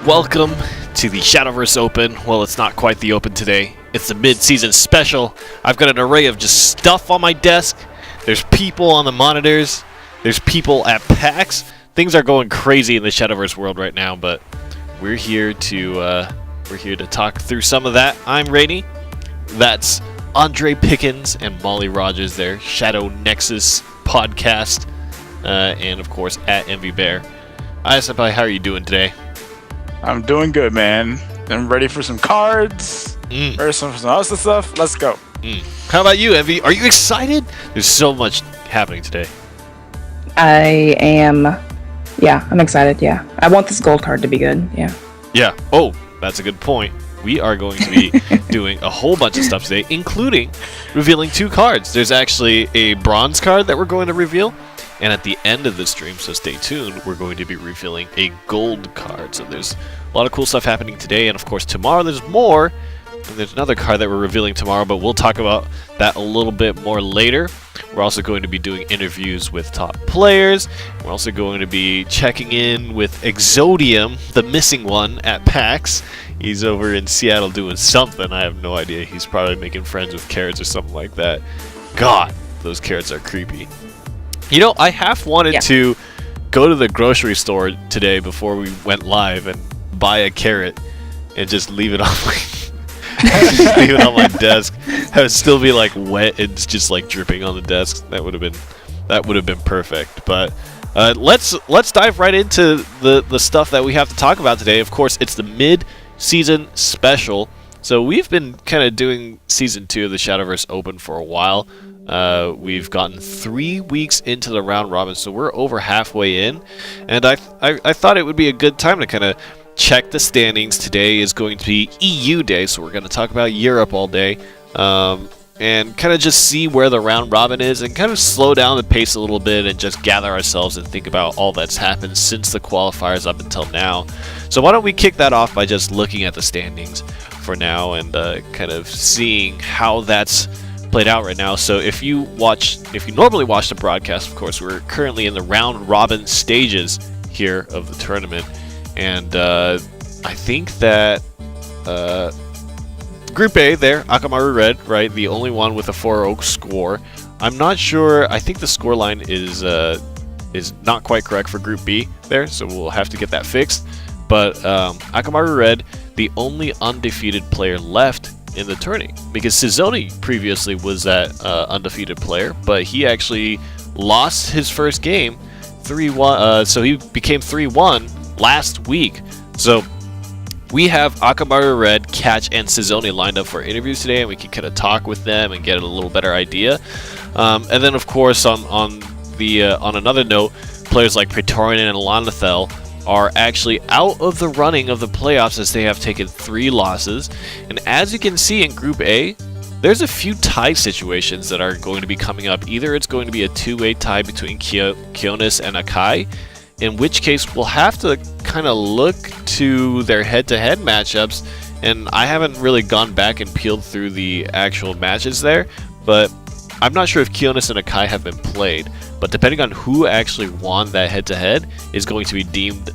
Welcome to the Shadowverse Open. Well, it's not quite the Open today. It's the mid-season special. I've got an array of just stuff on my desk. There's people on the monitors. There's people at PAX. Things are going crazy in the Shadowverse world right now, but we're here to talk through some of that. I'm Rainey. That's Andre Pickens and Molly Rogers there. Shadow Nexus podcast, and of course at MV Bear. Hi, Senpai. How are you doing today? I'm doing good, man. I'm ready for some cards. Ready for some other stuff. Let's go. How about you, Envy? Are you excited? There's so much happening today. I am. Yeah, I'm excited. Yeah, I want this gold card to be good. Yeah. Yeah. Oh, that's a good point. We are going to be doing a whole bunch of stuff today, including revealing 2 cards. There's actually a bronze card that we're going to reveal. And at the end of the stream, so stay tuned, we're going to be revealing a gold card. So there's a lot of cool stuff happening today, and of course tomorrow there's more. And there's another card that we're revealing tomorrow, but we'll talk about that a little bit more later. We're also going to be doing interviews with top players. We're also going to be checking in with Exodium, the missing one, at PAX. He's over in Seattle doing something. I have no idea. He's probably making friends with carrots or something like that. God, those carrots are creepy. You know, I half wanted to go to the grocery store today before we went live and buy a carrot and just leave it on my desk. Have it still be like wet and just like dripping on the desk. That would have been perfect. But let's dive right into the stuff that we have to talk about today. Of course, it's the mid-season special. So we've been kind of doing season 2 of the Shadowverse Open for a while. We've gotten 3 weeks into the round robin, so we're over halfway in, and I thought it would be a good time to kind of check the standings. Today is going to be EU Day, so we're going to talk about Europe all day, and kind of just see where the round robin is, and kind of slow down the pace a little bit, and just gather ourselves and think about all that's happened since the qualifiers up until now. So why don't we kick that off by just looking at the standings for now, and kind of seeing how that's played out right now. So if you normally watch the broadcast, of course, we're currently in the round robin stages here of the tournament, and I think that Group A there, Akamaru Red, right, the only one with a 4-0 score. I'm not sure. I think the scoreline is not quite correct for Group B there, so we'll have to get that fixed. But Akamaru Red, the only undefeated player left in the tourney, because Sizoni previously was that undefeated player, but he actually lost his first game 3-1, so he became 3-1 last week. So we have Akamaru Red, Catch, and Sizoni lined up for interviews today, and we can kind of talk with them and get a little better idea. And then of course on another note, players like Praetorian and Lanathel are actually out of the running of the playoffs, as they have taken 3 losses. And as you can see in Group A, there's a few tie situations that are going to be coming up. Either it's going to be a 2-way tie between Kionis and Akai, in which case we'll have to kind of look to their head-to-head matchups. And I haven't really gone back and peeled through the actual matches there, but I'm not sure if Kionis and Akai have been played, but depending on who actually won that head-to-head is going to be deemed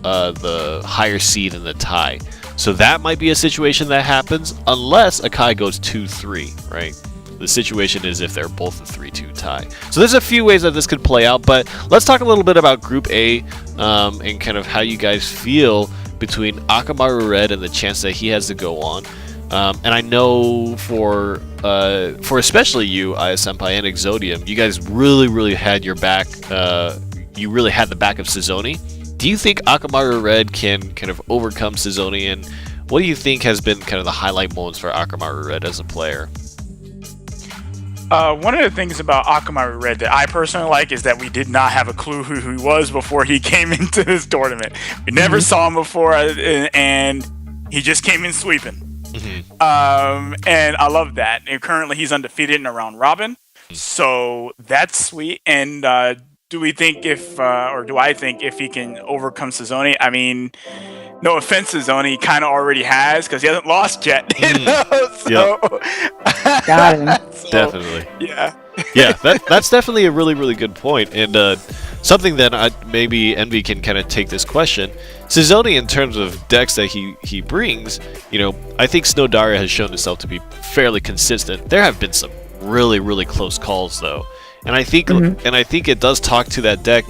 the higher seed in the tie. So that might be a situation that happens unless Akai goes 2-3, right? The situation is if they're both a 3-2 tie. So there's a few ways that this could play out, but let's talk a little bit about Group A and kind of how you guys feel between Akamaru Red and the chance that he has to go on. And I know for especially you, Senpai, and Exodium, you guys really had your back. You really had the back of Sizoni. Do you think Akamaru Red can kind of overcome Sizoni, and what do you think has been kind of the highlight moments for Akamaru Red as a player? One of the things about Akamaru Red that I personally like is that we did not have a clue who he was before he came into this tournament. We never saw him before, and he just came in sweeping. And I love that. And currently he's undefeated in a round robin, so that's sweet. And do I think if he can overcome Sizoni? I mean, no offense, Sizoni kind of already has, because he hasn't lost yet. You know? So, Got him. Definitely. Yeah. Yeah, that's definitely a really, really good point, and something that maybe Envy can kind of take this question. Sizoni, in terms of decks that he brings, I think Snow Daria has shown itself to be fairly consistent. There have been some really, really close calls though, and I think it does talk to that deck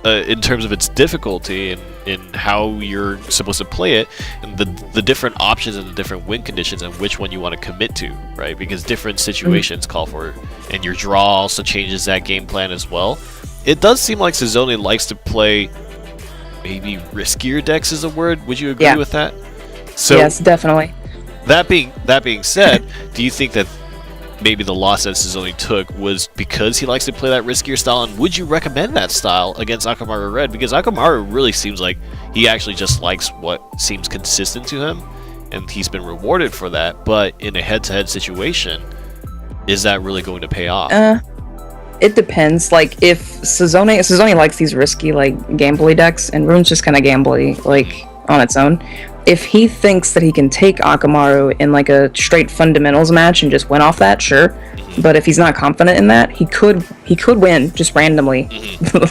in terms of its difficulty and in how you're supposed to play it, and the different options and the different win conditions and which one you want to commit to, right? Because different situations call for, and your draw also changes that game plan as well. It does seem like Sizoni likes to play maybe riskier decks is a word. Would you agree with that? So yes, definitely. That being said, do you think that maybe the loss that Sizoni took was because he likes to play that riskier style, and would you recommend that style against Akamaru Red? Because Akamaru really seems like he actually just likes what seems consistent to him, and he's been rewarded for that, but in a head-to-head situation, is that really going to pay off? It depends. Like, if Sizoni likes these risky, like, gambly decks, and Rune's just kind of gambly, like, on its own. If he thinks that he can take Akamaru in like a straight fundamentals match and just win off that, sure. But if he's not confident in that, he could win just randomly.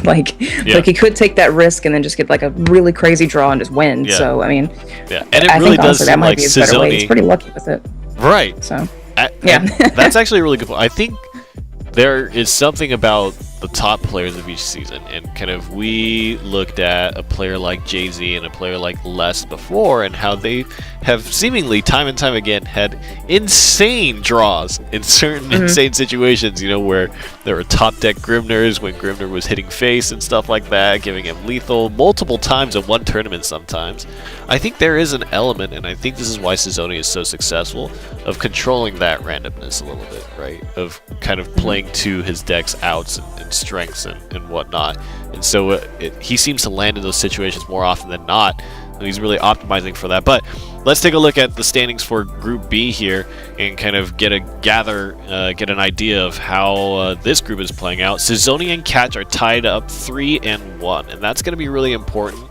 like he could take that risk and then just get like a really crazy draw and just win. Yeah. So I mean, and it really does seem like Sizoni. He's pretty lucky with it. Right. So that's actually a really good point. I think there is something about the top players of each season, and kind of we looked at a player like Jay-Z and a player like Les before, and how they have seemingly time and time again had insane draws in certain insane situations, where there were top deck Grimners when Grimner was hitting face and stuff like that, giving him lethal multiple times in one tournament sometimes. I think there is an element, and I think this is why Sizoni is so successful, of controlling that randomness a little bit, right? Of kind of playing to his deck's outs and strengths and whatnot. And so he seems to land in those situations more often than not, and he's really optimizing for that. But let's take a look at the standings for Group B here and kind of get an idea of how this group is playing out. Sizoni and Catch are tied up 3-1, and that's going to be really important.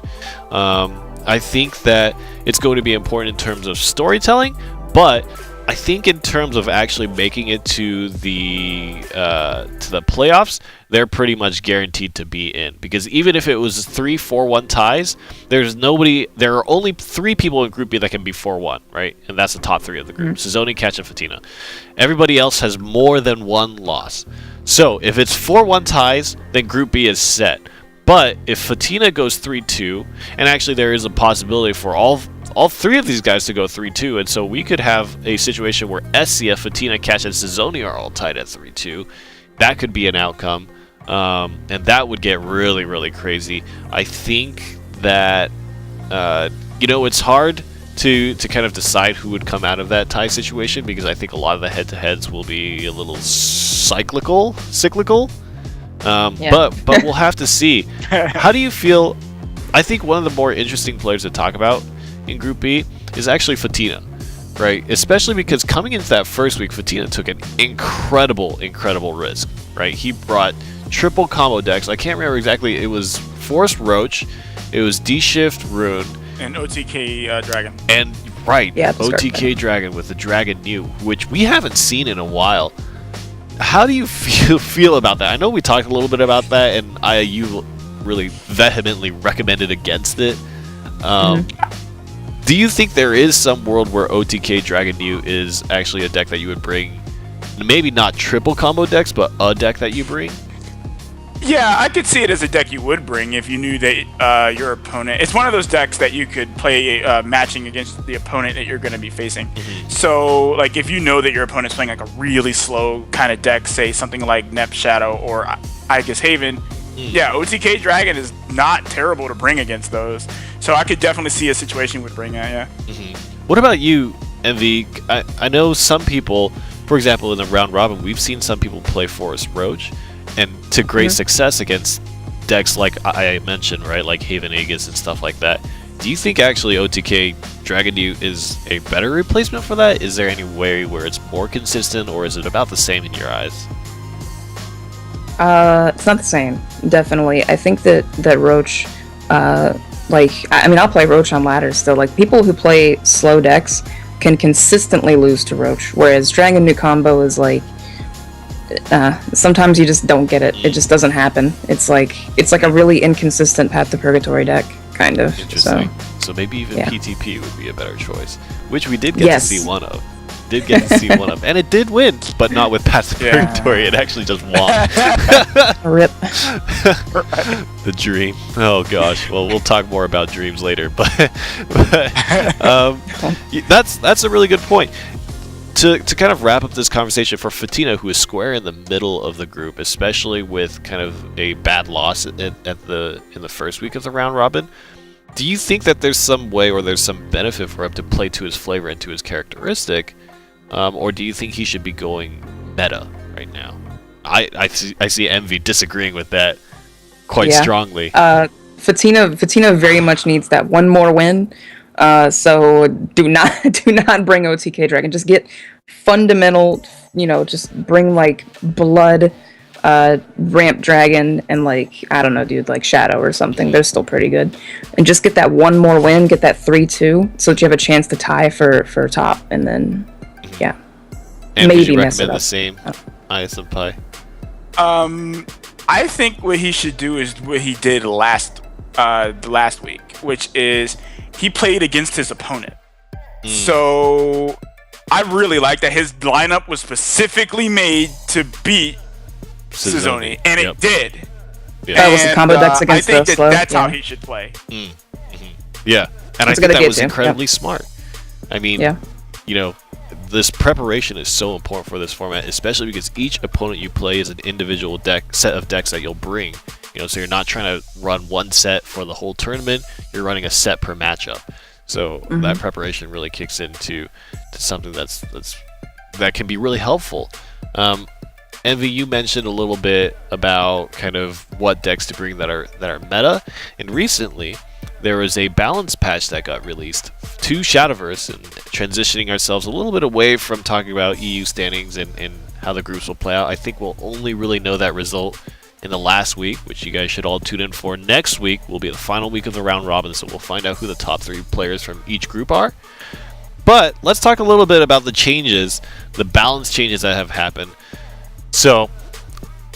I think that it's going to be important in terms of storytelling, but I think in terms of actually making it to the playoffs, they're pretty much guaranteed to be in. Because even if it was 3-4-1 ties, there are only 3 people in Group B that can be 4-1, right? And that's the top 3 of the group: Sizoni, Catch, and Fatina. Everybody else has more than one loss. So if it's 4-1 ties, then Group B is set. But if Fatina goes 3-2, and actually there is a possibility for all 3 of these guys to go 3-2, and so we could have a situation where SCF, Fatina, Catch, and Sizoni are all tied at 3-2. That could be an outcome, and that would get really, really crazy. I think that it's hard to kind of decide who would come out of that tie situation, because I think a lot of the head-to-heads will be a little cyclical. But we'll have to see. How do you feel? I think one of the more interesting players to talk about in Group B is actually Fatina, right? Especially because coming into that first week, Fatina took an incredible risk, right? He brought triple combo decks. I can't remember exactly. It was Force Roach, it was D-Shift Rune, and OTK Dragon. And OTK Dragon with the Dragon New, which we haven't seen in a while. How do you feel about that? I know we talked a little bit about that, and you really vehemently recommended against it. Do you think there is some world where OTK Dragon New is actually a deck that you would bring? Maybe not triple combo decks, but a deck that you bring? Yeah, I could see it as a deck you would bring if you knew that your opponent... It's one of those decks that you could play matching against the opponent that you're going to be facing. So, like, if you know that your opponent's playing like a really slow kind of deck, say something like Nep Shadow or Aegis Haven, OTK Dragon is not terrible to bring against those. So I could definitely see a situation would bring that, What about you, MV? I know some people, for example, in the round robin, we've seen some people play Forest Roach, and to great success against decks like I mentioned, right, like Haven Aegis and stuff like that. Do you think actually OTK Dragon New is a better replacement for that? Is there any way where it's more consistent, or is it about the same in your eyes? It's not the same, definitely. I think that Roach, I'll play Roach on ladders still. Like, people who play slow decks can consistently lose to Roach, whereas Dragon New combo is like, sometimes you just don't get it. It just doesn't happen. It's like a really inconsistent Path to Purgatory deck, kind of. Interesting. So maybe even yeah. PTP would be a better choice, which we did get to see one of. And it did win, but not with Path to Purgatory. It actually just won. Rip. The dream. Oh gosh. Well, we'll talk more about dreams later, but that's a really good point. To kind of wrap up this conversation for Fatina, who is square in the middle of the group, especially with kind of a bad loss in the first week of the round robin. Do you think that there's some way or there's some benefit for him to play to his flavor and to his characteristic, or do you think he should be going meta right now? I see Envy disagreeing with that quite strongly. Fatina very much needs that one more win. So do not bring OTK Dragon. Just get fundamental, just bring like Blood, Ramp Dragon, and like, I don't know, dude, like Shadow or something. They're still pretty good. And just get that one more win, get that 3-2, so that you have a chance to tie for top, and then, yeah. And maybe would you mess it recommend up. the same ISM Pi? I think what he should do is what he did last week, which is he played against his opponent. So I really like that his lineup was specifically made to beat Sizoni, and it did. Yeah. That was the combo decks against I think slow. that's how he should play. Yeah, and That's I think a good that idea, was too. incredibly smart. I mean, Yeah. this preparation is so important for this format, especially because each opponent you play is an individual set of decks that you'll bring. So you're not trying to run one set for the whole tournament. You're running a set per matchup. So that preparation really kicks into something that can be really helpful. Envy, you mentioned a little bit about kind of what decks to bring that are meta, and recently there was a balance patch that got released to Shadowverse, and transitioning ourselves a little bit away from talking about EU standings and how the groups will play out. I think we'll only really know that result in the last week, which you guys should all tune in for. Next week will be the final week of the round robin, so we'll find out who the top 3 players from each group are. But let's talk a little bit about the changes, the balance changes that have happened. So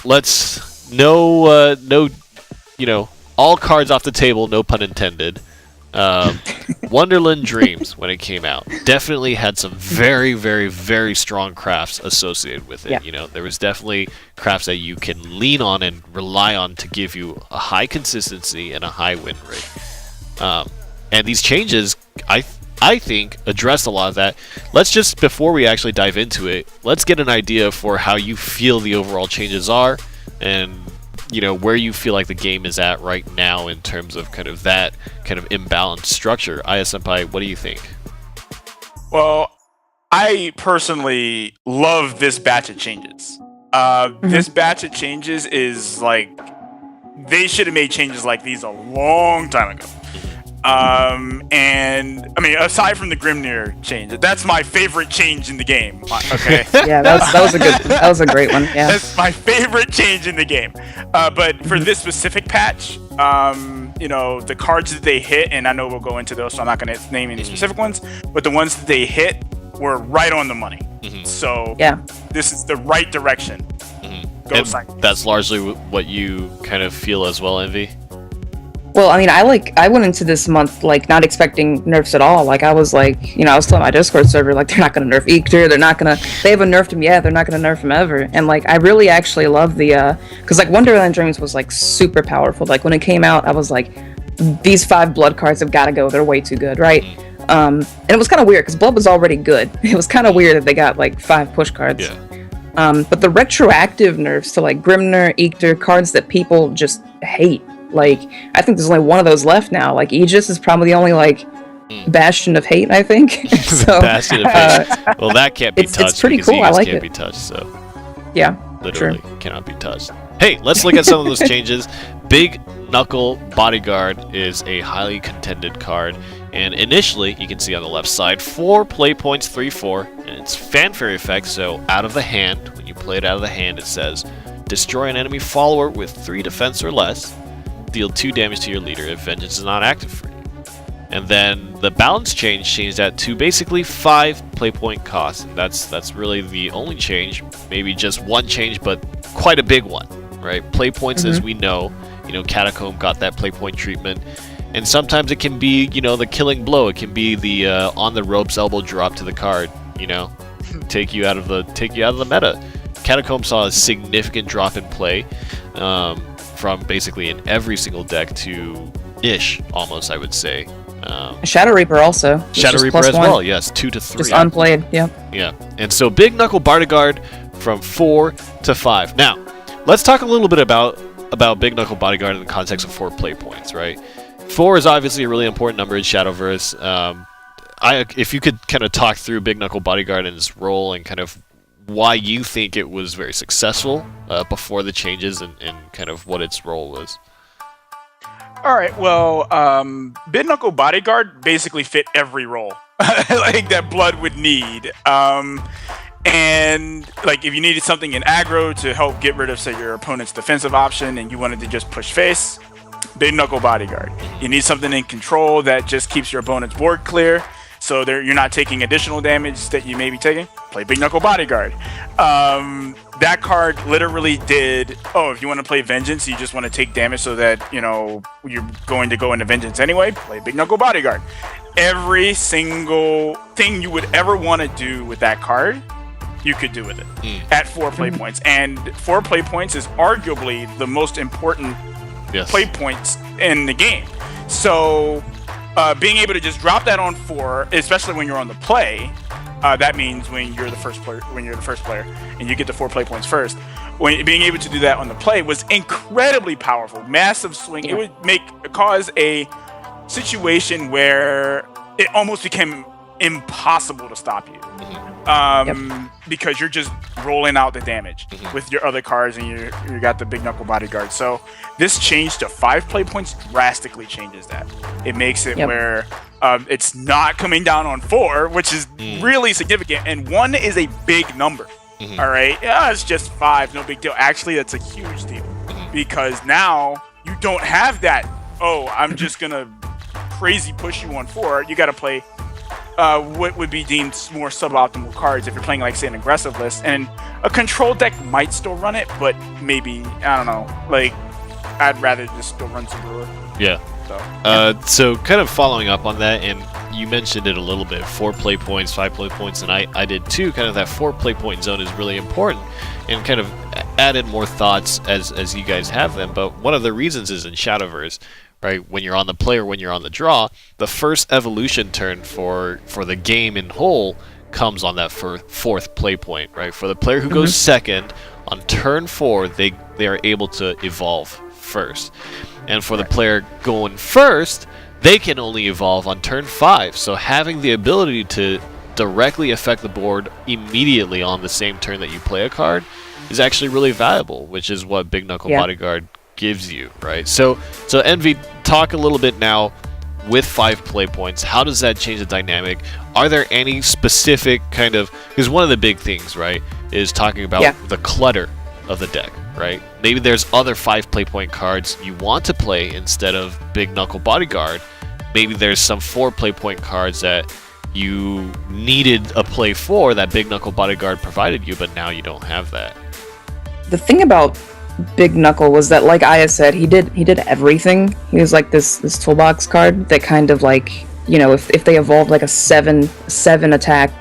let's all cards off the table, no pun intended. Wonderland Dreams, when it came out, definitely had some very, very, very strong crafts associated with it. Yeah. There was definitely crafts that you can lean on and rely on to give you a high consistency and a high win rate. And these changes, I think, address a lot of that. Let's just, before we actually dive into it, let's get an idea for how you feel the overall changes are, and where you feel like the game is at right now in terms of kind of that kind of imbalanced structure. Senpai, what do you think? Well, I personally love this batch of changes. This batch of changes is like, they should have made changes like these a long time ago. And I mean, aside from the Grimnir change, that's my favorite change in the game. Okay. Yeah, that was a great one. Yeah. That's my favorite change in the game. But for this specific patch, the cards that they hit, and I know we'll go into those, so I'm not going to name any specific ones, but the ones that they hit were right on the money. So this is the right direction. Go Cyclops. That's largely what you kind of feel as well, Envy? Well, I mean, I went into this month like not expecting nerfs at all. Like I was like, I was telling my Discord server like they're not gonna nerf Hector, they haven't nerfed him yet, they're not gonna nerf him ever. And like I really actually love the because like Wonderland Dreams was like super powerful. Like when it came out, I was like, these 5 blood cards have got to go. They're way too good, right? And it was kind of weird because blood was already good. It was kind of weird that they got like 5 push cards. Yeah. But the retroactive nerfs to like Grimnir, Hector, cards that people just hate. Like, I think there's only one of those left now. Like, Aegis is probably the only, like, bastion of hate, I think. So, bastion of hate. Well, that can't be touched. It's pretty because cool. I Aegis like can't it. be touched, so. Yeah, Literally cannot be touched. Hey, let's look at some of those changes. Big Knuckle Bodyguard is a highly contended card. And initially, you can see on the left side, 4 play points, 3/4. And it's fanfare effect, so out of the hand, when you play it out of the hand, it says, destroy an enemy follower with 3 defense or less. Deal 2 damage to your leader if vengeance is not active for you. And then the balance change changed that to basically 5 play point costs. And that's really the only change. Maybe just one change, but quite a big one, right? Play points, as we know, Catacomb got that play point treatment. And sometimes it can be, the killing blow. It can be the on the ropes elbow drop to the card, take you out of the meta. Catacomb saw a significant drop in play from basically in every single deck to ish, almost, I would say. Shadow Reaper also. Shadow Reaper as well, yes, 2 to 3. Just unplayed, yeah. Yeah, and so big Knuckle Bodyguard from 4 to 5. Now, let's talk a little bit about big Knuckle Bodyguard in the context of 4 play points, right? 4 is obviously a really important number in Shadowverse. If you could kind of talk through big Knuckle Bodyguard and its role and kind of why you think it was very successful before the changes and kind of what its role was. All right, well, Big Knuckle Bodyguard basically fit every role like that Blood would need. And like if you needed something in aggro to help get rid of, say, your opponent's defensive option and you wanted to just push face, Big Knuckle Bodyguard. You need something in control that just keeps your opponent's board clear, so you're not taking additional damage that you may be taking. Play Big Knuckle Bodyguard. That card literally did, if you want to play Vengeance, you just want to take damage so that, you're going to go into Vengeance anyway, play Big Knuckle Bodyguard. Every single thing you would ever want to do with that card, you could do with it at 4 play points. And 4 play points is arguably the most important play points in the game. So being able to just drop that on 4, especially when you're on the play, that means when you're the first player and you get the 4 play points first, being able to do that on the play was incredibly powerful. Massive swing. It would cause a situation where it almost became impossible to stop you. Because you're just rolling out the damage with your other cards, and you got the Big Knuckle Bodyguard. So this change to 5 play points drastically changes that. It makes it where it's not coming down on 4, which is really significant, and 1 is a big number. All right, it's just 5, no big deal. Actually, that's a huge deal because now you don't have that. I'm just gonna crazy push you on 4. You got to play what would be deemed more suboptimal cards if you're playing, like, say, an aggressive list. And a control deck might still run it, but maybe, I don't know, like, I'd rather just still run Sabreur. Yeah. So kind of following up on that, and you mentioned it a little bit, 4 play points, 5 play points, and I did too. Kind of that 4 play point zone is really important, and kind of added more thoughts as you guys have them. But one of the reasons is in Shadowverse, right, when you're on the play or when you're on the draw, the first evolution turn for the game in whole comes on that 4th play point, right? For the player who goes second, on turn 4, they are able to evolve first. And for the player going first, they can only evolve on turn 5. So having the ability to directly affect the board immediately on the same turn that you play a card is actually really valuable, which is what Big Knuckle Bodyguard gives you, right? So Envy, talk a little bit now with 5 play points. How does that change the dynamic? Are there any specific kind of, because one of the big things, right, is talking about the clutter of the deck, right? Maybe there's other 5 play point cards you want to play instead of Big Knuckle Bodyguard. Maybe there's some 4 play point cards that you needed a play for that Big Knuckle Bodyguard provided you, but now you don't have that. The thing about Big Knuckle was that, like Aya said, he did everything. He was like this toolbox card that kind of, like, if they evolved like a 7 attack,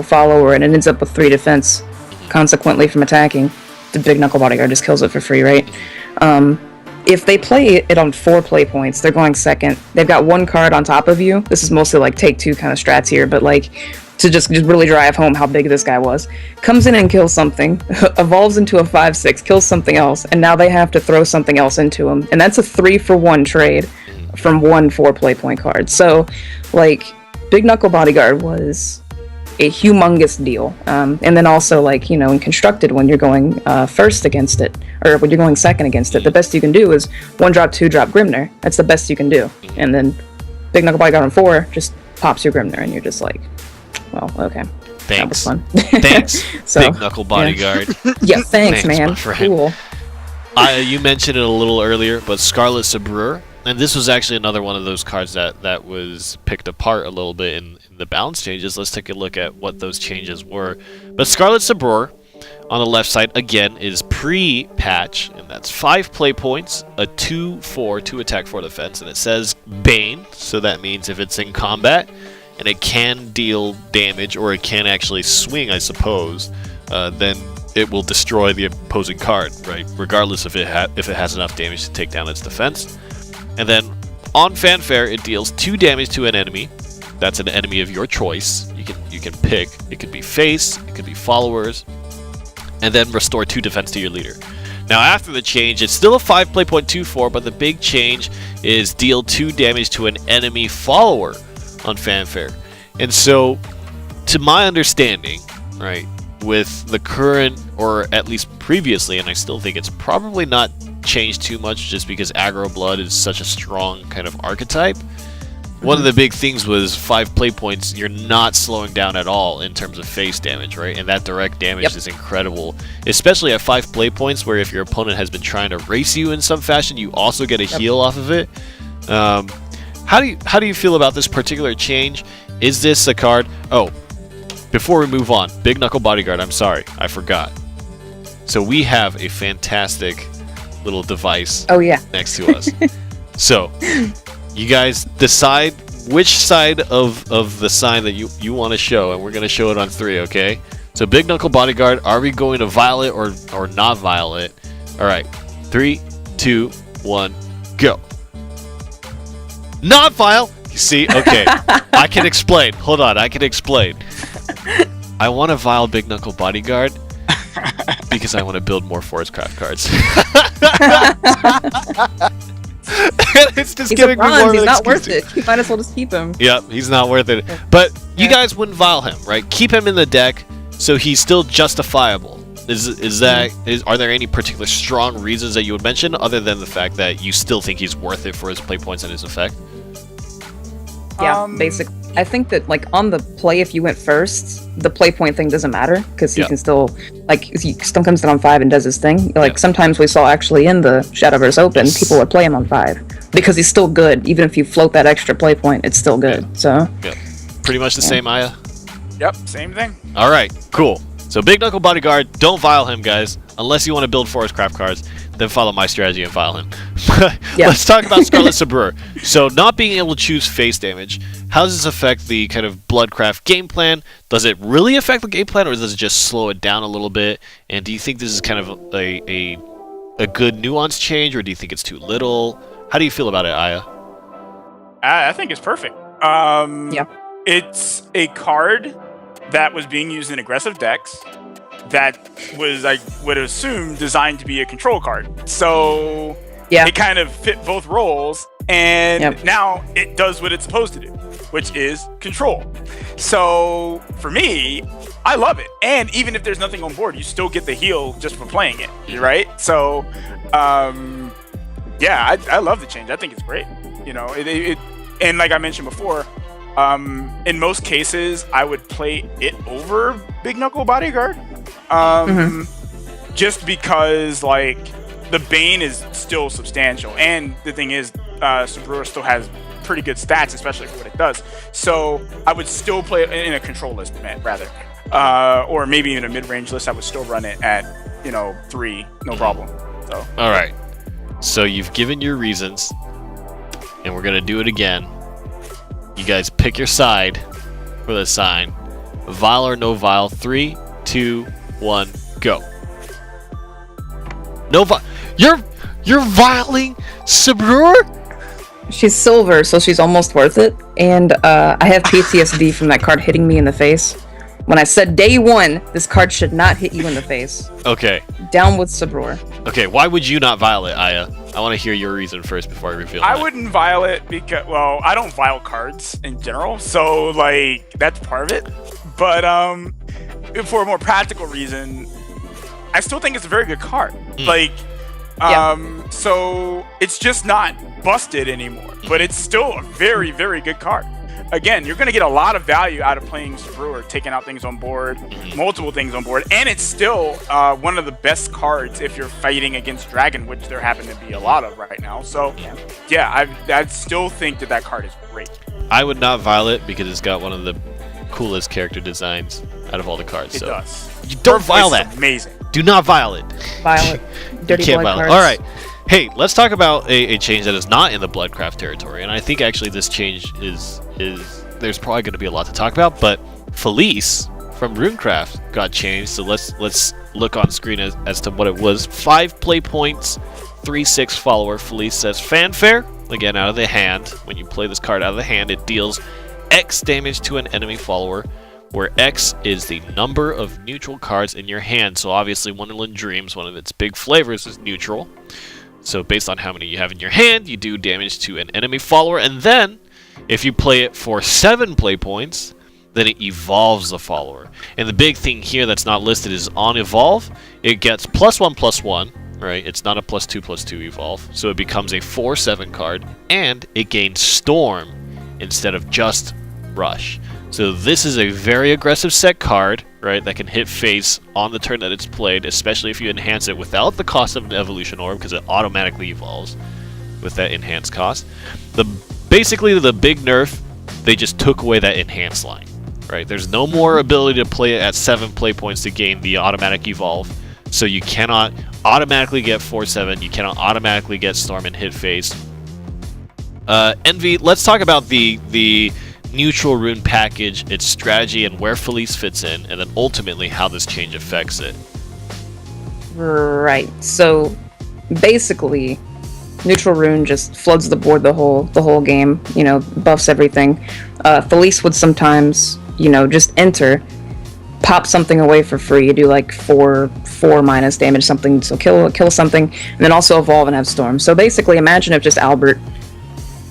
follower, and it ends up with 3 defense, consequently from attacking, the Big Knuckle Bodyguard just kills it for free, right? If they play it on 4 play points, they're going second. They've got 1 card on top of you. This is mostly like take 2 kind of strats here, but like to just really drive home how big this guy was. Comes in and kills something, evolves into a 5/6, kills something else, and now they have to throw something else into him. And that's a 3-for-1 trade from 1 4 play point card. So, like, Big Knuckle Bodyguard was a humongous deal. And then also, like, in Constructed, when you're going first against it, or when you're going second against it, the best you can do is 1 drop, 2 drop Grimner. That's the best you can do. And then Big Knuckle Bodyguard on 4 just pops your Grimner, and you're just like, well, okay. Thanks. That was fun. Thanks, So, Big Knuckle Bodyguard. Thanks, man. My friend. Cool. You mentioned it a little earlier, but Scarless Abreu and this was actually another one of those cards that was picked apart a little bit in the balance changes. Let's take a look at what those changes were. But Scarless Abreu on the left side, again, is pre-patch, and that's 5 play points, a 2/4, 2 attack, 4 defense, and it says Bane, so that means if it's in combat, and it can deal damage, or it can actually swing, I suppose, then it will destroy the opposing card, right? Regardless if it has enough damage to take down its defense. And then on Fanfare, it deals 2 damage to an enemy. That's an enemy of your choice. You can pick. It could be face, it could be followers, and then restore 2 defense to your leader. Now after the change, it's still a 5 play point 2/4, but the big change is deal 2 damage to an enemy follower on Fanfare. And so, to my understanding, right, with the current, or at least previously, and I still think it's probably not changed too much just because aggro blood is such a strong kind of archetype. One of the big things was 5 play points, you're not slowing down at all in terms of face damage, right? And that direct damage is incredible, especially at 5 play points, where if your opponent has been trying to race you in some fashion, you also get a heal off of it. How do you feel about this particular change? Is this a card? Oh, before we move on, Big Knuckle Bodyguard, I'm sorry, I forgot. So we have a fantastic little device next to us. So, you guys decide which side of the sign that you want to show, and we're going to show it on 3, okay? So Big Knuckle Bodyguard, are we going to vial it or not vial it? Alright, 3, 2, 1, go. Not vial! You see? Okay. I can explain. Hold on, I can explain. I want to vial Big Knuckle Bodyguard because I want to build more Forest Craft cards. It's just he's giving me more. He's not worth it. You might as well just keep him. Yep, he's not worth it. But you guys wouldn't vial him, right? Keep him in the deck so he's still justifiable. Are there any particular strong reasons that you would mention other than the fact that you still think he's worth it for his play points and his effect? Yeah, basically. I think that, like, on the play, if you went first, the play point thing doesn't matter, because he can still, like, if he still comes in on 5 and does his thing. Like, sometimes we saw actually in the Shadowverse Open, people would play him on 5, because he's still good. Even if you float that extra play point, it's still good, so. Yeah. Pretty much the same, Aya? Yep, same thing. Alright, cool. So Big Knuckle Bodyguard, don't vial him, guys. Unless you want to build Forest Craft cards, then follow my strategy and vial him. Let's talk about Scarless Abreu. So not being able to choose face damage, how does this affect the kind of Bloodcraft game plan? Does it really affect the game plan, or does it just slow it down a little bit? And do you think this is kind of a good nuance change, or do you think it's too little? How do you feel about it, Aya? I think it's perfect. It's a card that was being used in aggressive decks that was, I would assume, designed to be a control card. So it kind of fit both roles, and now it does what it's supposed to do, which is control. So for me, I love it. And even if there's nothing on board, you still get the heal just for playing it, right? So I love the change. I think it's great. You know, it and like I mentioned before, in most cases, I would play it over Big Knuckle Bodyguard. Just because, like, the Bane is still substantial. And the thing is, Abreu still has pretty good stats, especially for what it does. So I would still play it in a control list, rather. Or maybe in a mid-range list, I would still run it at, 3, no problem. So. All right. So you've given your reasons, and we're going to do it again. You guys pick your side for the sign. Vial or no vial. 3, 2, 1, go. No vial. You're vialing Abreu? She's silver, so she's almost worth it. And I have PTSD from that card hitting me in the face. When I said day 1, this card should not hit you in the face. Okay. Down with Abreu. Okay, why would you not vial it, Aya? I want to hear your reason first before I reveal it. I wouldn't vial it because, well, I don't vial cards in general, so, like, that's part of it. But for a more practical reason, I still think it's a very good card. Yeah. So it's just not busted anymore, but it's still a very, very good card. again, you're going to get a lot of value out of playing Sprue, taking out things on board, multiple things on board, and it's still one of the best cards if you're fighting against Dragon, which there happen to be a lot of right now. So, yeah, I still think that card is great. I would not Violet because it's got one of the coolest character designs out of all the cards. It does. You don't Violet that. Amazing. Do not Violet. Violet. Dirty you can't blood Violet. cards. All right. Hey, let's talk about a change that is not in the Bloodcraft territory, and I think actually this change is there's probably going to be a lot to talk about. But Felice from Runecraft got changed, so let's look on screen as to what it was. 5 play points, 3/6 follower. Felice says Fanfare. Again, out of the hand. When you play this card out of the hand, it deals X damage to an enemy follower, where X is the number of neutral cards in your hand. So obviously Wonderland Dreams, one of its big flavors, is neutral. So based on how many you have in your hand, you do damage to an enemy follower, and then if you play it for 7 play points, then it evolves the follower. And the big thing here that's not listed is on evolve, it gets +1/+1, right? It's not a +2/+2 evolve, so it becomes a 4/7 card, and it gains Storm instead of just Rush. So this is a very aggressive set card, right, that can hit face on the turn that it's played, especially if you enhance it without the cost of an evolution orb, because it automatically evolves with that enhanced cost. Basically, the big nerf, they just took away that enhance line, right? There's no more ability to play it at 7 play points to gain the automatic evolve, so you cannot automatically get 4/7, you cannot automatically get Storm and hit face. Envy, let's talk about the neutral rune package, its strategy, and where Felice fits in, and then ultimately how this change affects it. Right. So basically, neutral rune just floods the board the whole game. You know, buffs everything. Felice would sometimes, you know, just enter, pop something away for free. You do like 4 minus damage something, so kill something, and then also evolve and have Storm. So basically, imagine if just Albert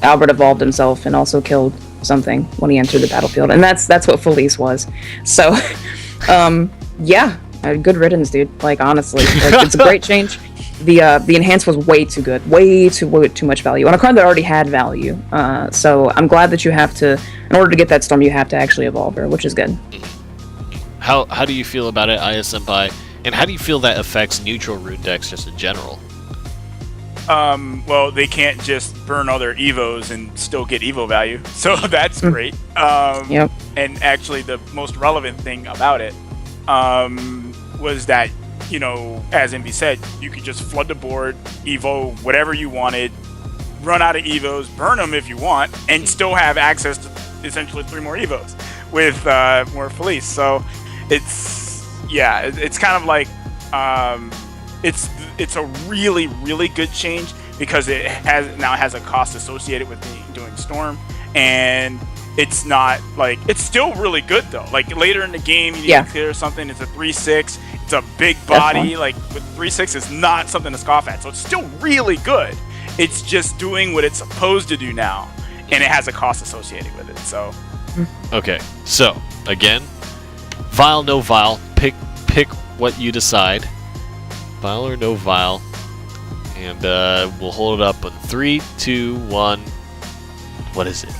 evolved himself and also killed something when he entered the battlefield, and that's what Felice was. So yeah, good riddance, dude. Like, honestly, like, it's a great change. The enhance was way too good, way too much value on a card that already had value. So I'm glad that you have to, in order to get that Storm, you have to actually evolve her, which is good. How do you feel about it, ISMPI, and how do you feel that affects neutral rune decks just in general? Well, they can't just burn all their evos and still get evo value, so that's great. Yep. And actually, the most relevant thing about it was that, you know, as Envy said, you could just flood the board, evo whatever you wanted, run out of evos, burn them if you want, and still have access to essentially 3 more evos with more Felice. So it's kind of like it's a really, really good change because it now has a cost associated with doing Storm, and it's not like, it's still really good though. Like later in the game, you need to clear something. It's a 3/6. It's a big body. Like with 3/6, it's not something to scoff at. So it's still really good. It's just doing what it's supposed to do now, and it has a cost associated with it. So okay, so again, Vile, no Vile. Pick what you decide. Vile or no Vile, and we'll hold it up in 3, 2, 1. What is it?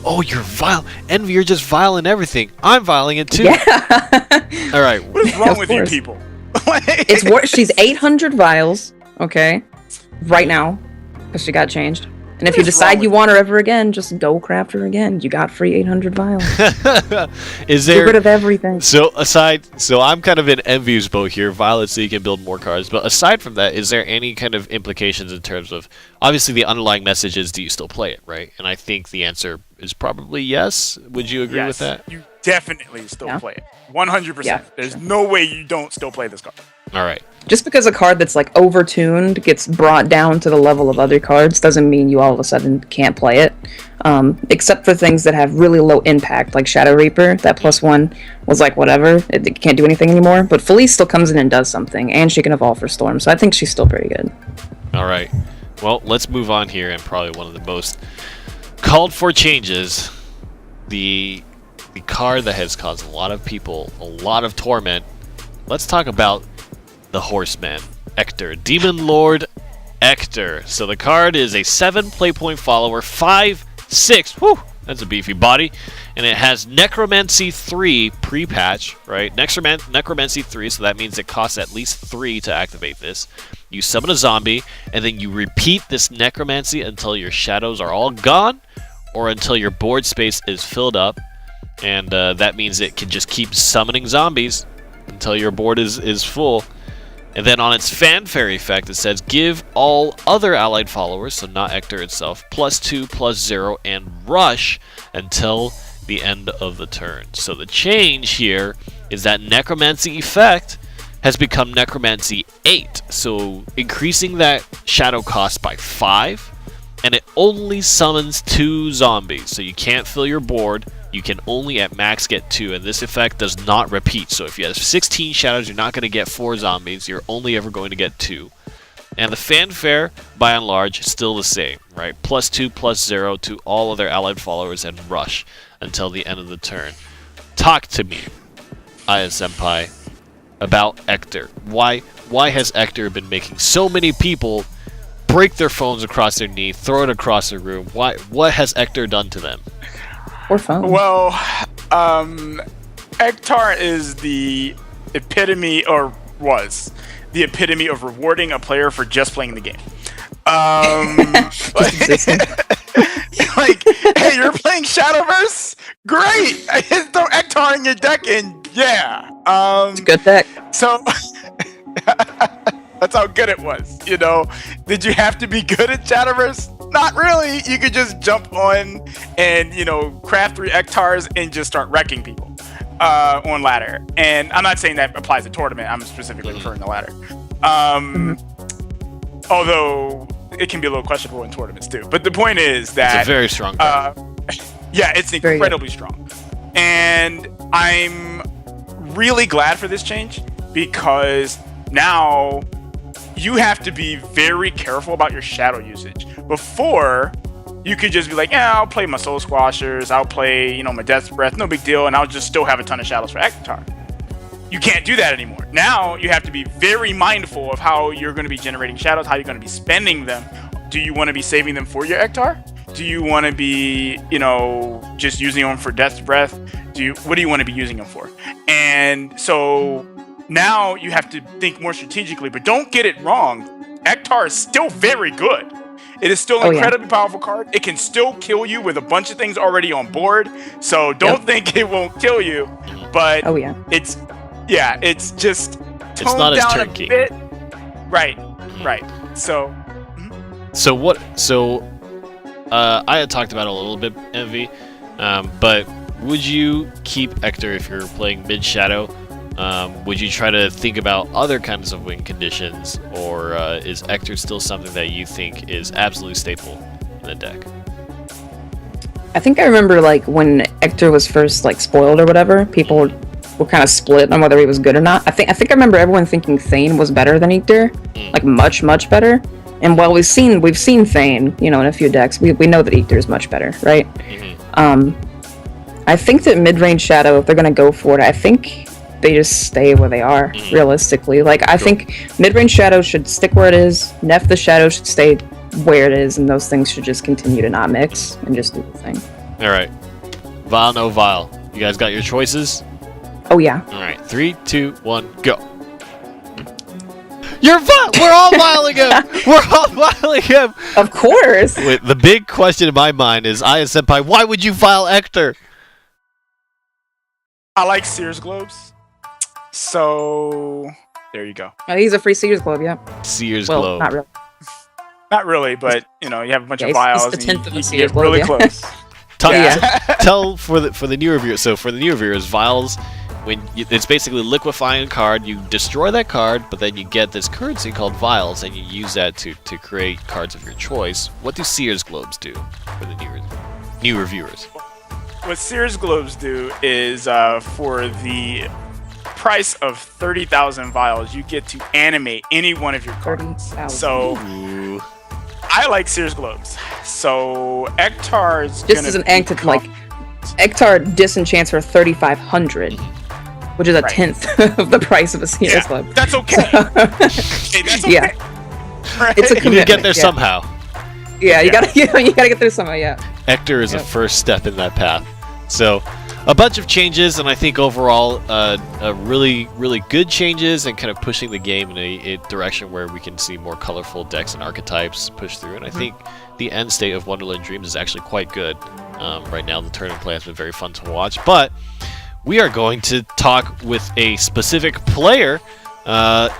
Oh, you're Vile. Envy, you're just Vile in everything. I'm viling it too. Yeah. All right. What is wrong with you people? It's she's 800 vials, okay, right now, because she got changed. And if you decide you want her ever again, just go craft her again. You got free 800 vials. Is there? Get rid of everything. So I'm kind of in Envy's boat here. Violet, so you can build more cards. But aside from that, is there any kind of implications in terms of, obviously the underlying message is, do you still play it, right? And I think the answer is probably yes. Would you agree with that? You definitely still play it. 100%. Yeah, There's no way you don't still play this card. All right. Just because a card that's like overtuned gets brought down to the level of other cards doesn't mean you all of a sudden can't play it. Except for things that have really low impact, like Shadow Reaper. That +1 was like whatever, it can't do anything anymore. But Felice still comes in and does something, and she can evolve for Storm, so I think she's still pretty good. All right. Well, let's move on here, and probably one of the most called for changes, the card that has caused a lot of people a lot of torment. Let's talk about the Horseman, Hector, Demon Lord Hector. So the card is a 7 play point follower, 5/6. Whew, That's a beefy body. And it has Necromancy 3 pre-patch, right? Necromancy 3, so that means it costs at least 3 to activate this. You summon a zombie, and then you repeat this Necromancy until your shadows are all gone, or until your board space is filled up. And that means it can just keep summoning zombies until your board is full. And then on its fanfare effect, it says, give all other allied followers, so not Hector itself, +2, +0, and rush until the end of the turn. So the change here is that Necromancy effect has become Necromancy 8, so increasing that shadow cost by 5, and it only summons 2 zombies, so you can't fill your board. You can only at max get 2, and this effect does not repeat. So if you have 16 shadows, you're not going to get 4 zombies. You're only ever going to get 2. And the fanfare, by and large, is still the same, right? +2, +0 to all other allied followers and rush until the end of the turn. Talk to me, Aya Senpai, about Hector. Why has Hector been making so many people break their phones across their knee, throw it across the room? What has Hector done to them? Or phone. Well, Hector is the epitome, or was the epitome of rewarding a player for just playing the game. Like, hey, you're playing Shadowverse? Great! I just throw Hector in your deck, and yeah. It's a good deck. So that's how good it was. You know, did you have to be good at Shadowverse? Not really. You could just jump on and, you know, craft 3 Hectors and just start wrecking people on ladder. And I'm not saying that applies to tournament. I'm specifically referring to ladder. Although it can be a little questionable in tournaments too. But the point is that it's a very strong card. Yeah, it's incredibly strong. And I'm really glad for this change, because now you have to be very careful about your shadow usage. Before, you could just be like, yeah, I'll play my Soul Squashers, I'll play, you know, my Death's Breath, no big deal, and I'll just still have a ton of shadows for Hector. You can't do that anymore. Now, you have to be very mindful of how you're going to be generating shadows, how you're going to be spending them. Do you want to be saving them for your Hector? Do you want to be, you know, just using them for Death's Breath? What do you want to be using them for? And so now you have to think more strategically, but don't get it wrong. Hector is still very good. It is still an incredibly powerful card. It can still kill you with a bunch of things already on board. So don't think it won't kill you. But it's just toned it's not down as a turnkey. bit. Right. So I had talked about it a little bit, Envy, but would you keep Hector if you're playing mid-shadow? Would you try to think about other kinds of win conditions, or is Hector still something that you think is absolutely staple in the deck? I think I remember, like, when Hector was first, like, spoiled or whatever, people were kind of split on whether he was good or not. I think I remember everyone thinking Thane was better than Hector, like much better. And while we've seen Thane, you know, in a few decks, we know that Hector is much better, right? I think that mid-range Shadow, if they're gonna go for it, I think they just stay where they are, realistically. Like, I think mid-range Shadow should stick where it is, Nef the Shadow should stay where it is, and those things should just continue to not mix and just do the thing. Alright. Vile, no Vile. You guys got your choices? Oh, yeah. Alright, 3, 2, 1, go. You're Vile! We're all viling him! We're all viling him! Of course! Wait, the big question in my mind is, Aya Senpai, why would you vile Hector? I like Sears Globes. So there you go. Oh, he's a free Sears Globe, yeah. Sears well, Globe. Not really. Not really, but you know, you have a bunch of vials, vials, and you can Sears get Globe, really close. Tell for the newer viewers. So for the newer viewers, vials, it's basically liquefying a card. You destroy that card, but then you get this currency called vials, and you use that to create cards of your choice. What do Sears Globes do for the newer viewers? What Sears Globes do is for the price of 30,000 vials, you get to animate any one of your cards. So I like Sears Globes. So Hector's just as an act, like Hector disenchants for 3,500, which is a tenth of the price of a Sears Globe. That's okay. Hey, that's okay. Yeah, right? It's a commitment. You get there somehow. Yeah, you gotta get through somehow. Yeah. Hector is a first step in that path. So, a bunch of changes, and I think overall, really, really good changes, and kind of pushing the game in a direction where we can see more colorful decks and archetypes push through. And I think the end state of Wonderland Dreams is actually quite good. Right now, the tournament play has been very fun to watch, but we are going to talk with a specific player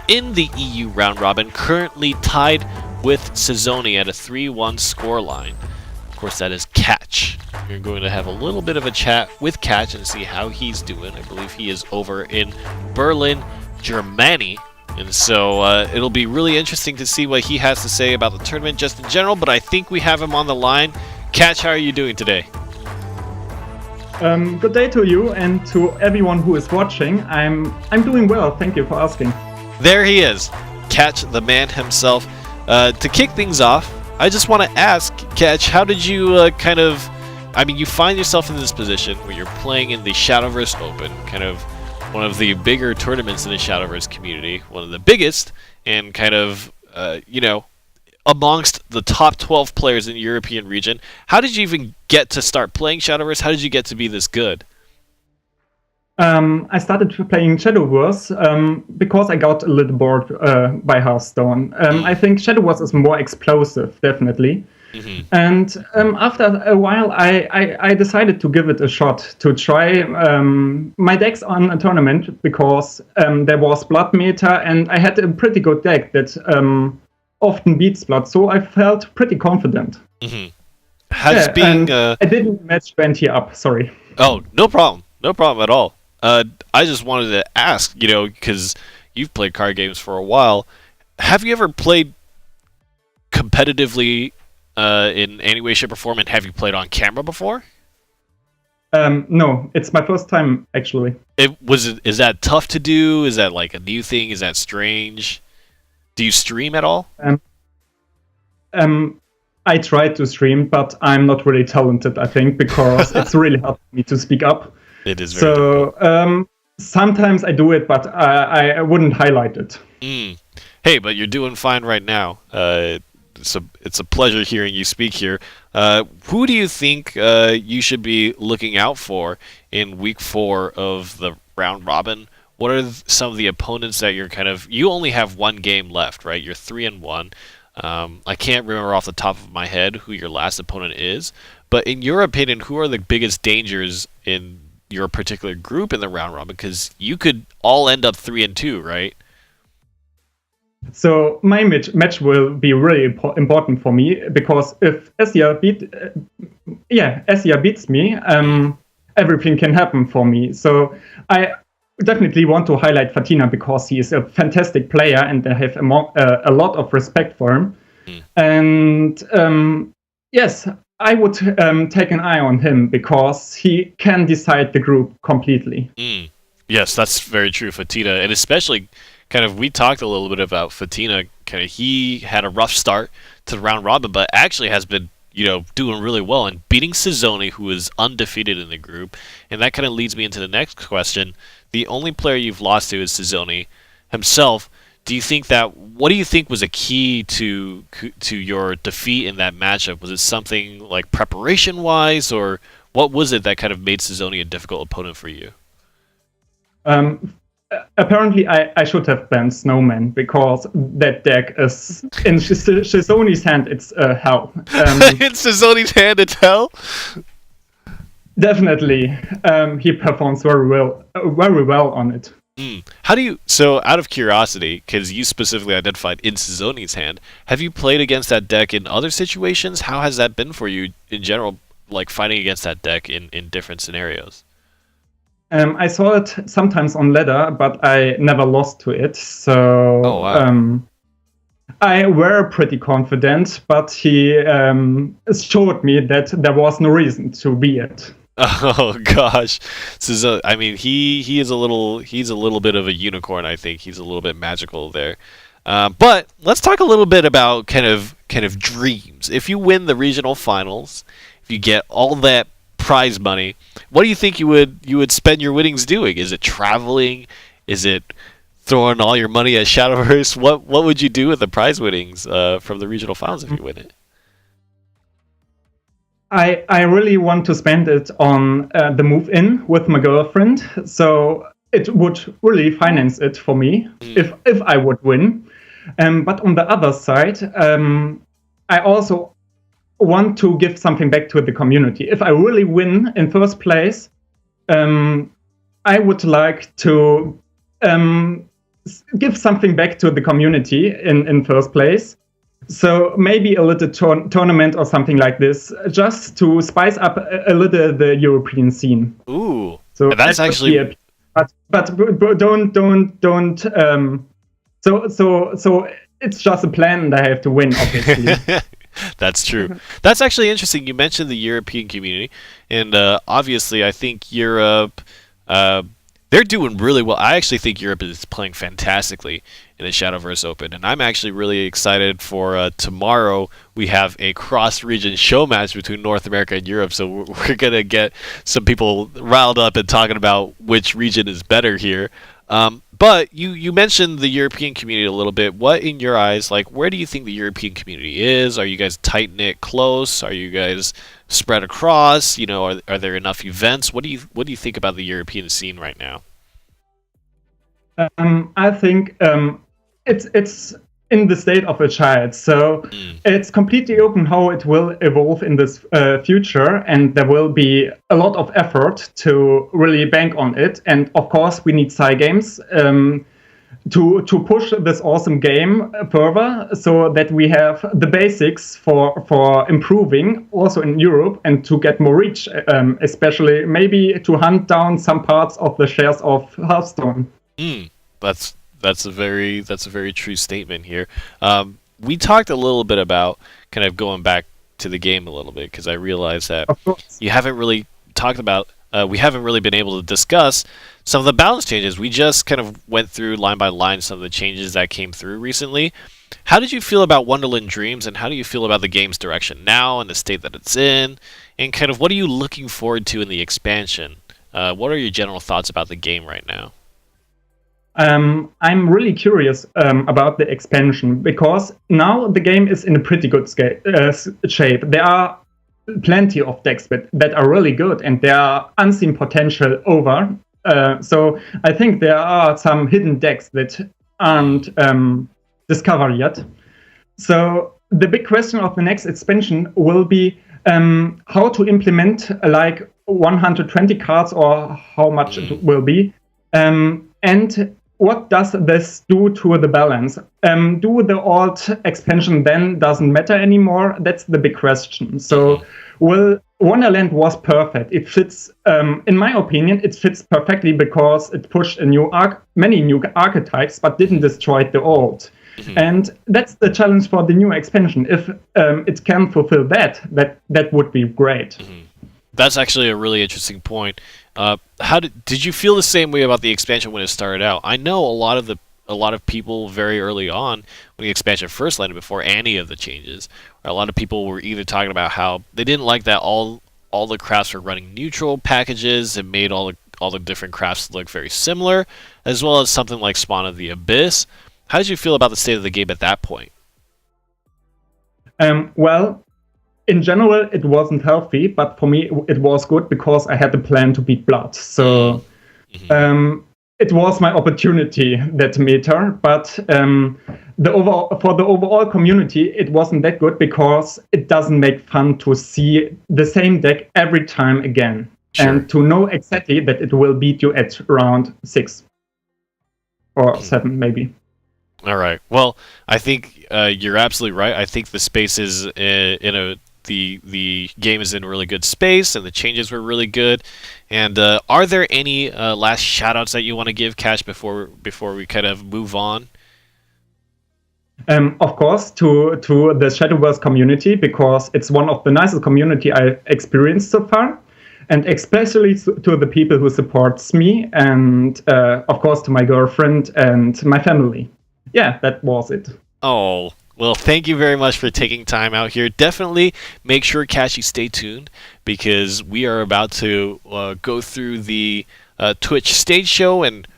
in the EU round robin, currently tied with Cezoni at a 3-1 scoreline. Of course, that is Catch. We're going to have a little bit of a chat with Catch and see how he's doing. I believe he is over in Berlin, Germany. And so it'll be really interesting to see what he has to say about the tournament just in general, but I think we have him on the line. Catch, how are you doing today? Good day to you and to everyone who is watching. I'm doing well, thank you for asking. There he is, Catch, the man himself. To kick things off, I just want to ask, Catch, how did you you find yourself in this position where you're playing in the Shadowverse Open, kind of one of the bigger tournaments in the Shadowverse community, one of the biggest, and kind of, amongst the top 12 players in the European region. How did you even get to start playing Shadowverse? How did you get to be this good? I started playing Shadowverse because I got a little bored by Hearthstone. I think Shadowverse is more explosive, definitely. Mm-hmm. And after a while, I decided to give it a shot to try my decks on a tournament because there was Blood Meta and I had a pretty good deck that often beats Blood, so I felt pretty confident. Mm-hmm. I didn't match 20 up, sorry. Oh, no problem. No problem at all. I just wanted to ask, because you've played card games for a while, have you ever played competitively in any way, shape, or form, and have you played on camera before? No, it's my first time, actually. Is that tough to do? Is that like a new thing? Is that strange? Do you stream at all? I tried to stream, but I'm not really talented, I think, because it's really hard for me to speak up. It is very difficult. Sometimes I do it, but I wouldn't highlight it. Hey, but you're doing fine right now. It's a pleasure hearing you speak here. Who do you think you should be looking out for in week 4 of the round robin? What are some of the opponents that you only have one game left, right? You're 3-1. I can't remember off the top of my head who your last opponent is, but in your opinion, who are the biggest dangers in your particular group in the round robin? Because you could all end up 3-2, right? So my match will be really important for me because if Essia beats me, everything can happen for me. So I definitely want to highlight Fatina because he is a fantastic player and I have a lot of respect for him. And yes, I would take an eye on him because he can decide the group completely. Yes, that's very true, Fatina, and especially we talked a little bit about Fatina. He had a rough start to the round robin, but actually has been doing really well and beating Cezoni, who is undefeated in the group. And that kind of leads me into the next question. The only player you've lost to is Cezoni himself. What do you think was a key to your defeat in that matchup? Was it something like preparation-wise, or what was it that kind of made Cezoni a difficult opponent for you? Apparently, I should have banned Snowman because that deck is in Cezoni's hand. It's hell. In Cezoni's hand, it's hell. Definitely, he performs very well on it. So out of curiosity, because you specifically identified in Cezoni's hand, have you played against that deck in other situations? How has that been for you in general, like fighting against that deck in different scenarios? I saw it sometimes on ladder, but I never lost to it. So I were pretty confident, but he showed me that there was no reason to be it. Oh gosh, he is a little bit of a unicorn. I think he's a little bit magical there. But let's talk a little bit about kind of dreams. If you win the regional finals, if you get all that prize money, what do you think you would spend your winnings doing? Is it traveling? Is it throwing all your money at Shadowverse? What would you do with the prize winnings from the regional finals if you win it? I really want to spend it on the move in with my girlfriend, so it would really finance it for me if I would win. But on the other side, I also want to give something back to the community. If I really win in first place, I would like to give something back to the community in first place. So maybe a little tournament or something like this, just to spice up a little the European scene. Ooh, so that's actually. But don't. So it's just a plan that I have to win, obviously. That's true. That's actually interesting. You mentioned the European community, and obviously, I think Europe. They're doing really well. I actually think Europe is playing fantastically in the Shadowverse Open, and I'm actually really excited for tomorrow. We have a cross-region show match between North America and Europe, so we're going to get some people riled up and talking about which region is better here. But you mentioned the European community a little bit. What, in your eyes, like, where do you think the European community is? Are you guys tight-knit, close? Are you guys spread across? You know, are there enough events? What do you think about the European scene right now? I think it's in the state of a child, so it's completely open how it will evolve in this future, and there will be a lot of effort to really bank on it. And of course, we need Psy games to push this awesome game further, so that we have the basics for improving also in Europe and to get more reach, especially maybe to hunt down some parts of the shares of Hearthstone. That's a very true statement here. We talked a little bit about kind of going back to the game a little bit, because I realized that you haven't really talked about. We haven't really been able to discuss some of the balance changes. We just kind of went through line by line some of the changes that came through recently. How did you feel about Wonderland Dreams, and how do you feel about the game's direction now and the state that it's in, and kind of what are you looking forward to in the expansion? What are your general thoughts about the game right now? I'm really curious about the expansion, because now the game is in a pretty good shape. There are plenty of decks that are really good, and there are unseen potential over. So I think there are some hidden decks that aren't discovered yet. So the big question of the next expansion will be how to implement like 120 cards, or how much it will be. And what does this do to the balance? Do the alt expansion then doesn't matter anymore? That's the big question. So, Wonderland was perfect. It fits, in my opinion, it fits perfectly because it pushed many new archetypes, but didn't destroy the old. And that's the challenge for the new expansion. If it can fulfill that would be great. That's actually a really interesting point. How did you feel the same way about the expansion when it started out? I know a lot of people very early on when the expansion first landed, before any of the changes, a lot of people were either talking about how they didn't like that all the crafts were running neutral packages and made all the different crafts look very similar, as well as something like Spawn of the Abyss. How did you feel about the state of the game at that point? Well, in general, it wasn't healthy, but for me, it was good because I had the plan to beat Blood. So it was my opportunity that mattered. But for the overall community, it wasn't that good because it doesn't make fun to see the same deck every time again. Sure. And to know exactly that it will beat you at round 6 or 7, maybe. All right. Well, I think you're absolutely right. I think the space is the game is in a really good space, and the changes were really good. And are there any last shout-outs that you want to give, Cash, before we kind of move on? Of course, to the Shadowverse community, because it's one of the nicest community I've experienced so far, and especially to the people who supports me, and of course to my girlfriend and my family. Yeah, that was it. Oh, well, thank you very much for taking time out here. Definitely make sure, Cash, you stay tuned, because we are about to go through the Twitch stage show and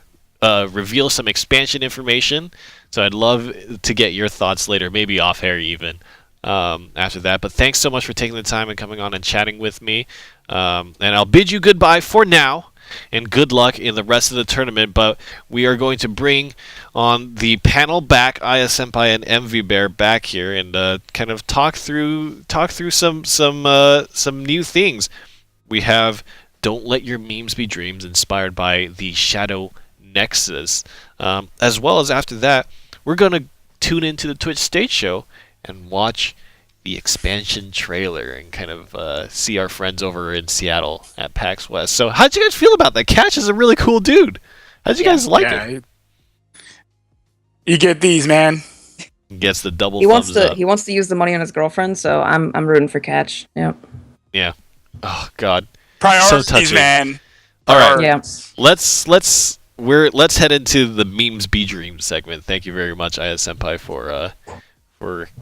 reveal some expansion information. So I'd love to get your thoughts later, maybe off air even. after that. But thanks so much for taking the time and coming on and chatting with me. And I'll bid you goodbye for now. And good luck in the rest of the tournament. But we are going to bring on the panel back, Aya Senpai and MV Bear back here, and kind of talk through some new things. We have Don't Let Your Memes Be Dreams, inspired by the Shadow Nexus, as well as after that, we're gonna tune into the Twitch stage show and watch the expansion trailer and kind of see our friends over in Seattle at PAX West. So how'd you guys feel about that? Cash is a really cool dude. How'd you guys like it? You get these, man. He gets the double thumbs up. He wants to use the money on his girlfriend, so I'm rooting for Catch. Yep. Yeah. Oh God. Priorities, so touching. man. All right. Yeah. Let's head into the Memes Be Dreams segment. Thank you very much, Aya Senpai, for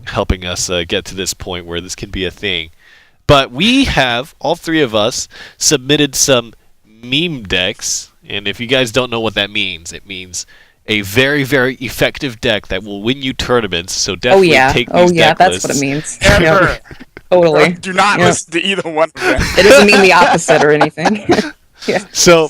helping us get to this point where this can be a thing. But we have, all three of us, submitted some meme decks, and if you guys don't know what that means, it means a very, very effective deck that will win you tournaments. So definitely take these deck that's lists. what it means. Ever. Totally. Do not listen to either one of them. It doesn't mean the opposite or anything. Yeah. So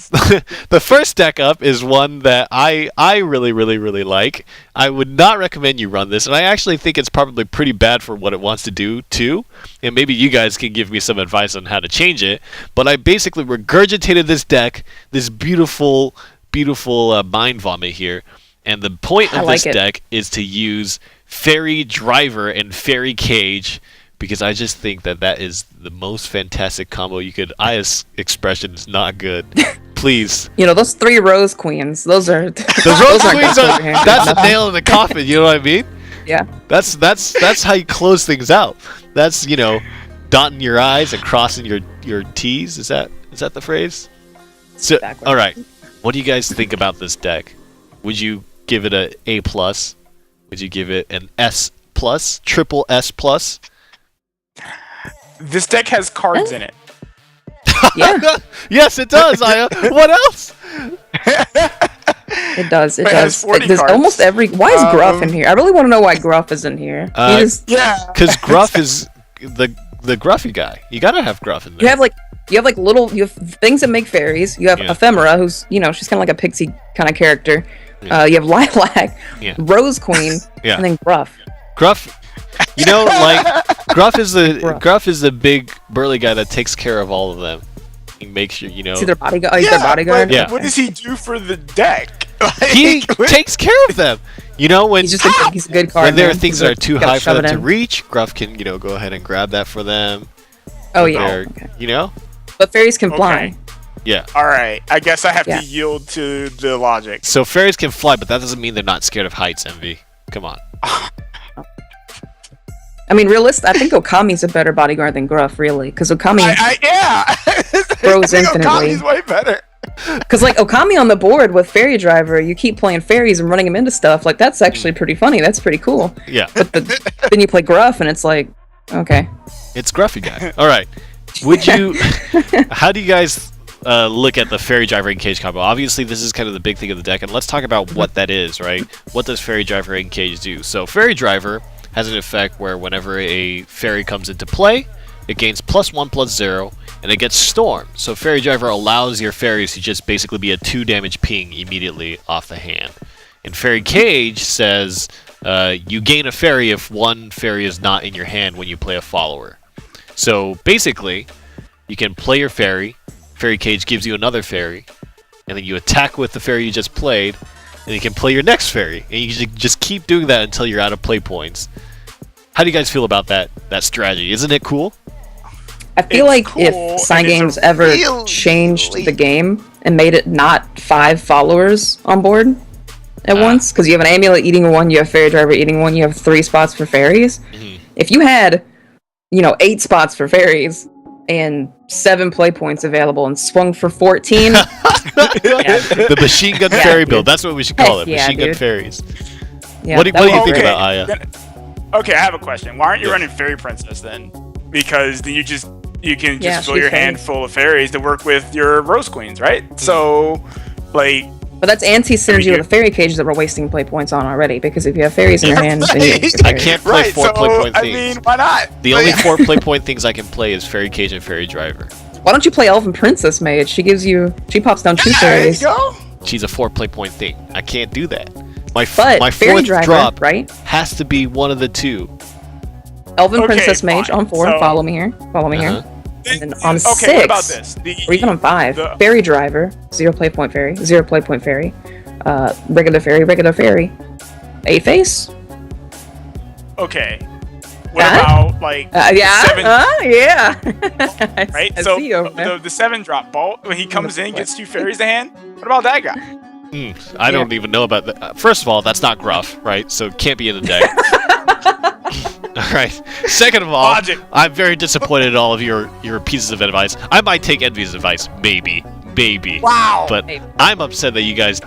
the first deck up is one that I really, really, really like. I would not recommend you run this, and I actually think it's probably pretty bad for what it wants to do too. And maybe you guys can give me some advice on how to change it. But I basically regurgitated this deck, this beautiful, beautiful mind vomit here. And the point of this deck is to use Ferry Driver and Ferry Cage, because I just think that is the most fantastic combo you could. Aya's expression is not good. Please. Those 3 Rose Queens. Those Rose Queens are. That's a nail in the coffin. You know what I mean? Yeah. That's how you close things out. That's dotting your I's and crossing your T's. Is that the phrase? So all right. What do you guys think about this deck? Would you give it a A+? Would you give it an S+? Triple S+? This deck has cards in it. Yeah. Yes, it does, Aya. What else? It does. It does. There's cards. almost every. Why is Gruff in here? I really want to know why Gruff is in here. Because Gruff is the Gruffy guy. You gotta have Gruff in there. You have things that make fairies. You have Ephemera, who's she's kind of like a pixie kind of character. Yeah. You have Lilac, Rose Queen, and then Gruff. Gruff. Gruff is the big burly guy that takes care of all of them. He makes sure Is he their bodyguard? He's their bodyguard. Yeah. What does he do for the deck? He takes care of them. When he's a good card. When there are things that are too high for them to reach, Gruff can go ahead and grab that for them. Oh yeah. But fairies can fly. Yeah. All right. I guess I have to yield to the logic. So fairies can fly, but that doesn't mean they're not scared of heights. Envy. Come on. I mean, I think Okami's a better bodyguard than Gruff, really, because Okami grows infinitely. Okami's way better. Because Okami on the board with Ferry Driver, you keep playing fairies and running him into stuff. That's actually pretty funny. That's pretty cool. Yeah. But then you play Gruff, and it's like, okay. It's Gruffy guy. All right. Would you? How do you guys look at the Ferry Driver and Cage combo? Obviously, this is kind of the big thing of the deck, and let's talk about what that is, right? What does Ferry Driver and Cage do? So Ferry Driver has an effect where whenever a fairy comes into play, it gains +1/+0, and it gets Storm. So Ferry Driver allows your fairies to just basically be a 2 damage ping immediately off the hand. And Ferry Cage says you gain a fairy if one fairy is not in your hand when you play a follower. So basically, you can play your fairy, Ferry Cage gives you another fairy, and then you attack with the fairy you just played, and you can play your next fairy, and you just keep doing that until you're out of play points. How do you guys feel about that strategy? Isn't it cool? I feel if Sign Games ever changed the game and made it not 5 followers on board at once, because you have an Amulet eating 1, you have Ferry Driver eating 1, you have 3 spots for fairies. Mm-hmm. If you had, 8 spots for fairies and 7 play points available and swung for 14. The machine gun fairy build. That's what we should call it. Machine gun fairies. Yeah, what do you think about Aya? Okay, I have a question. Why aren't you running Fairy Princess then? Because then you can just fill your hand full of fairies to work with your Rose Queens, right? So, But that's anti-synergy with the fairy cage that we're wasting play points on already, because if you have fairies in your hand, then you get I can't play 4 play point things. I mean, why not? The only 4 play point things I can play is Fairy Cage and Ferry Driver. Why don't you play Elven Princess Mage? She pops down 2 fairies. There you go. She's a 4 play point thing. I can't do that. My Fairy 4th Driver, drop right? has to be one of the 2. Elven Princess Mage fine. on 4. So- follow me here. And then on 6, what about this? or even on 5, Ferry Driver, 0 play point fairy, 0 play point fairy, regular fairy, 8 face. Okay. What about like yeah, 7? Yeah. Right. I So see you over there. the 7 drop Bolt, when he comes in, gets 2 fairies to hand. What about that guy? I don't even know about that. First of all, that's not Gruff, right? So it can't be in the deck. Alright. Second of all, Logic. I'm very disappointed in all of your pieces of advice. I might take Envy's advice, maybe. Wow. But I'm upset that you guys...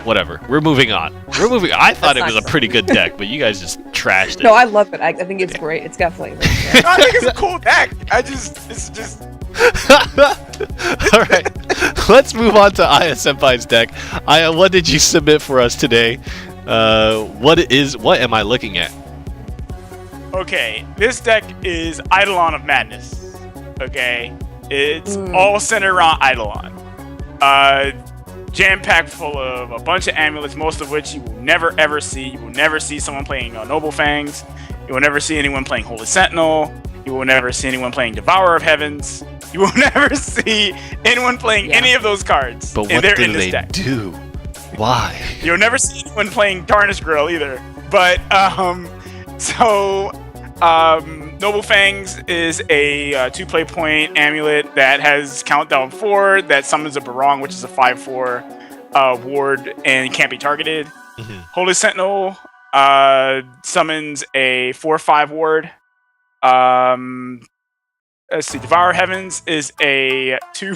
whatever. We're moving on. I thought it was a pretty good deck, but you guys just trashed it. No, I love it. I think it's great. It's got flavor. Yeah. I think it's a cool deck. It's just. Alright. Let's move on to Aya Senpai's deck. Aya, what did you submit for us today? What am I looking at? Okay, this deck is Eidolon of Madness. Okay, it's all centered around Eidolon. Jam-packed full of a bunch of amulets, most of which you will never ever see. You will never see someone playing Noble Fangs. You will never see anyone playing Holy Sentinel. You will never see anyone playing Devourer of Heavens. You will never see anyone playing any of those cards. But and what they're do in this they deck. do? Why? You'll never see anyone playing Tarnished Grill either. But Noble Fangs is a 2 play point amulet that has countdown 4 that summons a Barong, which is a 5/4 ward and can't be targeted. Holy Sentinel summons a 4/5 ward. Let's see. Devour Heavens is a 2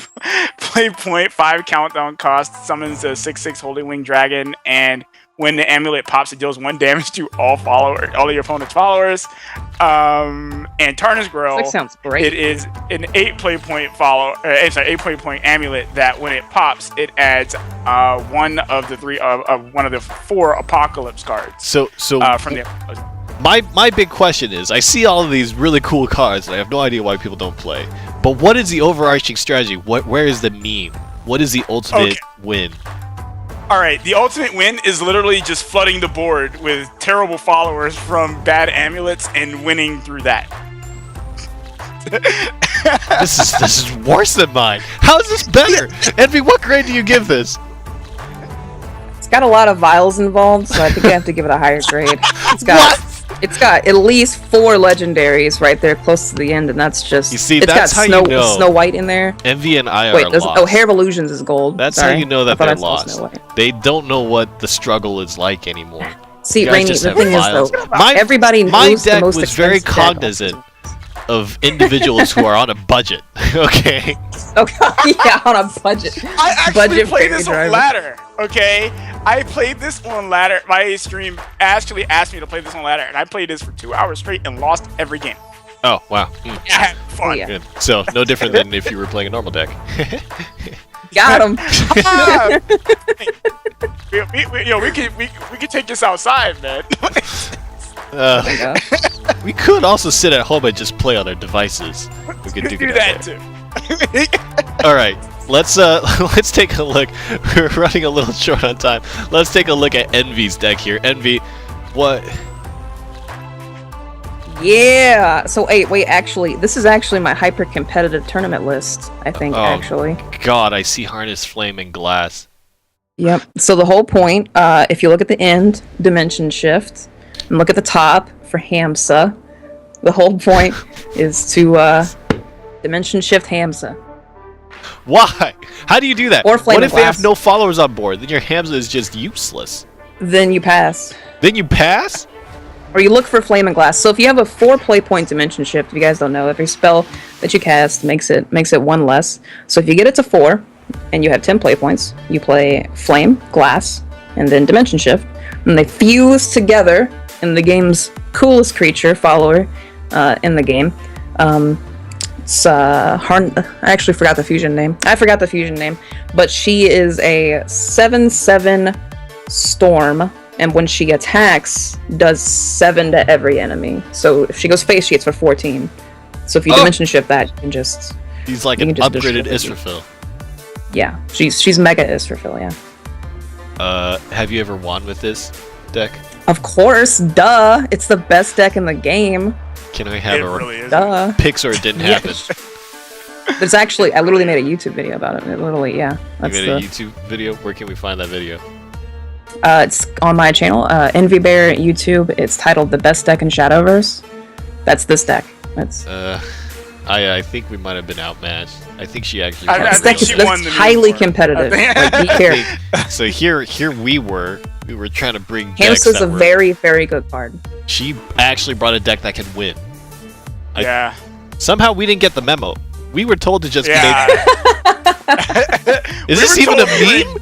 play point 5 countdown cost, summons a 6/6 Holy Wing Dragon, and when the amulet pops, it deals 1 damage to all of your opponent's followers. And Tarnished Grill. That sounds great. It is an 8 play point 8 play point amulet that when it pops, it adds one of the 4 Apocalypse cards. So from the. My big question is, I see all of these really cool cards, and I have no idea why people don't play. But what is the overarching strategy? Where is the meme? What is the ultimate win? Alright, the ultimate win is literally just flooding the board with terrible followers from bad amulets and winning through that. This is worse than mine. How is this better? Envy, what grade do you give this? It's got a lot of vials involved, so I think I have to give it a higher grade. It's got at least 4 legendaries right there close to the end, and that's just... You see, it's that's got how you know. Snow White in there. Envy and I are lost. Oh, Hair of Illusions is gold. That's Sorry. how you know that I they're thought I saw Snow lost. White. They don't know what the struggle is like anymore. See, You guys Rainy, just the have thing files. is, though, everybody knows my the deck most was very expensive deck. cognizant of individuals who are on a budget. Okay. Okay, yeah, on a budget. I actually Budget played Ferry this on Driver. ladder, okay? I played this on ladder. My stream actually asked me to play this on ladder, and I played this for 2 hours straight and lost every game. Oh wow. I had fun. Yeah. Good. So no different than if you were playing a normal deck. Got him. Ah! we could take this outside, man. We could also sit at home and just play on our devices. We could do that too. All right, let's take a look. We're running a little short on time. Let's take a look at Envy's deck here. Envy, what? Yeah. So wait. Actually, this is actually my hyper competitive tournament list. I think actually. God, I see Harness Flame and Glass. Yep. So the whole point, if you look at the end, Dimension Shift, and look at the top for Hamsa, the whole point is to Dimension Shift Hamsa. Why? How do you do that? Or Flame what and if they have Glass. no followers on board? Then your Hamza is just useless. Then you pass. Then you pass? Or you look for Flame and Glass. So if you have a 4 play point Dimension Shift, if you guys don't know, every spell that you cast makes it 1 less. So if you get it to 4, and you have 10 play points, you play Flame, Glass, and then Dimension Shift, and they fuse together in the game's coolest creature, follower, in the game. I actually forgot the fusion name. But she is a 7/7 storm, and when she attacks, does 7 to every enemy. So if she goes face, she hits for 14. So if you dimension shift that, you can just... He's like an upgraded Israfil. Yeah, she's mega Israfil, yeah. Have you ever won with this deck? Of course, duh. It's the best deck in the game. Can I have Duh. picks or it didn't happen? There's actually, I literally made a YouTube video about it. It literally, yeah. You made a YouTube video? Where can we find that video? It's on my channel, Envy Bear YouTube. It's titled The Best Deck in Shadowverse. That's this deck. That's. I think we might have been outmatched. I think she actually. This deck is highly competitive. Like, be careful. So here we were trying to bring. Hamster's a very, very good card. She actually brought a deck that can win. Yeah. Somehow we didn't get the memo. We were told to just make. Is this even a meme?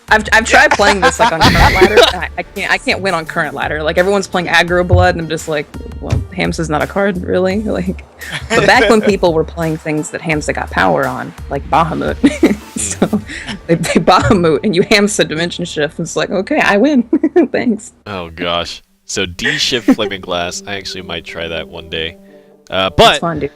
I've tried playing this like on current ladder. I can't win on current ladder. Like everyone's playing aggro blood, and I'm just like, well, Hamster's not a card, really. Like, but back when people were playing things that Hamster got power on, like Bahamut, so they Bahamut and you Hamster dimension shift. It's like, okay, I win. Thanks. Oh gosh. So D shift flaming glass. I actually might try that one day. But it's fun, dude.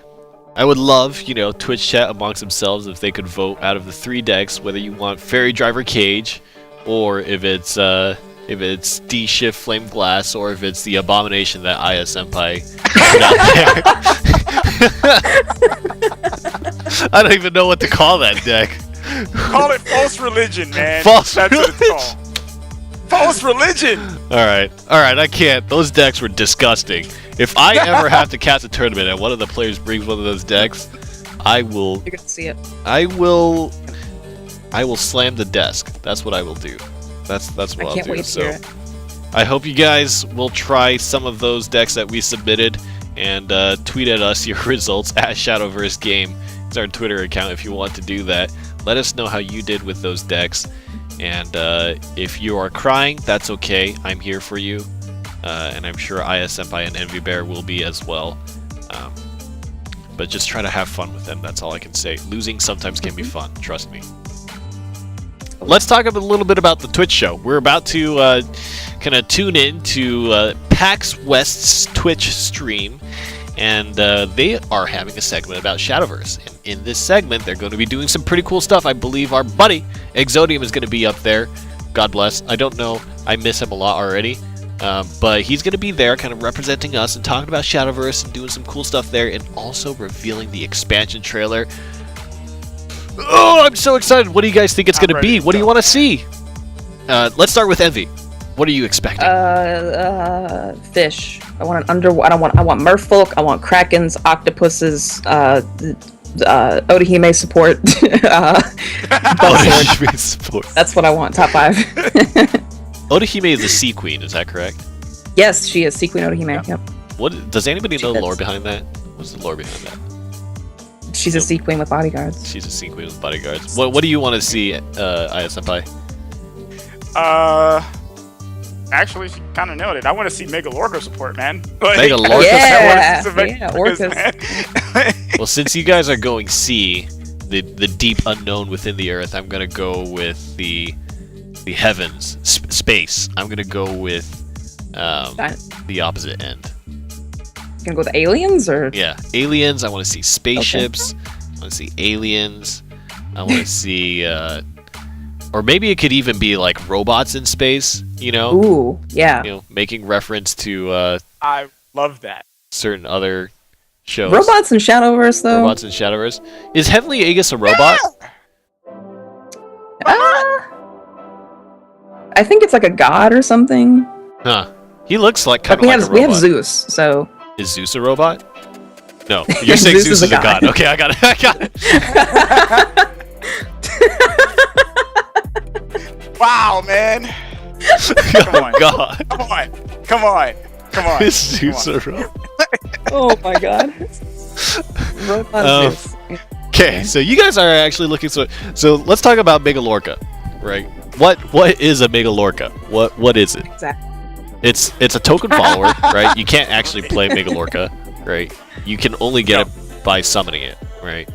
I would love, Twitch chat amongst themselves if they could vote out of the 3 decks whether you want Ferry Driver Cage, or if it's D Shift Flame Glass, or if it's the abomination that Aya Senpai put out there. I don't even know what to call that deck. Call it False Religion, man. False That's Religion. what it's called. False Religion. All right, I can't. Those decks were disgusting. If I ever have to cast a tournament and one of the players brings one of those decks, I will. You're gonna see it. I will slam the desk. That's what I will do. That's what I'll do. I can't wait to hear it. I hope you guys will try some of those decks that we submitted and tweet at us your results at Shadowverse Game. It's our Twitter account if you want to do that. Let us know how you did with those decks. And if you are crying, that's okay. I'm here for you. And I'm sure Aya Senpai and Envy Bear will be as well. But just try to have fun with them. That's all I can say. Losing sometimes can be fun. Trust me. Let's talk a little bit about the Twitch show. We're about to kind of tune in to PAX West's Twitch stream. And they are having a segment about Shadowverse. And in this segment, they're going to be doing some pretty cool stuff. I believe our buddy Exodium is going to be up there. God bless. I don't know. I miss him a lot already. But he's going to be there kind of representing us and talking about Shadowverse and doing some cool stuff there, and also revealing the expansion trailer. Oh, I'm so excited. What do you guys think it's going to be? What do you want to see? Let's start with Envy. What are you expecting? Fish. I want an I want merfolk, I want krakens, octopuses, Odahime support. Odahime support. That's what I want, top 5. Odahime is the Sea Queen, is that correct? Yes, she is Sea Queen Odahime. Yep. What does anybody know the lore behind that? What's the lore behind that? She's a Sea Queen with bodyguards. She's a Sea Queen with bodyguards. What do you want to see, Aya Senpai? Actually, she kind of nailed it. I want to see Mega Lorca support, man. Like, Mega Lorca yeah, support? Yeah, Orcas. Well, since you guys are going sea, the deep unknown within the earth, I'm going to go with the heavens, space. I'm going to go with the opposite end. You gonna go with aliens, or? Yeah, aliens. I want to see spaceships. Okay. I want to see aliens. I want to see... or maybe it could even be like robots in space, Ooh, yeah. Making reference to I love that. certain other shows. Robots in Shadowverse, though. Robots in Shadowverse. Is Heavenly Aegis a robot? I think it's like a god or something. Huh. He looks like kind of like a robot. We have Zeus, so. Is Zeus a robot? No, you're saying Zeus is a god. Okay, I got it. Wow, man. Come on. God. Come on. Is Zeus a robot? Oh my god. Robot Zeus. Okay, so you guys are actually looking so let's talk about Mega Lorca, right? What is a Mega Lorca? What is it? Exactly. It's a token follower, right? You can't actually play Mega Lorca, right? You can only get it by summoning it, right?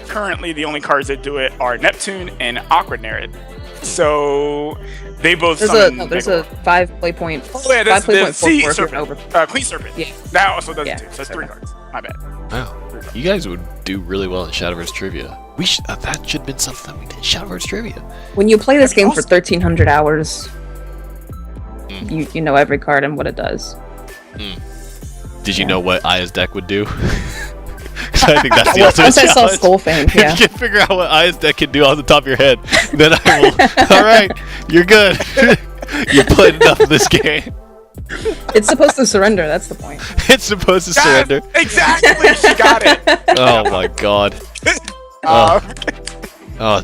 Currently, the only cards that do it are Neptune and Aquanerid. So they both There's a 5 play point. Oh yeah, that's the Sea Serpent. Over. Clean Serpent. Yeah. That also does it Yeah. too. So that's 3 cards. My bad. Wow. You guys would do really well in Shadowverse Trivia. That should have been something that we did. Shadowverse Trivia. When you play this game for 1,300 hours, you know every card and what it does. Did you know what Aya's deck would do? I think that's the ultimate Once I saw challenge. Skullfang, If yeah. you can figure out what Aya's deck can do off the top of your head, then I will. All right, you're good. You played enough of this game. It's supposed to surrender, that's the point. It's supposed to surrender. Exactly. She got it. Oh my god. Oh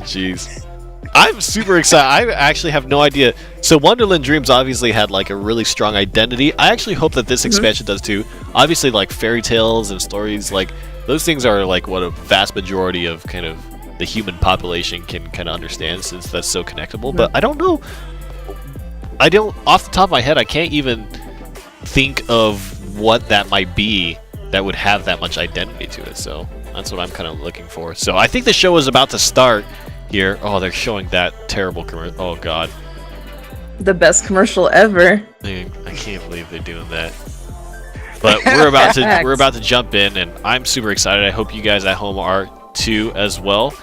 jeez. I'm super excited. I actually have no idea. So Wonderland Dreams obviously had like a really strong identity. I actually hope that this expansion does too. Obviously, like fairy tales and stories, like those things are like what a vast majority of kind of the human population can kind of understand, since that's so connectable. But I don't know. Off the top of my head, I can't even think of what that might be that would have that much identity to it. So that's what I'm kind of looking for. So I think the show is about to start here. Oh, they're showing that terrible commercial. Oh god. The best commercial ever. I can't believe they're doing that. But we're about to jump in, and I'm super excited. I hope you guys at home are too as well.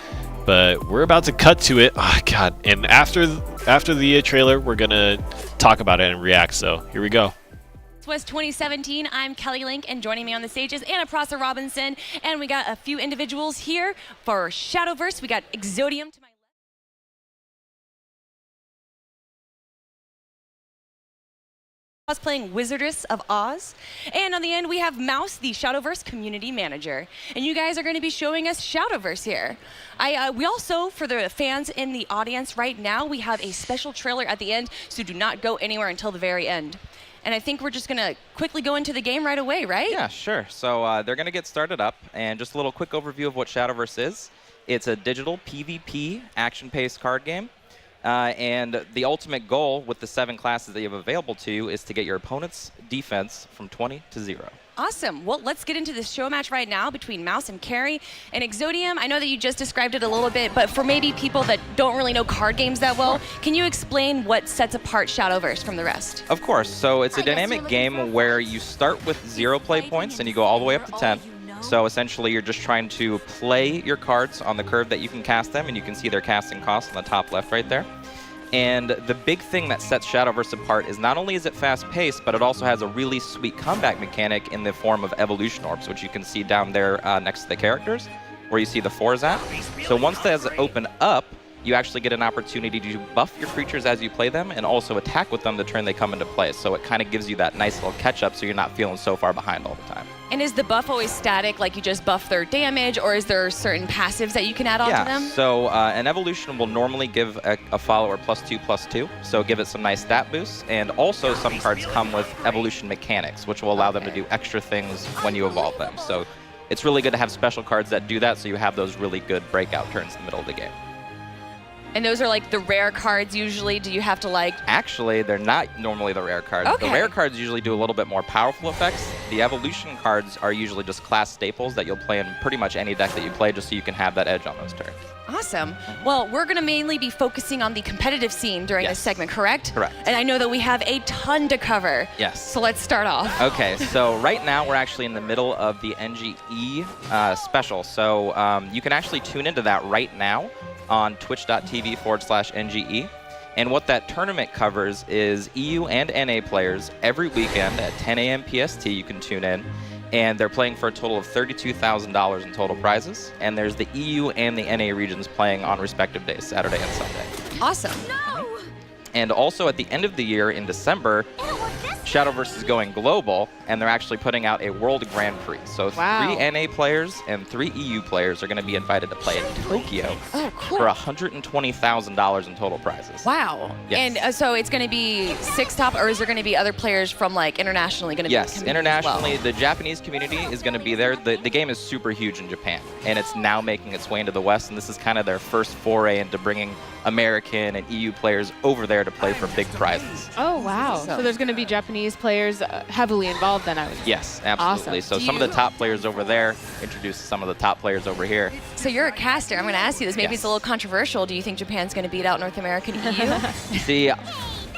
But we're about to cut to it. Oh god. And after the trailer, we're gonna talk about it and react. So here we go. West 2017. I'm Kelly Link, and joining me on the stage is Anna Prosser Robinson, and we got a few individuals here for Shadowverse. We got Exodium to my left, playing Wizardess of Oz, and on the end we have Mouse, the Shadowverse community manager, and you guys are going to be showing us Shadowverse here. We also, for the fans in the audience right now, we have a special trailer at the end, so do not go anywhere until the very end. And I think we're just going to quickly go into the game right away, right? Yeah, sure. So they're going to get started up, and just a little quick overview of what Shadowverse is. It's a digital PvP action-paced card game, and the ultimate goal with the 7 classes that you have available to you is to get your opponent's defense from 20 to 0. Awesome. Well, let's get into this show match right now between Mouse and Carrie. And Exodium, I know that you just described it a little bit, but for maybe people that don't really know card games that well, can you explain what sets apart Shadowverse from the rest? Of course. So it's a dynamic game where you start with 0 play points and you go all the way up to 10. So essentially you're just trying to play your cards on the curve that you can cast them, and you can see their casting costs on the top left right there. And the big thing that sets Shadowverse apart is not only is it fast-paced, but it also has a really sweet combat mechanic in the form of evolution orbs, which you can see down there next to the characters, where you see the 4s at. So once those open up, you actually get an opportunity to buff your creatures as you play them, and also attack with them the turn they come into play. So it kind of gives you that nice little catch-up, so you're not feeling so far behind all the time. And is the buff always static, like you just buff their damage, or is there certain passives that you can add on to them? So an evolution will normally give a follower +2/+2, so give it some nice stat boosts, and also some cards come with evolution mechanics, which will allow them to do extra things when you evolve them. So it's really good to have special cards that do that, so you have those really good breakout turns in the middle of the game. And those are like the rare cards usually? Do you have to like... Actually, they're not normally the rare cards. Okay. The rare cards usually do a little bit more powerful effects. The evolution cards are usually just class staples that you'll play in pretty much any deck that you play, just so you can have that edge on those turns. Awesome. Well, we're going to mainly be focusing on the competitive scene during this segment, correct? Correct. And I know that we have a ton to cover. Yes. So let's start off. Okay, so right now we're actually in the middle of the NGE special. So you can actually tune into that right now on twitch.tv/NGE. And what that tournament covers is EU and NA players every weekend at 10 a.m. PST. You can tune in. And they're playing for a total of $32,000 in total prizes. And there's the EU and the NA regions playing on respective days, Saturday and Sunday. Awesome. And also at the end of the year in December, Shadowverse is going global, and they're actually putting out a World Grand Prix. So 3 NA players and 3 EU players are going to be invited to play in Tokyo for $120,000 in total prizes. Wow. Yes. And so it's going to be 6 top, or is there going to be other players from like internationally going to be? Yes, internationally, the Japanese community is going to be there. The game is super huge in Japan, and it's now making its way into the West, and this is kind of their first foray into bringing American and EU players over there to play for big prizes. Oh, wow. So there's going to be Japanese Japanese players heavily involved then, I would say. Yes, absolutely. Awesome. So some of the top players over there introduced some of the top players over here. So you're a caster. I'm going to ask you this. Maybe Yes. it's a little controversial. Do you think Japan's going to beat out North America and EU? See,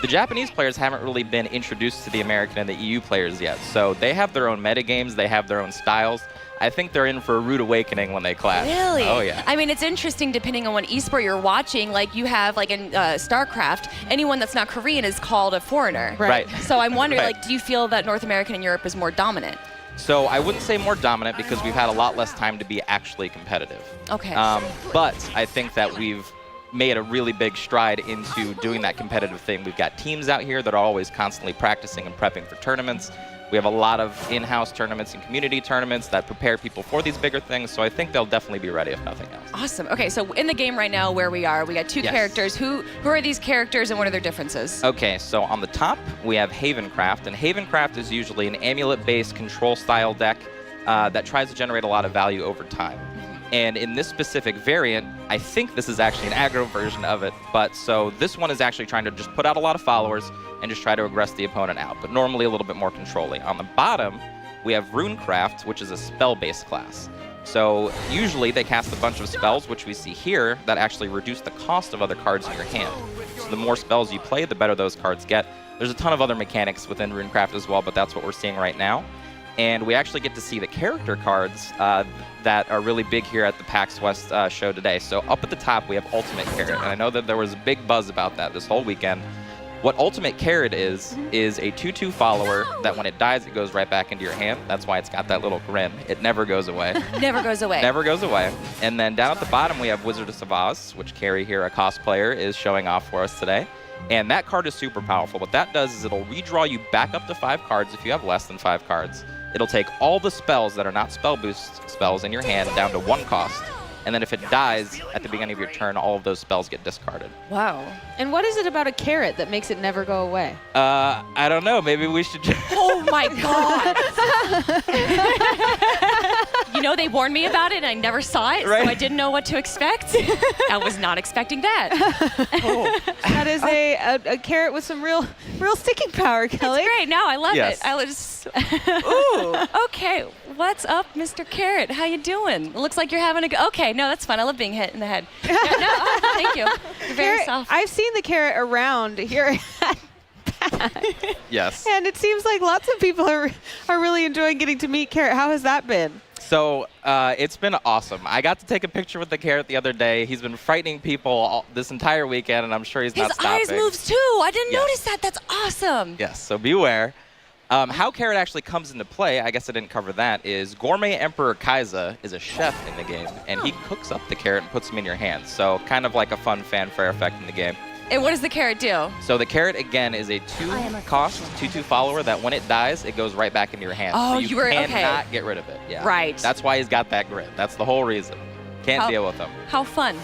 the Japanese players haven't really been introduced to the American and the EU players yet. So they have their own metagames, they have their own styles. I think they're in for a rude awakening when they clash. Really? Oh, yeah. I mean, it's interesting depending on what esport you're watching. Like you have, like in StarCraft, anyone that's not Korean is called a foreigner. Right. So I'm wondering, Right. like, do you feel that North American and Europe is more dominant? So I wouldn't say more dominant because we've had a lot less time to be actually competitive. Okay. But I think that we've made a really big stride into doing that competitive thing. We've got teams out here that are always constantly practicing and prepping for tournaments. We have a lot of in-house tournaments and community tournaments that prepare people for these bigger things, so I think they'll definitely be ready if nothing else. Awesome. Okay, so in the game right now where we are, we got two Yes. characters. Who are these characters and what are their differences? Okay, so on the top, we have Havencraft, and Havencraft is usually an amulet-based control-style deck that tries to generate a lot of value over time. And in this specific variant, I think this is actually an aggro version of it, but so this one is actually trying to just put out a lot of followers and just try to aggress the opponent out, but normally a little bit more controlling. On the bottom, we have Runecraft, which is a spell-based class. So usually they cast a bunch of spells, which we see here, that actually reduce the cost of other cards in your hand. So the more spells you play, the better those cards get. There's a ton of other mechanics within Runecraft as well, but that's what we're seeing right now. And we actually get to see the character cards that are really big here at the PAX West show today. So up at the top, we have Ultimate Carrot, and I know that there was a big buzz about that this whole weekend. What Ultimate Carrot is a 2/2 follower that when it dies, it goes right back into your hand. That's why it's got that little grin. It never goes away. Never goes away. Never goes away. And then down at the bottom, we have Wizardess of Oz, which Carrie here, a cosplayer, is showing off for us today. And that card is super powerful. What that does is it'll redraw you back up to 5 cards if you have less than 5 cards. It'll take all the spells that are not spell boost spells in your hand down to 1 cost. And then if it dies at the beginning of your turn, all of those spells get discarded. Wow. And what is it about a carrot that makes it never go away? I don't know. Maybe we should just... Oh my god! You know, they warned me about it and I never saw it, Right. so I didn't know what to expect. I was not expecting that. That is a carrot with some real sticking power, Kelly. It's great. No, I love Yes. it. I was ooh. Okay, what's up, Mr. Carrot? How you doing? It looks like you're having a okay. No, that's fun. I love being hit in the head. No, thank you. You're very Carrot- soft. I've seen the carrot around here at PAX, Yes. and it seems like lots of people are really enjoying getting to meet Carrot. How has that been? So it's been awesome. I got to take a picture with the carrot the other day. He's been frightening people this entire weekend, and I'm sure he's His not stopping. eyes moves too. I didn't Yes. notice that. That's awesome. Yes, so beware. How carrot actually comes into play, I guess I didn't cover that, is Gourmet Emperor Kaiza is a chef in the game, and he cooks up the carrot and puts them in your hands. So kind of like a fun fanfare effect in the game. And what does the carrot do? So the carrot, again, is a 2-cost, 2/2 follower that when it dies, it goes right back into your hands. Oh, so you were- okay. cannot get rid of it. Yeah. Right. That's why he's got that grin. That's the whole reason. Can't deal with him. How fun.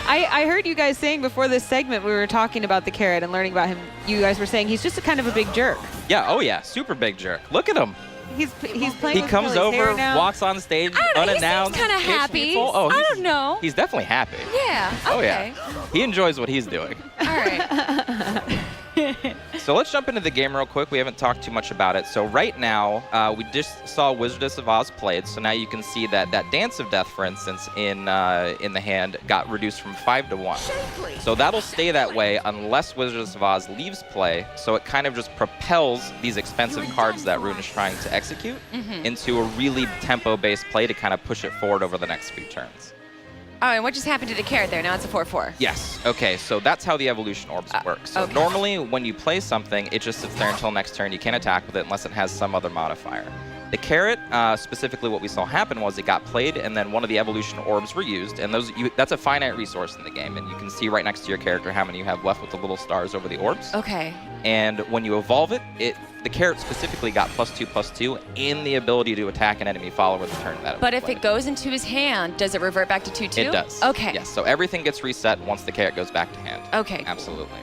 I heard you guys saying before this segment, we were talking about the carrot and learning about him. You guys were saying he's just a kind of a big jerk. Yeah, oh yeah, super big jerk. Look at him. He's playing He with comes Kelly's hair over, now. walks on stage, I don't know, he seems unannounced. kinda kicks happy. people. Oh, I he's- don't know. He's definitely happy. Yeah. Oh Okay. yeah. He enjoys what he's doing. All right. So let's jump into the game real quick. We haven't talked too much about it. So right now, we just saw Wizardess of Oz played. So now you can see that Dance of Death, for instance, in the hand got reduced from 5 to 1. So that'll stay that way unless Wizardess of Oz leaves play. So it kind of just propels these expensive cards that Rune is trying to execute into a really tempo-based play to kind of push it forward over the next few turns. Oh, and what just happened to the carrot there? Now it's a 4/4. Yes. Okay, so that's how the evolution orbs work. So okay. normally when you play something, it just sits there until next turn. You can't attack with it unless it has some other modifier. The carrot, specifically what we saw happen was it got played and then one of the evolution orbs were used, and that's a finite resource in the game, and you can see right next to your character how many you have left with the little stars over the orbs. Okay. And when you evolve it, the carrot specifically got +2/+2 and the ability to attack an enemy follower the turn that it But was if played. it goes into his hand, does it revert back to 2/2? It does. Okay. Yes, so everything gets reset once the carrot goes back to hand. Okay. Absolutely.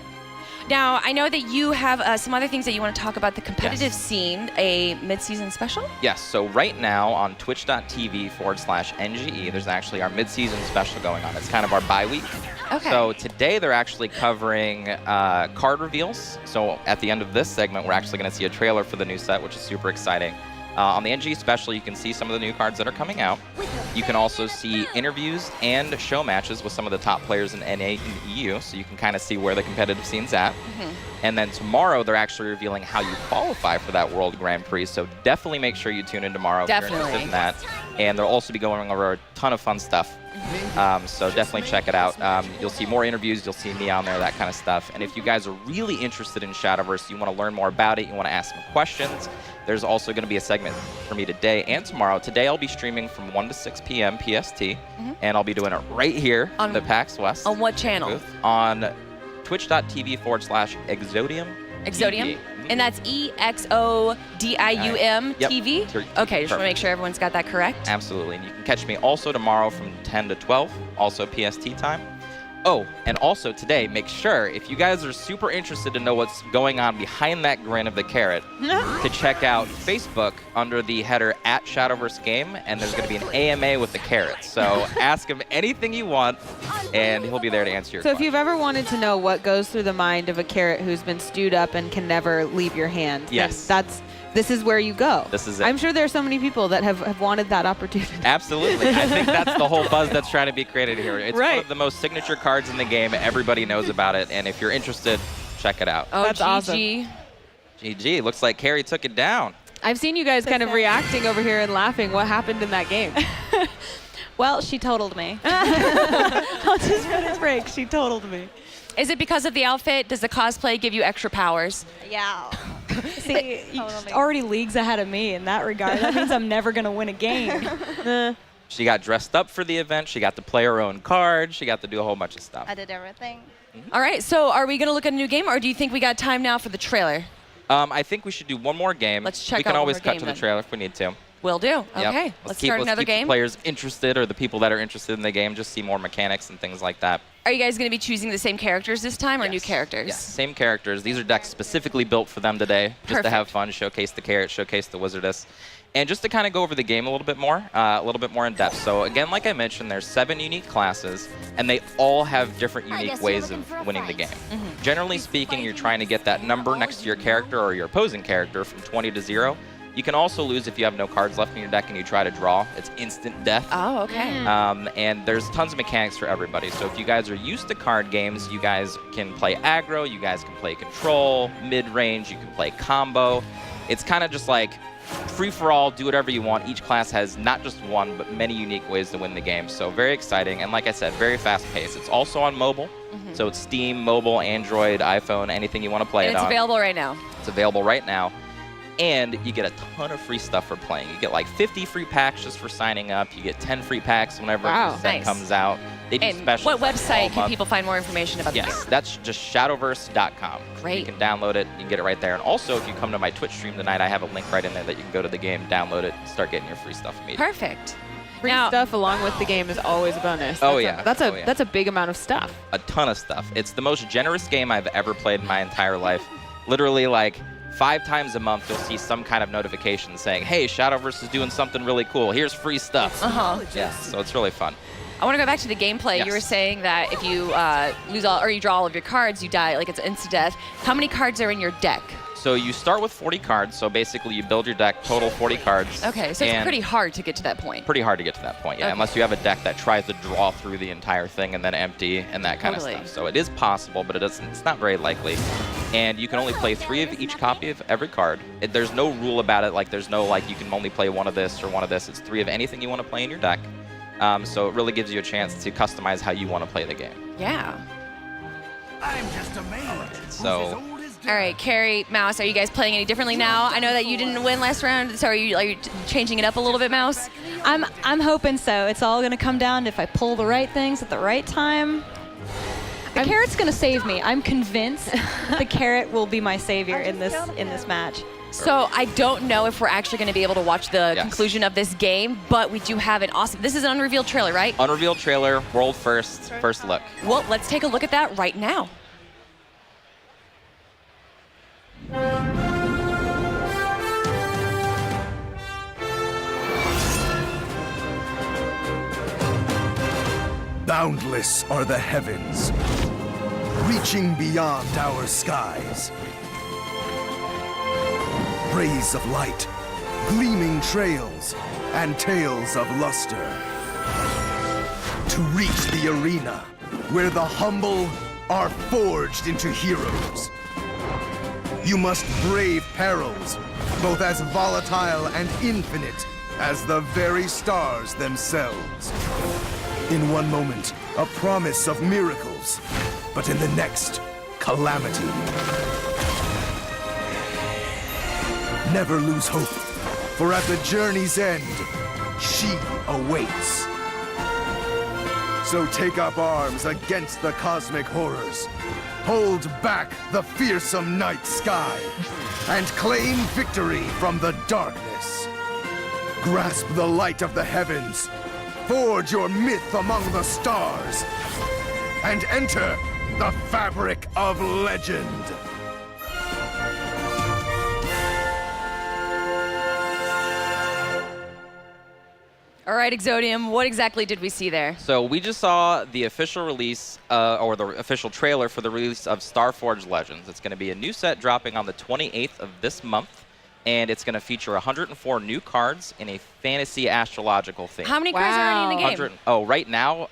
Now, I know that you have some other things that you want to talk about the competitive scene, a mid-season special? Yes, so right now on twitch.tv/NGE, there's actually our mid-season special going on. It's kind of our bye week. Okay. So today they're actually covering card reveals. So at the end of this segment, we're actually going to see a trailer for the new set, which is super exciting. On the NGE special, you can see some of the new cards that are coming out. You can also see interviews and show matches with some of the top players in NA and EU, so you can kind of see where the competitive scene's at. And then tomorrow, they're actually revealing how you qualify for that World Grand Prix, so definitely make sure you tune in tomorrow if you're interested in that. And they'll also be going over a ton of fun stuff. So definitely check it out. You'll see more interviews, you'll see me on there, that kind of stuff. And if you guys are really interested in Shadowverse, you want to learn more about it, you want to ask some questions, there's also going to be a segment for me today and tomorrow. Today I'll be streaming from 1 to 6 p.m. PST, and I'll be doing it right here on the PAX West. On what channel? Booth, on twitch.tv/Exodium. Exodium? And that's EXODIUM Yep. TV? Okay, just want to make sure everyone's got that correct. Absolutely. And you can catch me also tomorrow from 10 to 12, also PST time. Oh, and also today, make sure, if you guys are super interested to know what's going on behind that grin of the carrot, to check out Facebook under the header @Shadowverse Game, and there's going to be an AMA with the carrot. So ask him anything you want, and he'll be there to answer your So question. if you've ever wanted to know what goes through the mind of a carrot who's been stewed up and can never leave your hand, then this is where you go. This is it. I'm sure there are so many people that have wanted that opportunity. Absolutely. I think that's the whole buzz that's trying to be created here. It's one of the most signature cards in the game. Everybody knows about it, and if you're interested, check it out. Oh, That's awesome. GG. Looks like Carrie took it down. I've seen you guys kind of reacting over here and laughing. What happened in that game? Well, she totaled me. I'll just put it break. She totaled me. Is it because of the outfit? Does the cosplay give you extra powers? Yeah. See, already leagues ahead of me in that regard. That means I'm never going to win a game. She got dressed up for the event. She got to play her own card. She got to do a whole bunch of stuff. I did everything. All right, so are we going to look at a new game, or do you think we got time now for the trailer? I think we should do one more game. Let's check We can out one always more cut game to the then. trailer if we need to. Will do. Okay, Yep. let's start another keep game. the players interested, or the people that are interested in the game, just see more mechanics and things like that. Are you guys going to be choosing the same characters this time, or new characters? Yes, same characters. These are decks specifically built for them today, just to have fun, showcase the carrot, showcase the wizardess, and just to kind of go over the game a little bit more in depth. So again, like I mentioned, there's 7 unique classes, and they all have different unique ways of winning the game. Generally speaking, you're trying to get that number next to your character or your opposing character from 20 to 0. You can also lose if you have no cards left in your deck and you try to draw. It's instant death. Oh, okay. And there's tons of mechanics for everybody. So if you guys are used to card games, you guys can play aggro, you guys can play control, mid-range, you can play combo. It's kind of just like free-for-all, do whatever you want. Each class has not just one, but many unique ways to win the game. So very exciting, and like I said, very fast-paced. It's also on mobile, so it's Steam, mobile, Android, iPhone, anything you want to play it on. It's available right now. It's available right now. And you get a ton of free stuff for playing. You get like 50 free packs just for signing up. You get 10 free packs whenever the set comes out. They do specials. What website can people find more information about the game? Yes, that's just shadowverse.com. Great. You can download it. You can get it right there. And also, if you come to my Twitch stream tonight, I have a link right in there that you can go to the game, download it, and start getting your free stuff immediately. Perfect. Free stuff along with the game is always a bonus. That's a big amount of stuff. A ton of stuff. It's the most generous game I've ever played in my entire life. Literally, like, 5 times a month, you'll see some kind of notification saying, hey, Shadowverse is doing something really cool. Here's free stuff. Yeah, so it's really fun. I want to go back to the gameplay. Yes. You were saying that if you lose all, or you draw all of your cards, you die, like it's instant death. How many cards are in your deck? So you start with 40 cards, so basically you build your deck, total 40 cards. Okay, so it's pretty hard to get to that point. Pretty hard to get to that point, yeah, unless you have a deck that tries to draw through the entire thing and then empty and that kind of stuff. So it is possible, but it's not very likely. And you can only play 3 of each copy of every card. There's no rule about it, like there's no like you can only play 1 of this or 1 of this. It's 3 of anything you want to play in your deck. So it really gives you a chance to customize how you want to play the game. Yeah. I'm just amazed. So. All right, Carrie, Mouse, are you guys playing any differently now? I know that you didn't win last round, so are you changing it up a little bit, Mouse? I'm hoping so. It's all going to come down to if I pull the right things at the right time. The carrot's going to save me. I'm convinced the carrot will be my savior in this match. So I don't know if we're actually going to be able to watch the conclusion of this game, but we do have an awesome... This is an unrevealed trailer, right? Unrevealed trailer, world first look. Well, let's take a look at that right now. Boundless are the heavens, reaching beyond our skies. Rays of light, gleaming trails, and tales of luster. To reach the arena, where the humble are forged into heroes. You must brave perils, both as volatile and infinite as the very stars themselves. In one moment, a promise of miracles, but in the next, calamity. Never lose hope, for at the journey's end, she awaits. So take up arms against the cosmic horrors. Hold back the fearsome night sky, and claim victory from the darkness. Grasp the light of the heavens, forge your myth among the stars, and enter the fabric of legend. All right, Exodium, what exactly did we see there? So we just saw the official release, or the official trailer for the release of Starforged Legends. It's going to be a new set dropping on the 28th of this month, and it's going to feature 104 new cards in a fantasy astrological theme. How many cards are already in the game? Oh, right now,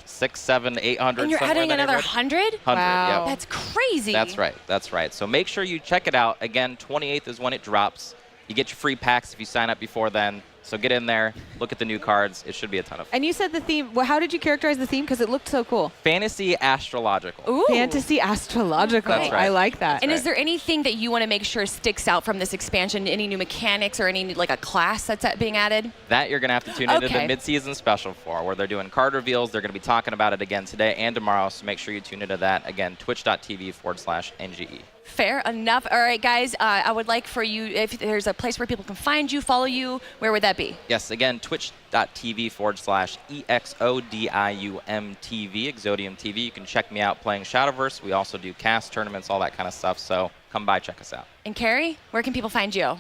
600, 700, 800. And you're adding another 100? Wow. Yep. That's crazy. That's right. That's right. So make sure you check it out. Again, 28th is when it drops. You get your free packs if you sign up before then. So get in there, look at the new cards. It should be a ton of fun. And you said the theme. Well, how did you characterize the theme? Because it looked so cool. Fantasy astrological. Ooh. Fantasy astrological. That's right. I like that. And is there anything that you want to make sure sticks out from this expansion? Any new mechanics or any like a class that's being added? That you're going to have to tune into the mid-season special for, where they're doing card reveals. They're going to be talking about it again today and tomorrow, so make sure you tune into that. Again, twitch.tv/NGE. Fair enough. All right, guys, I would like for you, if there's a place where people can find you, follow you, where would that be? Yes, again, twitch.tv/EXODIUMTV, Exodium TV. You can check me out playing Shadowverse. We also do cast tournaments, all that kind of stuff, so come by, check us out. And Carrie, where can people find you?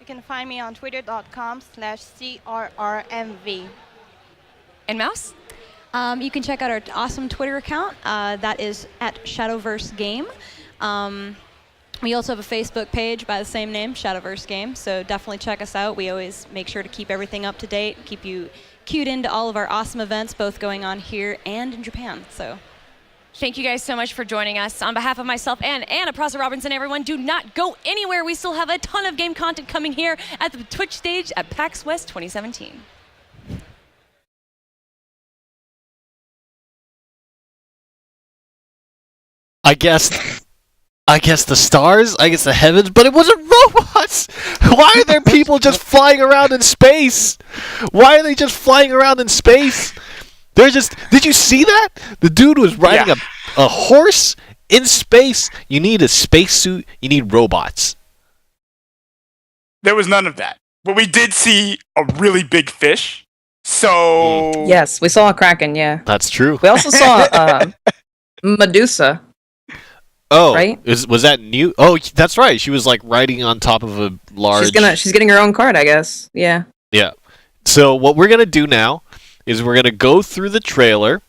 You can find me on twitter.com/CRRMV. And Mouse? You can check out our awesome Twitter account. That is at Shadowverse Game. We also have a Facebook page by the same name, Shadowverse Game, so definitely check us out. We always make sure to keep everything up to date, keep you cued into all of our awesome events, both going on here and in Japan. So, thank you guys so much for joining us. On behalf of myself and Anna Prosser-Robinson, everyone, do not go anywhere. We still have a ton of game content coming here at the Twitch stage at PAX West 2017. I guess the stars, I guess the heavens, but it wasn't robots! Why are there people just flying around in space? Why are they just flying around in space? They're just, did you see that? The dude was riding a horse in space. You need a spacesuit, you need robots. There was none of that. But we did see a really big fish. So... Yes, we saw a kraken, yeah. That's true. We also saw Medusa. Oh, right? Was that new? Oh, that's right. She was like riding on top of a large... She's getting her own card, I guess. Yeah. Yeah. So what we're going to do now is we're going to go through the trailer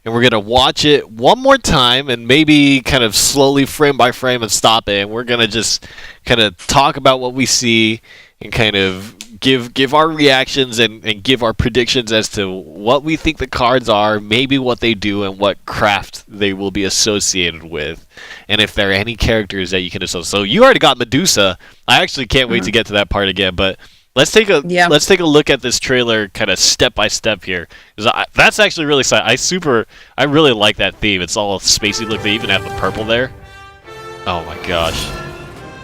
and we're going to watch it one more time and maybe kind of slowly frame by frame and stop it. And we're going to just kind of talk about what we see and kind of give our reactions and give our predictions as to what we think the cards are, maybe what they do, and what craft they will be associated with, and if there are any characters that you can associate. So you already got Medusa. I actually can't wait to get to that part again, but let's take a look at this trailer kind of step by step here. That's actually really exciting. I really like that theme. It's all spacey look. They even have the purple there. Oh my gosh.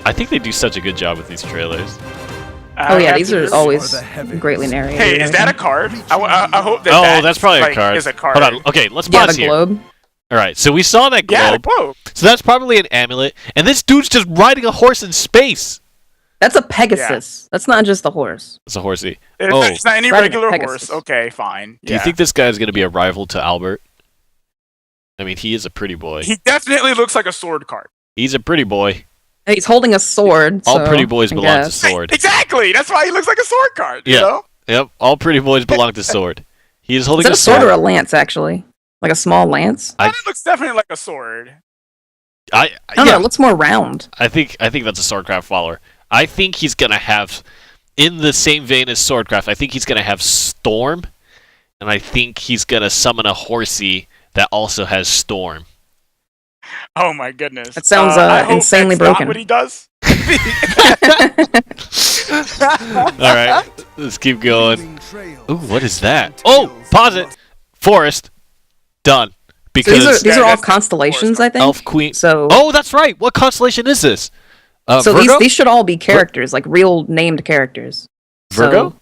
I think they do such a good job with these trailers. Oh yeah, these are always greatly narrated. Hey, is that a card? I hope that that's probably a card. Is a card. Hold on. Okay, let's pause here. Globe. All right, so we saw that globe. Yeah, the globe. So that's probably an amulet, and this dude's just riding a horse in space. That's a Pegasus. Yeah. That's not just a horse. It's a horsey. It's not any regular horse. Okay, fine. Do you think this guy is going to be a rival to Albert? I mean, he is a pretty boy. He definitely looks like a sword card. He's a pretty boy. He's holding a sword. All pretty boys belong to sword. Exactly. That's why he looks like a sword card. Yeah. You know? Yep. All pretty boys belong to sword. He is Is holding that a sword or a lance, actually? Like a small lance? It looks definitely like a sword. I don't know, it looks more round. I think that's a Swordcraft follower. I think he's gonna have, in the same vein as Swordcraft, I think he's gonna have Storm, and I think he's gonna summon a horsey that also has Storm. Oh my goodness. That sounds insanely that's broken. Not what he does. All right, let's keep going. Ooh, what is that? Oh, pause it. Forest. Done. Because So these are all constellations, I think. Elf Queen. So Oh, that's right. What constellation is this? so Virgo? these should all be characters, like real named characters. Virgo? So,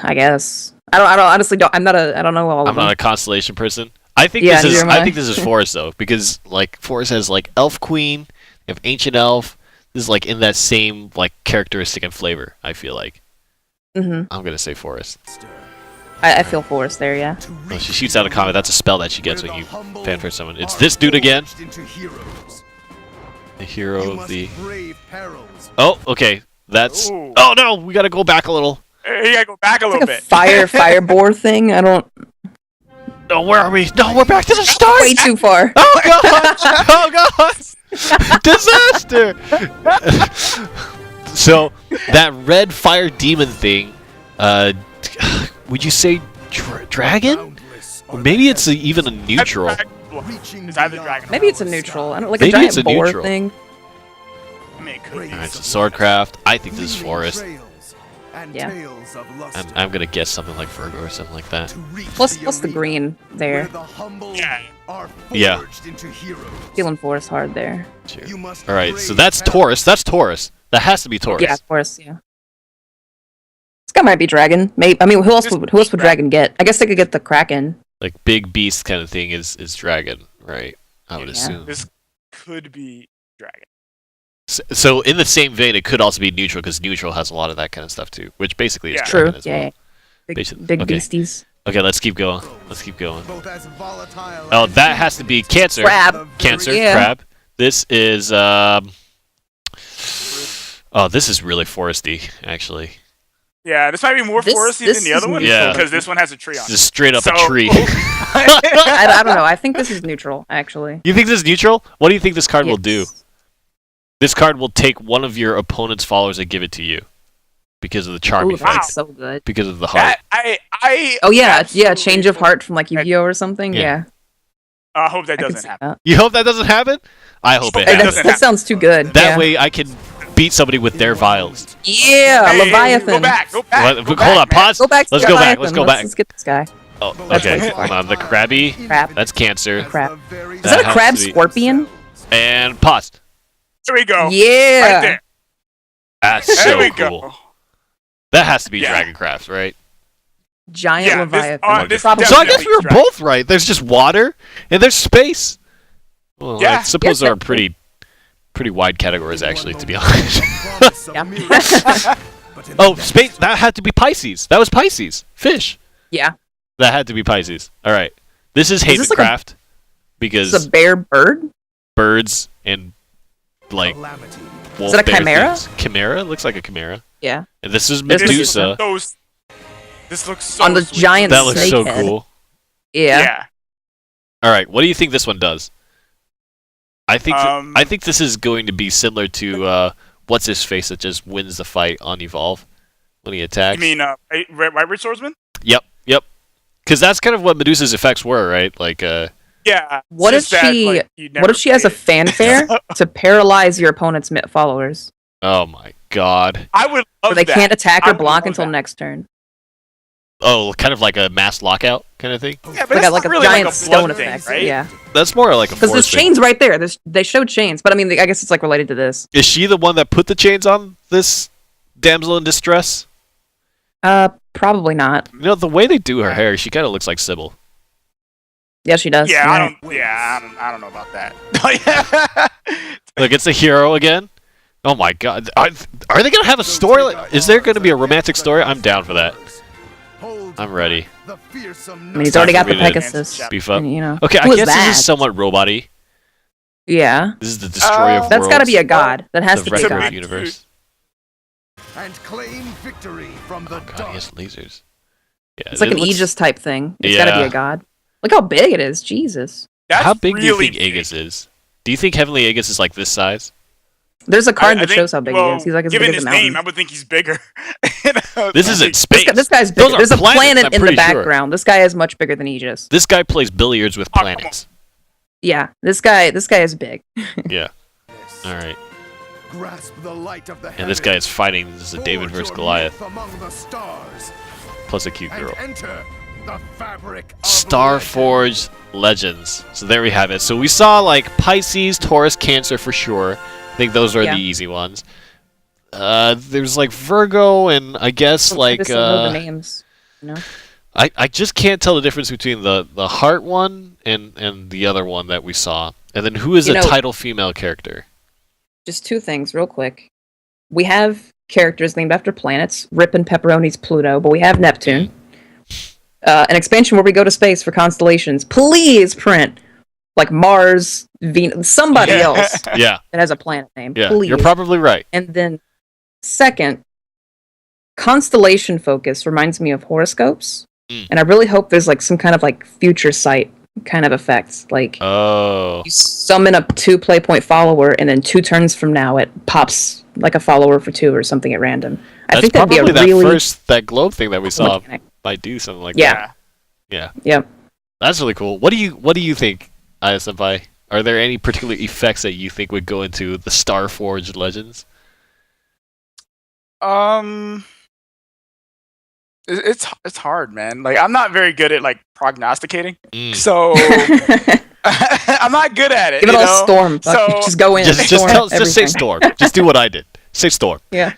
I guess. I honestly don't. I don't know all of I'm them. not a constellation person. I think Yeah, this is. neither am I I. think this is Forest though, because like Forest has like Elf Queen, you have Ancient Elf. This is like in that same like characteristic and flavor. I feel like. Mm-hmm. I'm gonna say Forest. I feel Forest there, yeah. Oh, she shoots out a comet. That's a spell that she gets when you fanfare summon. It's this dude again. The hero of the. Oh, okay. That's. Ooh. Oh no, we gotta go back a little. You gotta go back a little Like a bit. fire boar thing. I don't. No, where are we? No, we're back to the start. Way too far. Oh god! Oh god! Disaster! So that red fire demon thing, would you say dragon? Or maybe it's even a neutral. It's either dragon. Maybe it's a neutral. I don't like Maybe a it's a giant boar neutral. thing. I mean, it could be. Alright, so Swordcraft. I think this is Forest. Yeah. I'm gonna guess something like Virgo or something like that. Plus the green there. Yeah. Yeah. Feeling Forest hard there. Sure. Alright, so that's Taurus. That's Taurus. That has to be Taurus. Yeah, of course, yeah. This guy might be dragon. Maybe. I mean, who else would dragon get? I guess they could get the Kraken. Like big beast kind of thing is dragon, right? I would Yeah. assume. This could be dragon. So in the same vein, it could also be neutral because neutral has a lot of that kind of stuff too, which basically is Yeah. dragon True. as Yeah. well. Big, Basic- big okay. beasties. Okay, let's keep going. Let's keep going. Oh, that has to be Cancer. Crab. Cancer, Yeah. crab. This is oh, this is really foresty, actually. Yeah, this might be more This foresty than the is other one. Yeah. Because this one has a tree on it. Just straight up a So- tree. I don't know. I think this is neutral, actually. You think this is neutral? What do you think this card will do? Yes. This card will take one of your opponent's followers and give it to you because of the charm Ooh, effect. that's so good. Because of the heart. I Oh yeah, absolutely change of heart from like Yu-Gi-Oh or something. Yeah. Yeah, I hope that I can doesn't see happen. that. You hope that doesn't happen? I hope it Hey, happens. doesn't That sounds too good. That yeah. way I can beat somebody with their vials. Yeah, Hey, Leviathan. Go back. Go back. What? Go Hold back, on, man. pause. Go back to Let's go back. Leviathan. Let's go back. Let's get this guy. Oh, That's okay. fine. Hold on. The crabby. Crab. That's Cancer. Crab. Is That that a has crab to be- scorpion? And pause. There we go. Yeah. Right there. That's There so we cool. go. That has to be Yeah. Dragoncraft, right? Giant Yeah, Leviathan. this Probably. So I guess we were Definitely both right. There's just water and there's space. Well, Yeah. I suppose there are pretty wide categories actually, to be honest. Oh, space. That had to be Pisces. That was Pisces. Fish. Yeah. That had to be Pisces. All right. This is this like a- Hatencraft because It's a bear bird. birds and like wolf that a bear chimera? things. Chimera looks like a chimera. Yeah. And this is This is- Medusa. This looks so On the sweet. giant That looks snake so head. cool. Yeah. Yeah. All right. What do you think this one does? I think Um, I think this is going to be similar to what's his face that just wins the fight on Evolve when he attacks. You mean White Swordsman? Yep. Because that's kind of what Medusa's effects were, right? Like Yeah. What if it's just that, she? like, you What never if she has a played. fanfare to paralyze your opponent's followers, oh my god. I would love so they that. can't attack I or would block love until that. next turn? Oh, kind of like a mass lockout kind of thing. Yeah, but Like it's a, like not a really giant like a stone blood thing, effect. right? Yeah. That's more like a Because there's force thing. chains right there. They showed chains, but I mean, I guess it's like related to this. Is she the one that put the chains on this damsel in distress? Probably not. You know, the way they do her hair, she kind of looks like Sybil. Yeah, she does. Yeah, Right. I don't know about that. Look, it's a hero again. Oh my god. Are they going to have a story? Is there going to be a romantic story? I'm down for that. I'm ready. I mean, he's already got the Time for me to Pegasus. Beef up. and, you know. Okay, I Who is guess that? this is somewhat robot-y. Yeah. This is the destroyer of That's worlds. got to be a god. That has the to be a wrecker of god. universe. And claim victory from the Oh god, he has lasers. Yeah, It's like an looks- Aegis type thing. It's gotta be Yeah. a god. Look how big it is. Jesus. That's How big do you really think Aegis is? Do you think Heavenly Aegis is like this size? There's a card I that think- shows how big well, he is. He's like as big given as his a mountain. name, I would think he's bigger. This isn't space. This guy's Those big. are There's a planets, planet I'm in the pretty sure. background. This guy is much bigger than Aegis. This guy plays billiards with come on. planets. Yeah, this guy is big. Yeah. All right. Grasp the light of the And this guy is fighting. This is a David versus Goliath, among the stars plus a cute and girl. enter the fabric of Starforged Legends. So there we have it. So we saw like Pisces, Taurus, Cancer for sure. I think those are Yeah. the easy ones. There's like Virgo and I guess I like just don't know the names. You know? I just can't tell the difference between the heart one and the other one that we saw. And then who is You a know- title female character? Just two things, real quick. We have characters named after planets. Rip and Pepperoni's Pluto, but we have Neptune. An expansion where we go to space for constellations. Please print like Mars, Venus, somebody else Yeah. that has a planet name. Yeah. Please. You're probably right. And then, second, constellation focus reminds me of horoscopes, and I really hope there's like some kind of like future sight kind of effects. Like Oh. you summon a 2 play point follower, and then 2 turns from now it pops like a follower for 2 or something at random. I That's think that'd be probably a that really first that globe thing that we saw mechanic. might do something like Yeah. that. Yeah. Yep. That's really cool. What do you think, Ayasenpai? Are there any particular effects that you think would go into the Starforged Legends? It's hard, man. Like I'm not very good at like prognosticating, Mm. so I'm not good at it. Give it you all know? storm. So Just go in. Just storm just say everything. storm. Just do what I did. Say storm. Yeah.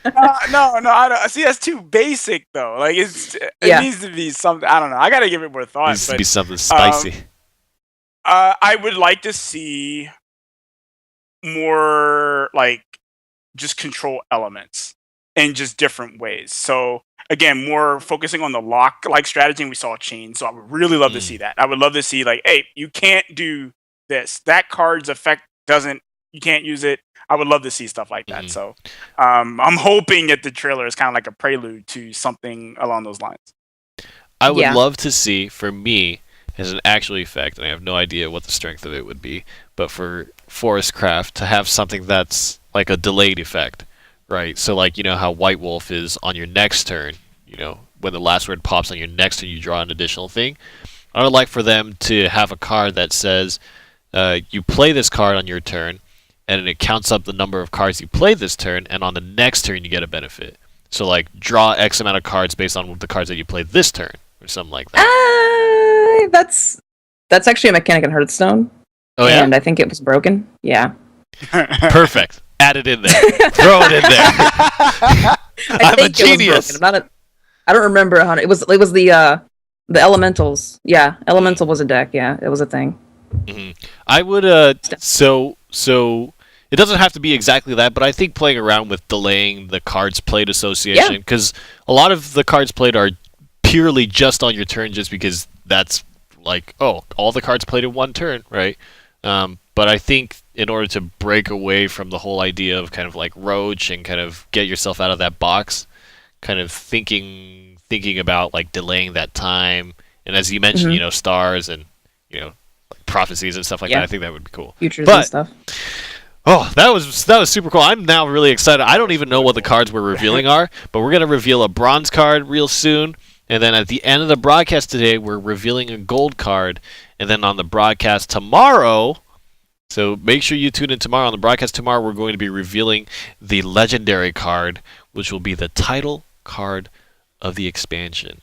no, I don't. See, that's too basic though. Like it Yeah. needs to be something. I don't know. I gotta give it more thought. Needs to But be something spicy. I would like to see more like just control elements in just different ways. So again, more focusing on the lock like strategy, and we saw a chain. So I would really love to see that. I would love to see like, hey, you can't do this. That card's effect doesn't. You can't use it. I would love to see stuff like that. So I'm hoping that the trailer is kind of like a prelude to something along those lines. I would Yeah. love to see, for me, as an actual effect, and I have no idea what the strength of it would be, but for Forest Craft to have something that's like a delayed effect, right? So like, you know how White Wolf is on your next turn, you know, when the last word pops on your next turn, you draw an additional thing. I would like for them to have a card that says, you play this card on your turn, and it counts up the number of cards you played this turn, and on the next turn you get a benefit. So like, draw X amount of cards based on the cards that you played this turn, or something like that. That's actually a mechanic in Hearthstone. Oh yeah? And I think it was broken. Yeah. Perfect. Add it in there. Throw it in there. I'm a think it was genius. broken. I don't remember how it was the elementals. Yeah, elemental was a deck. Yeah, it was a thing. I would so it doesn't have to be exactly that, but I think playing around with delaying the cards played association, because a lot of the cards played are purely just on your turn, just because that's like, oh, all the cards played in one turn, right? But I think in order to break away from the whole idea of kind of like Roach and kind of get yourself out of that box, kind of thinking about like delaying that time, and as you mentioned, you know, stars and, you know, like prophecies and stuff like that, I think that would be cool. Futures and stuff. Oh, that was super cool. I'm now really excited. I don't even know what the cards we're revealing are, but we're gonna reveal a bronze card real soon. And then at the end of the broadcast today, we're revealing a gold card. And then on the broadcast tomorrow, so make sure you tune in tomorrow. On the broadcast tomorrow, we're going to be revealing the legendary card, which will be the title card of the expansion.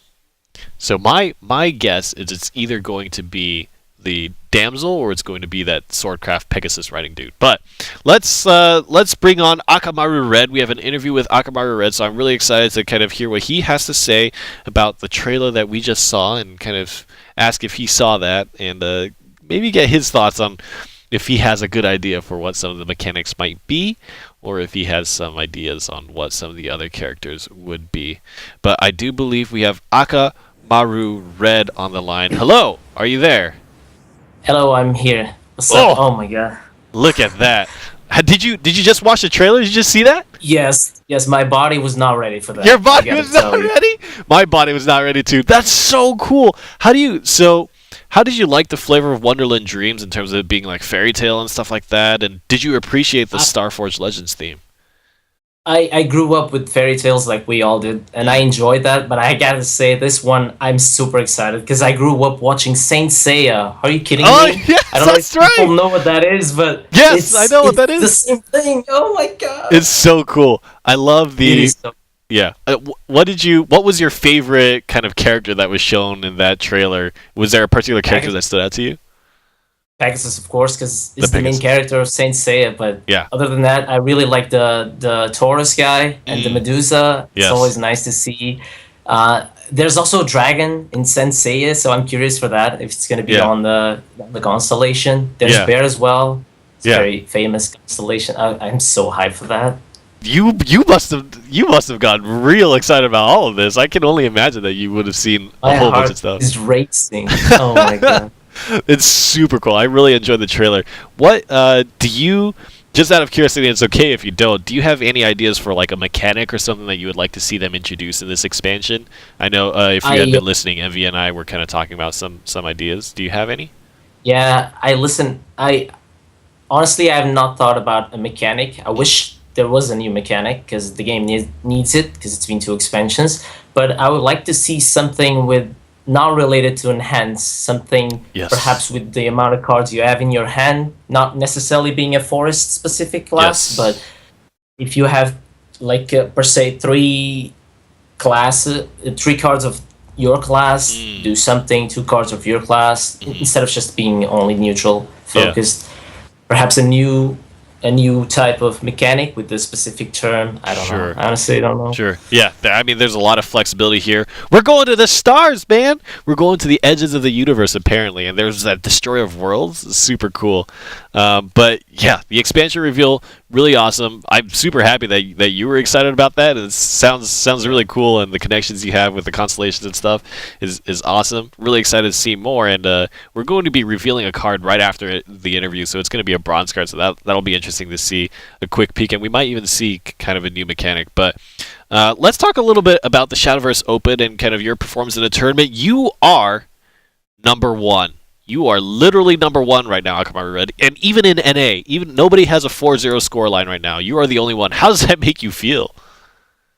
So my guess is it's either going to be the damsel or it's going to be that Swordcraft Pegasus riding dude. But let's bring on Akamaru Red. We have an interview with Akamaru Red, so I'm really excited to kind of hear what he has to say about the trailer that we just saw and kind of ask if he saw that and maybe get his thoughts on if he has a good idea for what some of the mechanics might be, or if he has some ideas on what some of the other characters would be. But I do believe we have Akamaru Red on the line. Hello, are you there? Hello, I'm here. What's up? Oh my god. Look at that. Did you just watch the trailer? Did you just see that? Yes, my body was not ready for that. Your body was not ready? My body was not ready too. That's so cool. How did you like the flavor of Wonderland Dreams in terms of it being like fairy tale and stuff like that? And did you appreciate the Starforged Legends theme? I grew up with fairy tales like we all did, and I enjoyed that, but I gotta say, this one, I'm super excited, because I grew up watching Saint Seiya. Are you kidding me? Yes, I don't know if that's right. people know what that is, but yes, I know what that is. It's the same thing. Oh my god. It's so cool. I love the... It is so yeah. What was your favorite kind of character that was shown in that trailer? Was there a particular character that stood out to you? Pegasus, of course, because it's the main character of Saint Seiya. But other than that, I really like the Taurus guy and the Medusa. It's always nice to see. There's also a dragon in Saint Seiya, so I'm curious for that, if it's going to be on the constellation. There's Bear as well. It's a very famous constellation. I'm so hyped for that. You must have gotten real excited about all of this. I can only imagine that you would have seen a whole bunch of stuff. Is racing. Oh my god. It's super cool. I really enjoyed the trailer. What do you, just out of curiosity, it's okay if you don't, do you have any ideas for like a mechanic or something that you would like to see them introduce in this expansion? I know if you had been listening, Envy and I were kind of talking about some ideas. Do you have any? Yeah, honestly, I have not thought about a mechanic. I wish there was a new mechanic, because the game needs it, because it's been 2 expansions. But I would like to see something with not related to enhance, something perhaps with the amount of cards you have in your hand, not necessarily being a forest specific class, but if you have like per se 3 cards of your class, do something, 2 cards of your class, instead of just being only neutral focused. Perhaps a new type of mechanic with the specific term. I don't know. I honestly don't know. Sure. Yeah. I mean, there's a lot of flexibility here. We're going to the stars, man. We're going to the edges of the universe, apparently. And there's that Destroyer of Worlds. It's super cool. But yeah, the expansion reveal, really awesome. I'm super happy that you were excited about that. It sounds really cool, and the connections you have with the constellations and stuff is awesome. Really excited to see more. And we're going to be revealing a card right after the interview, so it's going to be a bronze card. So that'll be interesting to see a quick peek, and we might even see kind of a new mechanic. But let's talk a little bit about the Shadowverse Open and kind of your performance in the tournament. You are number 1. You are literally number 1 right now, Akamaru Red. And even in NA, even nobody has a 4-0 score line right now. You are the only one. How does that make you feel?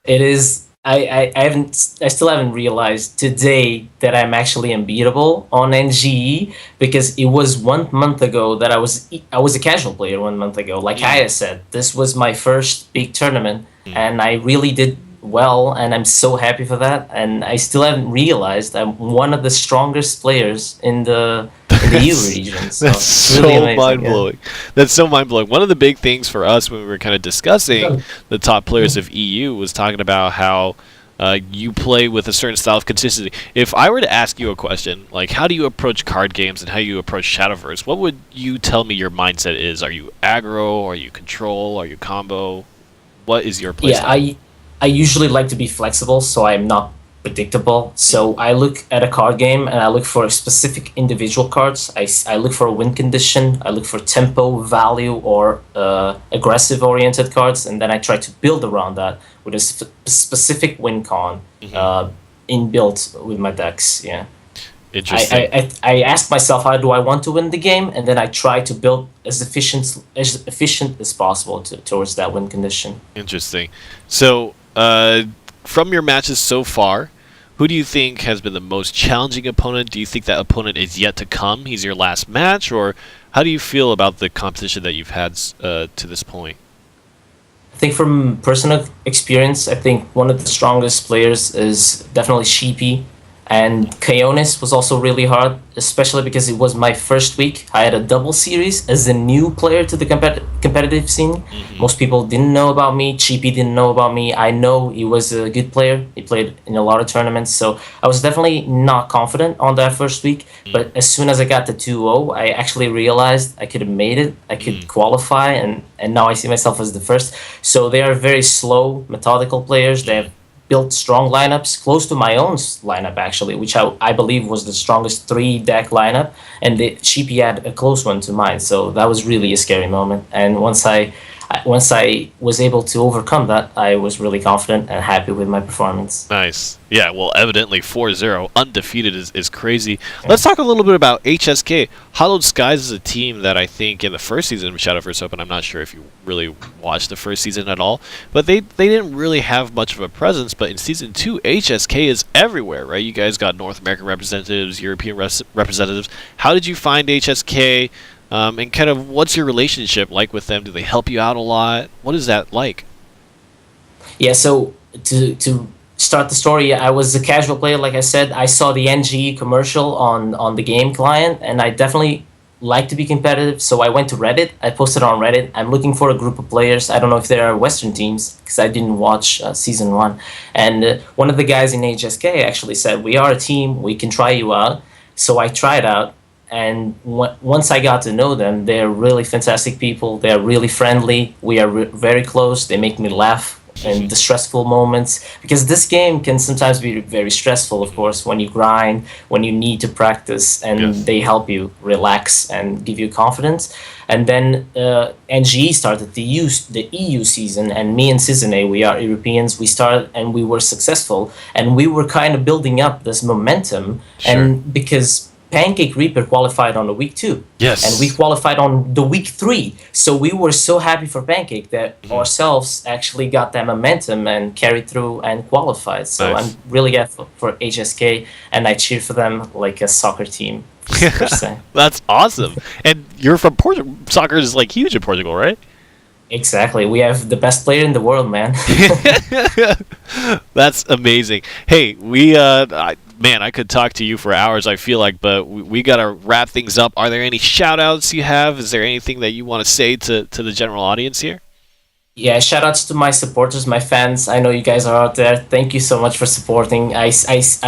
It is. I still haven't realized today that I'm actually unbeatable on NGE, because it was 1 month ago that I was a casual player 1 month ago. Like Aya said, this was my first big tournament, and I really did well, and I'm so happy for that. And I still haven't realized I'm one of the strongest players in the EU region. So that's so really mind-blowing. That's so mind-blowing. One of the big things for us when we were kind of discussing the top players of EU was talking about how you play with a certain style of consistency. If I were to ask you a question, like how do you approach card games and how you approach Shadowverse, what would you tell me your mindset is? Are you aggro? Are you control? Are you combo? What is your playstyle? I usually like to be flexible, so I'm not predictable. So I look at a card game and I look for specific individual cards. I look for a win condition. I look for tempo, value, or aggressive oriented cards, and then I try to build around that with a specific win con inbuilt with my decks. Yeah. Interesting. I ask myself, how do I want to win the game, and then I try to build as efficient as possible towards that win condition. Interesting. So, from your matches so far, who do you think has been the most challenging opponent? Do you think that opponent is yet to come? He's your last match, or how do you feel about the competition that you've had to this point? I think from personal experience, I think one of the strongest players is definitely Sheepy. And Kaonis was also really hard, especially because it was my first week. I had a double series as a new player to the competitive scene. Most people didn't know about me. Cheapy didn't know about me. I know he was a good player. He played in a lot of tournaments. So I was definitely not confident on that first week. But as soon as I got to 2-0, I actually realized I could have made it. I could qualify, and now I see myself as the first. So they are very slow, methodical players. They have built strong lineups close to my own lineup, actually, which I believe was the strongest 3-deck lineup, and Sheepy had a close one to mine, so that was really a scary moment. And once I was able to overcome that, I was really confident and happy with my performance. Nice. Yeah, well, evidently 4-0, undefeated is crazy. Let's talk a little bit about HSK. Hollowed Skies is a team that I think in the first season of Shadowverse Open, I'm not sure if you really watched the first season at all, but they didn't really have much of a presence, but in Season 2, HSK is everywhere, right? You guys got North American representatives, European representatives. How did you find HSK? And kind of what's your relationship like with them? Do they help you out a lot? What is that like? Yeah, so to start the story, I was a casual player, like I said. I saw the NGE commercial on the game client, and I definitely like to be competitive, so I went to Reddit. I posted on Reddit, I'm looking for a group of players. I don't know if there are Western teams, because I didn't watch Season 1. And one of the guys in HSK actually said, we are a team, we can try you out. So I tried out. And once I got to know them, they're really fantastic people. They're really friendly. We are very close. They make me laugh in the stressful moments. Because this game can sometimes be very stressful, of course, when you grind, when you need to practice, and they help you relax and give you confidence. And then NGE started the EU season, and me and Sizane, we are Europeans, we started and we were successful. And we were kind of building up this momentum. Sure. And because Pancake Reaper qualified on the week 2. Yes. And we qualified on the week 3. So we were so happy for Pancake that ourselves actually got that momentum and carried through and qualified. So nice. I'm really glad for HSK, and I cheer for them like a soccer team. Per se. That's awesome. And you're from Portugal. Soccer is like huge in Portugal, right? Exactly. We have the best player in the world, man. That's amazing. Hey, man, I could talk to you for hours, I feel like, but we got to wrap things up. Are there any shout-outs you have? Is there anything that you want to say to the general audience here? Yeah, shout-outs to my supporters, my fans. I know you guys are out there. Thank you so much for supporting. I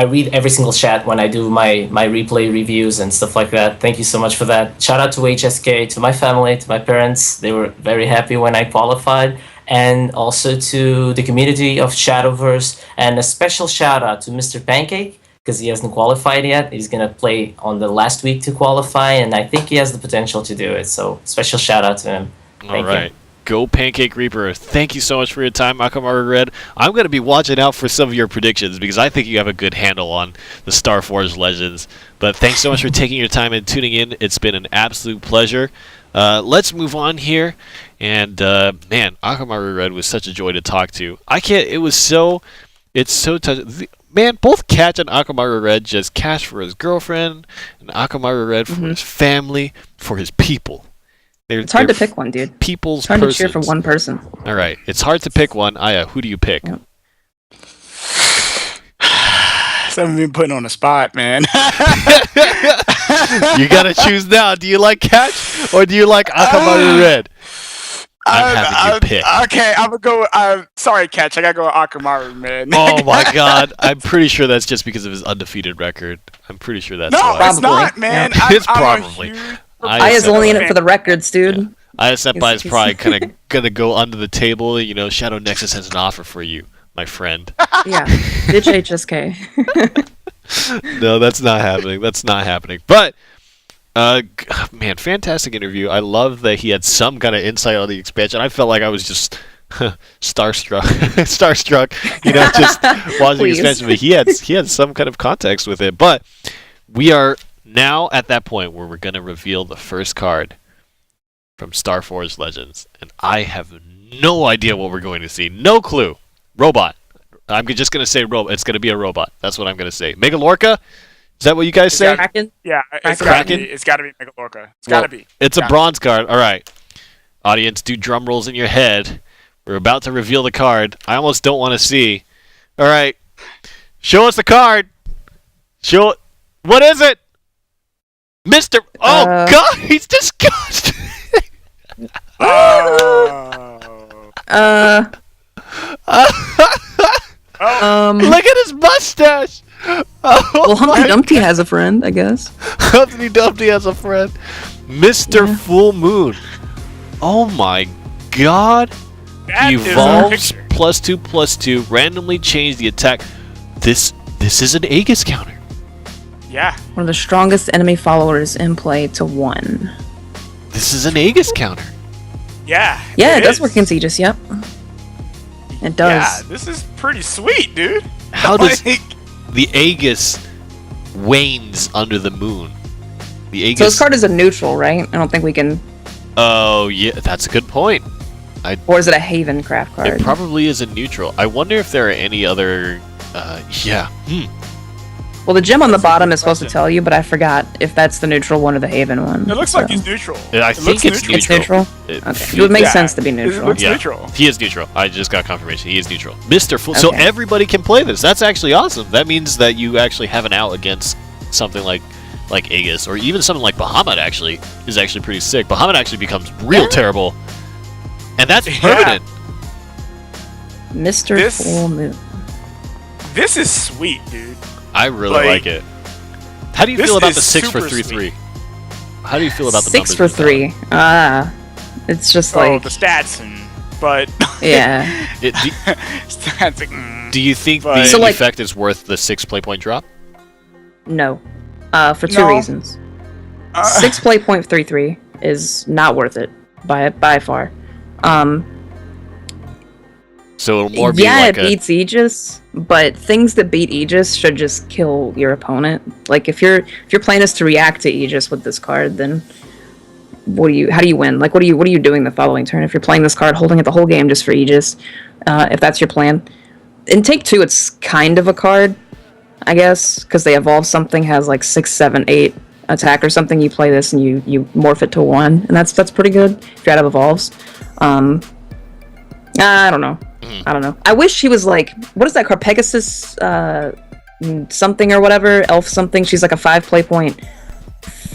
read every single chat when I do my replay reviews and stuff like that. Thank you so much for that. Shout-out to HSK, to my family, to my parents. They were very happy when I qualified. And also to the community of Shadowverse. And a special shout-out to Mr. Pancake, because he hasn't qualified yet. He's going to play on the last week to qualify, and I think he has the potential to do it. So special shout-out to him. All right. Go Pancake Reaper. Thank you so much for your time, Akamaru Red. I'm going to be watching out for some of your predictions because I think you have a good handle on the Starforged Legends. But thanks so much for taking your time and tuning in. It's been an absolute pleasure. Let's move on here. And, man, Akamaru Red was such a joy to talk to. It's so touching. Man, both Catch and Akamaru Red just Catch for his girlfriend and Akamaru Red for his family, for his people. It's hard to pick one, dude. People's It's hard persons. to cheer for one person. All right, it's hard to pick one. Aya, who do you pick? Yep. Something been putting on the spot, man. You gotta choose now. Do you like Catch or do you like Akamaru Red? I'm having you pick. Okay, I'm gonna go. Sorry, Catch. I gotta go with Akamaru, man. Oh my God! I'm pretty sure that's just because of his undefeated record. I'm pretty sure that's no, why. it's not, man. Yeah. It's probably. Aya's only in it for the records, dude. Yeah. Aya Senpai is probably kind of gonna go under the table. You know, Shadow Nexus has an offer for you, my friend. Yeah, ditch HSK. No, that's not happening. That's not happening. But, man, fantastic interview. I love that he had some kind of insight on the expansion. I felt like I was just starstruck, you know, just watching the expansion. But he had some kind of context with it. But we are now at that point where we're going to reveal the first card from Starforged Legends. And I have no idea what we're going to see. No clue. Robot. I'm just going to say robot. It's going to be a robot. That's what I'm going to say. Megalorca? Is that what you guys say? Kraken? Yeah, it's got to be Megalorca. It's got to be. It's a bronze card. All right. Audience, do drum rolls in your head. We're about to reveal the card. I almost don't want to see. All right. Show us the card. Show it. What is it? Mr. Oh, God. He's disgusting. Look at his mustache. Well, Humpty Dumpty has a friend, I guess. Humpty Dumpty has a friend. Mr. Full Moon. Oh my God. That Evolves +2/+2, randomly change the attack. This is an Aegis counter. Yeah. One of the strongest enemy followers in play to 1. This is an Aegis counter. Yeah. Yeah, it does work against Aegis, yep. It does. Yeah, this is pretty sweet, dude. How does the Aegis wanes under the moon? The Aegis. So this card is a neutral, right? I don't think we can. Oh yeah, that's a good point. Or is it a Haven craft card? It probably is a neutral. I wonder if there are any other. Yeah. Well, the gem on the bottom is supposed to tell you, but I forgot if that's the neutral one or the Haven one. It looks like he's neutral. I think it's neutral. It's neutral? Okay. It would make sense to be neutral. It looks neutral. He is neutral. I just got confirmation. He is neutral. Mr. Fool. Okay. So everybody can play this. That's actually awesome. That means that you actually have an out against something like Aegis, or even something like Bahamut actually is actually pretty sick. Bahamut actually becomes real terrible. And that's permanent. Mr. Full Moon. This is sweet, dude. I really like it. How do you feel about the 6 for 3/3? How do you feel about the 6 for 3? It's just like the stats, but yeah. Stats. Do you think the effect is worth the 6 play point drop? No, for 2 reasons. 6 play point 3/3 is not worth it by far. So it'll more be it beats Aegis, but things that beat Aegis should just kill your opponent. Like if your plan is to react to Aegis with this card, then how do you win? Like what are you doing the following turn if you're playing this card, holding it the whole game just for Aegis? If that's your plan. In Take 2, it's kind of a card, I guess, because they evolve something has like 6, 7, 8 attack or something. You play this and you morph it to 1, and that's pretty good if you're out of evolves. I don't know. I wish he was like, what is that card? Pegasus something or whatever, elf something. She's like a 5 play point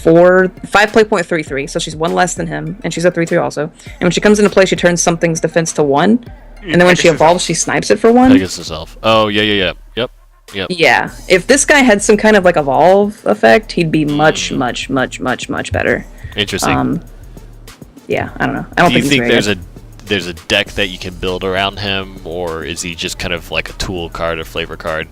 3/3. So she's 1 less than him, and she's a 3/3 also. And when she comes into play, she turns something's defense to 1, and then when she evolves, she snipes it for 1. Pegasus elf. Oh yeah. Yep. Yeah. If this guy had some kind of like evolve effect, he'd be much better. Interesting. Yeah, I don't know. I don't Do you think there's a deck that you can build around him, or is he just kind of like a tool card, a flavor card?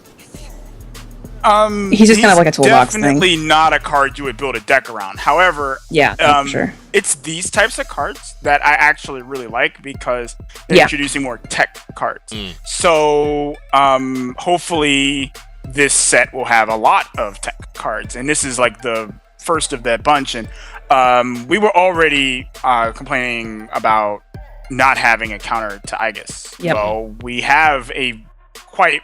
He's just kind of like a toolbox thing. Definitely not a card you would build a deck around. However, for sure. It's these types of cards that I actually really like because they're introducing more tech cards. So hopefully this set will have a lot of tech cards, and this is like the first of that bunch. And we were already complaining about not having a counter to Aegis. Yep. Well, we have a quite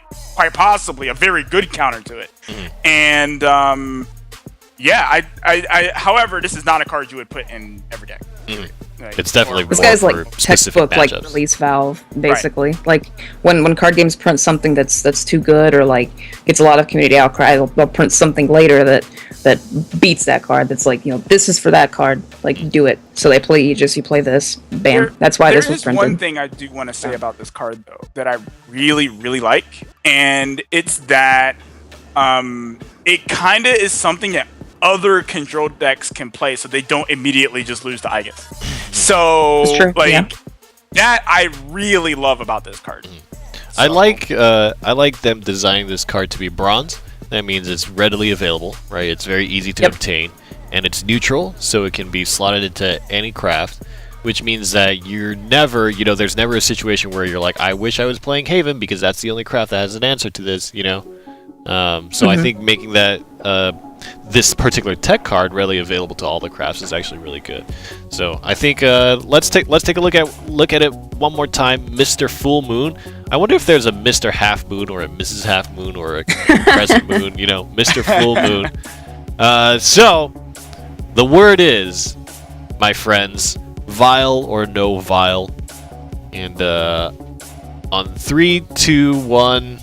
possibly a very good counter to it. And however, this is not a card you would put in every deck. Like, it's definitely this more guy's for like specific textbook like matchups. release valve basically. Like when card games print something that's too good or like gets a lot of community outcry, they'll print something later that beats that card. That's like, this is for that card. Like do it. So they play Aegis, you play this. Bam. That's why this was printed. There's one thing I do want to say about this card though that I really like, and it's that it kind of is something that other control decks can play, so they don't immediately just lose to Aegis. So, that I really love about this card. So. I like them designing this card to be bronze. That means it's readily available, right? It's very easy to obtain, and it's neutral, so it can be slotted into any craft, which means that you're never, there's never a situation where you're like, I wish I was playing Haven because that's the only craft that has an answer to this, So I think making that this particular tech card readily available to all the crafts is actually really good. So I think let's take a look at it one more time. Mr. Full Moon. I wonder if there's a Mr. Half Moon or a Mrs. Half Moon or a Crescent Moon. Mr. Full Moon. So the word is, my friends, vial or no vial. And on 3, 2, 1,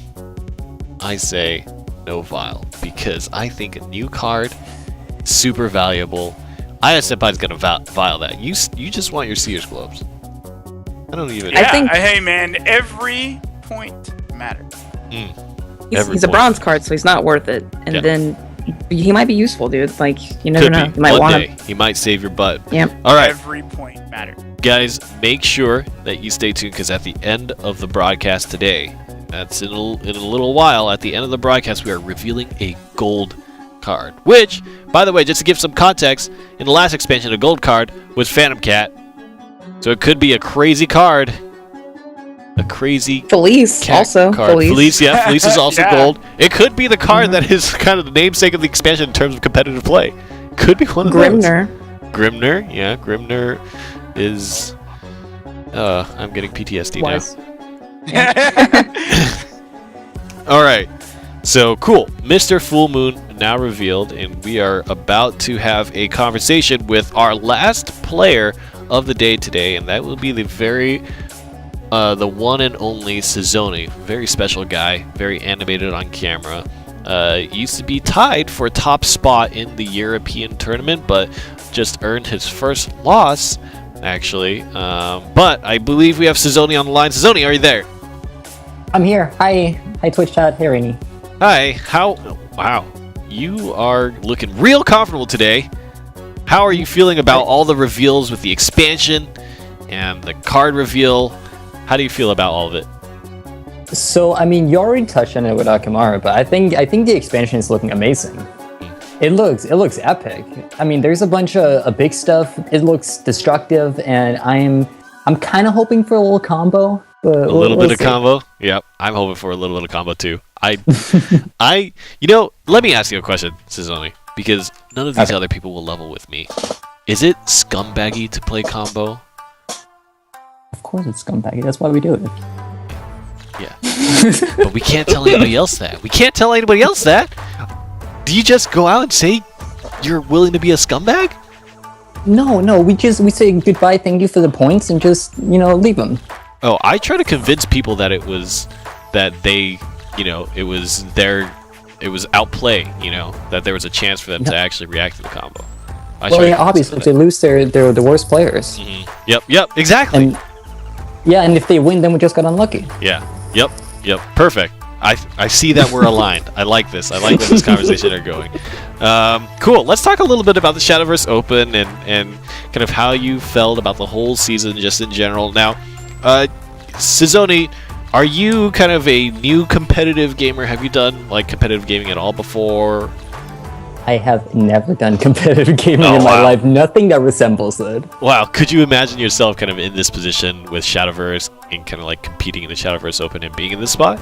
I say no vial, because I think a new card, super valuable. Aya Senpai's gonna vial that. You just want your Seer's Globes. I don't even. Hey man, every point matters. He's a bronze card, so he's not worth it. And then he might be useful, dude. Like you never know. You might want to. He might save your butt. Yep. All right. Every point matters. guys, make sure that you stay tuned, because at the end of the broadcast today, that's in a little while, at the end of the broadcast, we are revealing a gold card. Which, by the way, just to give some context, in the last expansion, a gold card was Phantom Cat. So it could be a crazy card. A crazy Felice cat also. card. Felice, yeah, Felice is also Yeah. gold. It could be the card that is kind of the namesake of the expansion in terms of competitive play. Could be one of Grimner. those. Grimner, yeah, Grimner is... I'm getting PTSD Wise. now. Alright, so cool. Mr. Full Moon now revealed, and we are about to have a conversation with our last player of the day today, and that will be the the one and only Sizoni. Very special guy, very animated on camera. Used to be tied for top spot in the European tournament, but just earned his first loss, actually. But I believe we have Sizoni on the line. Sizoni, are you there? I'm here. Hi Twitch chat. Hey Rainy. Hi. Wow. You are looking real comfortable today. How are you feeling about all the reveals with the expansion and the card reveal? How do you feel about all of it? So I mean, you already touched on it with Akamaru, but I think the expansion is looking amazing. It looks epic. I mean, there's a bunch of big stuff. It looks destructive, and I'm kind of hoping for a little combo. But A little bit of combo? Yep, I'm hoping for a little bit of combo too. Let me ask you a question, Sizoni, because none of these other people will level with me. Is it scumbaggy to play combo? Of course it's scumbaggy. That's why we do it. Yeah. But we can't tell anybody else that. Do you just go out and say you're willing to be a scumbag? No. We say goodbye, thank you for the points, and just leave them. Oh, I try to convince people that it was outplay, that there was a chance for them to actually react to the combo. Obviously, if they lose, they're the worst players. Mm-hmm. Yep, exactly. And if they win, then we just got unlucky. Yeah, yep, perfect. I see that we're aligned. I like this. I like where this conversation are going. Cool. Let's talk a little bit about the Shadowverse Open and kind of how you felt about the whole season just in general. Now, Sizoni, are you kind of a new competitive gamer? Have you done competitive gaming at all before? I have never done competitive gaming in my life. Nothing that resembles it. Wow. Could you imagine yourself kind of in this position with Shadowverse and kind of competing in the Shadowverse Open and being in this spot?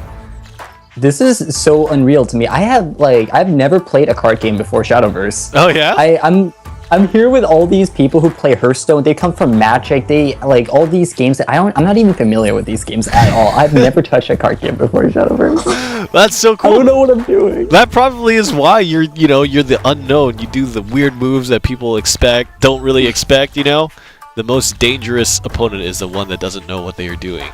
This is so unreal to me. I've never played a card game before Shadowverse. Oh yeah? I'm here with all these people who play Hearthstone. They come from Magic. They all these games that I'm not even familiar with these games at all. I've never touched a card game before Shadowverse. That's so cool. I don't know what I'm doing. That probably is why you're the unknown. You do the weird moves that people don't really expect, The most dangerous opponent is the one that doesn't know what they are doing.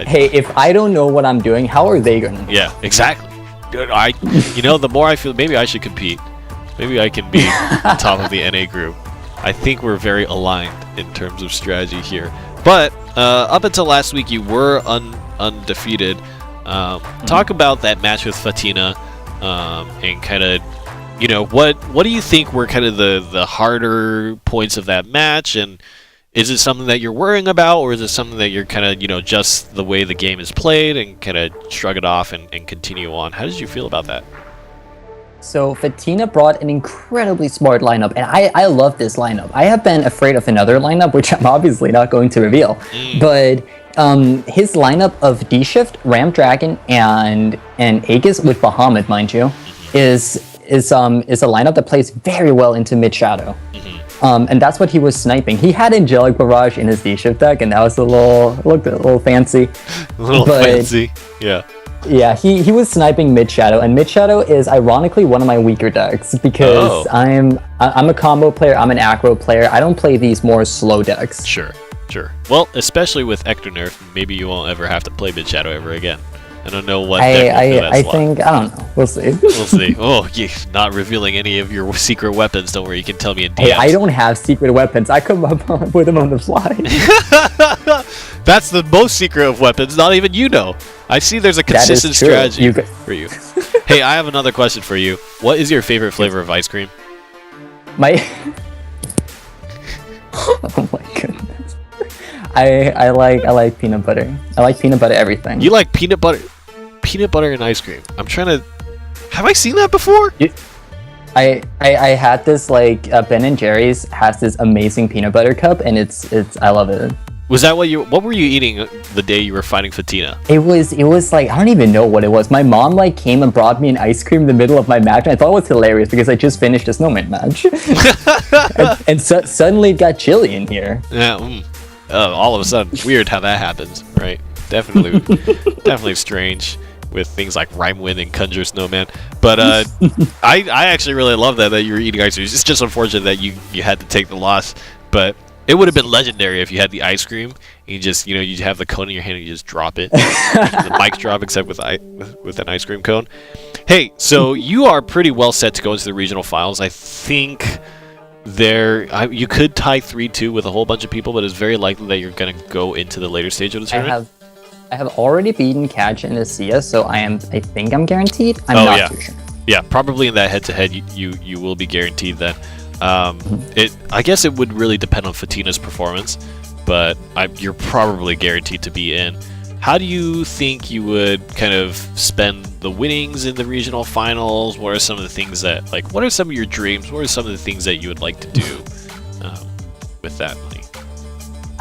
Hey, if I don't know what I'm doing, how are they gonna know? Yeah, exactly. The more I feel, maybe I should compete. Maybe I can be top of the NA group. I think we're very aligned in terms of strategy here. But up until last week, you were undefeated. Talk about that match with Fatina and kind of, what do you think were kind of the harder points of that match? And is it something that you're worrying about, or is it something that you're kind of, just the way the game is played and kind of shrug it off and continue on? How did you feel about that? So Fatina brought an incredibly smart lineup, and I love this lineup. I have been afraid of another lineup, which I'm obviously not going to reveal. But his lineup of D-Shift, Ram Dragon, and Aegis with Bahamut, mind you, is a lineup that plays very well into mid Shadow. And that's what he was sniping. He had Angelic Barrage in his D-Shift deck, and that was looked a little fancy. Fancy, yeah. Yeah, he was sniping mid Shadow, and mid Shadow is ironically one of my weaker decks because I'm a combo player, I'm an aggro player. I don't play these more slow decks. Sure. Well, especially with Hector nerf, maybe you won't ever have to play mid Shadow ever again. I don't know what I think I don't know. We'll see. We'll see. Oh, you're not revealing any of your secret weapons. Don't worry, you can tell me in DMs. Hey, I don't have secret weapons. I come up with them on the fly. That's the most secret of weapons. Not even you know. I see there's a consistent strategy for you. Hey, I have another question for you. What is your favorite flavor of ice cream? Oh my goodness. I like peanut butter. I like peanut butter everything. You like peanut butter and ice cream. I'm trying to. Have I seen that before? I had this like Ben and Jerry's has this amazing peanut butter cup, and it's I love it. Was that what were you eating the day you were fighting Fatina? It was like I don't even know what it was. My mom like came and brought me an ice cream in the middle of my match, and I thought it was hilarious because I just finished a snowman match, and suddenly it got chilly in here. Yeah, all of a sudden, weird how that happens, right? Definitely strange with things like Rhymewind and Conjure Snowman. But I actually really love that you were eating ice cream. It's just unfortunate that you had to take the loss, but it would have been legendary if you had the ice cream and you just, you have the cone in your hand and you just drop it. The mic drop, except with an ice cream cone. Hey, so you are pretty well set to go into the regional finals. I think you could tie 3-2 with a whole bunch of people, but it's very likely that you're going to go into the later stage of the tournament. I have already beaten Catch and Asia, so I think I'm guaranteed. I'm not too sure. Yeah, probably in that head-to-head, you will be guaranteed then. I guess it would really depend on Fatina's performance, but you're probably guaranteed to be in. How do you think you would kind of spend the winnings in the regional finals? What are some of the things what are some of your dreams? What are some of the things that you would like to do with that money?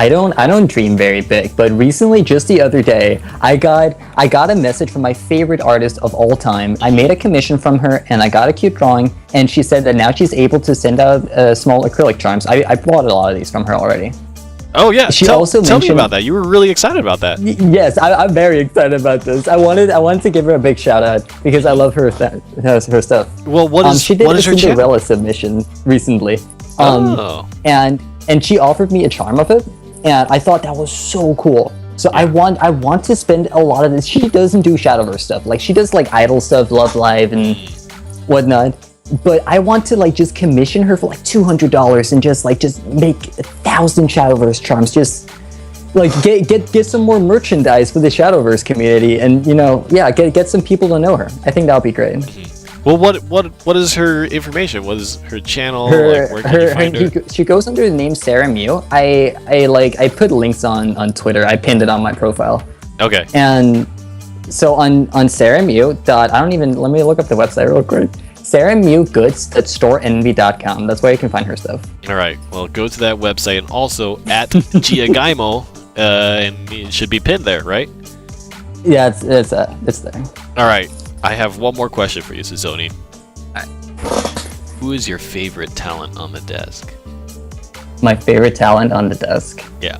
I don't dream very big, but recently, just the other day, I got a message from my favorite artist of all time. I made a commission from her, and I got a cute drawing, and she said that now she's able to send out small acrylic charms. I bought a lot of these from her already. Oh yeah, she also tell mentioned me about that. You were really excited about that. Yes, I'm very excited about this. I wanted to give her a big shout out because I love her stuff. Well, she did a Cinderella submission recently. And she offered me a charm of it. And I thought that was so cool. So I want to spend a lot of this. She doesn't do Shadowverse stuff. Like she does like Idol stuff, Love Live and whatnot. But I want to like just commission her for like $200 and just make 1,000 Shadowverse charms. Just like get some more merchandise for the Shadowverse community, and get some people to know her. I think that would be great. Well, what is her information? What is her channel? Where can you find her? She goes under the name Sarah Mew. I put links on Twitter. I pinned it on my profile. Okay. And so on Sarah Mew let me look up the website real quick. SarahMewGoods.storenvy.com. That's where you can find her stuff. All right. Well, go to that website, and also at Giagaimo, and it should be pinned there, right? Yeah, it's there. All right. I have one more question for you, Suzoni. Right. Who is your favorite talent on the desk? My favorite talent on the desk? Yeah.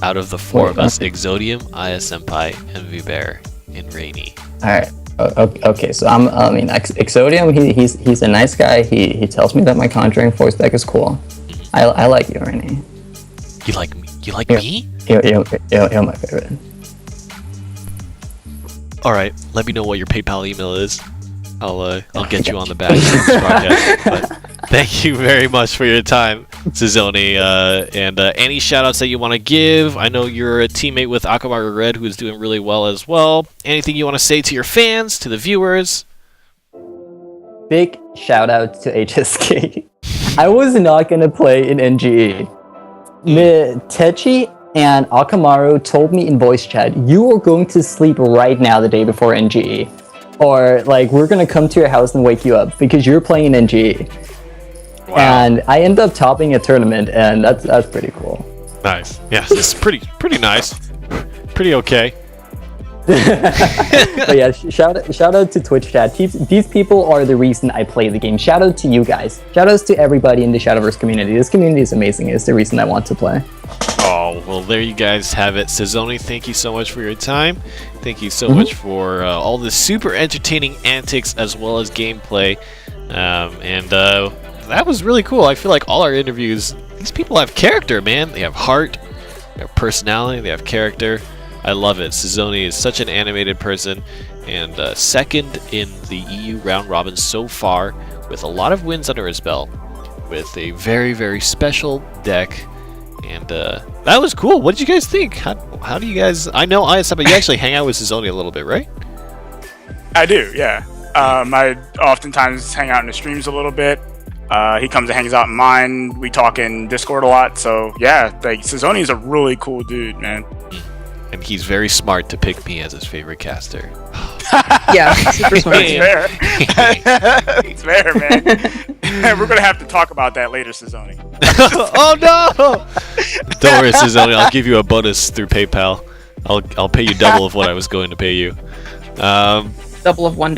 Out of the four of us, Exodium, Aya Senpai, and Viber in Rainy. Alright. Okay, so Exodium, he's a nice guy. He tells me that my Conjuring voice deck is cool. I like you, Rainy. You like me? You like me? You're my favorite. All right, let me know what your PayPal email is. I'll get you on the back of this broadcast. But thank you very much for your time, Suzoni. And any shout-outs that you want to give? I know you're a teammate with Akamaru Red, who is doing really well as well. Anything you want to say to your fans, to the viewers? Big shout-out to HSK. I was not going to play in NGE. Techi and Akamaru told me in voice chat, you are going to sleep right now the day before NGE. Or, we're going to come to your house and wake you up because you're playing in NGE. Wow. And I end up topping a tournament, and that's pretty cool. Nice. Yes, it's pretty nice. Pretty okay. But yeah, shout out to Twitch chat. These people are the reason I play the game. Shout out to you guys. Shout outs to everybody in the Shadowverse community. This community is amazing. It's the reason I want to play. Oh, well, there you guys have it. Suzoni, thank you so much for your time. Thank you so much for all the super entertaining antics as well as gameplay. And that was really cool. I feel like all our interviews, these people have character, man. They have heart, they have personality, they have character. I love it. Suzoni is such an animated person, and second in the EU round robin so far, with a lot of wins under his belt, with a very, very special deck. And that was cool. What did you guys think? How do you guys... I know but you actually hang out with Suzoni a little bit, right? I do, yeah. I oftentimes hang out in the streams a little bit. He comes and hangs out in mine. We talk in Discord a lot. So yeah, like Sazoni is a really cool dude, man. And he's very smart to pick me as his favorite caster. Yeah, super smart. It's fair. It's fair, man. We're gonna have to talk about that later, Sazoni. Oh no! Don't worry, Sazoni. I'll give you a bonus through PayPal. I'll pay you double of what I was going to pay you. Double of $1.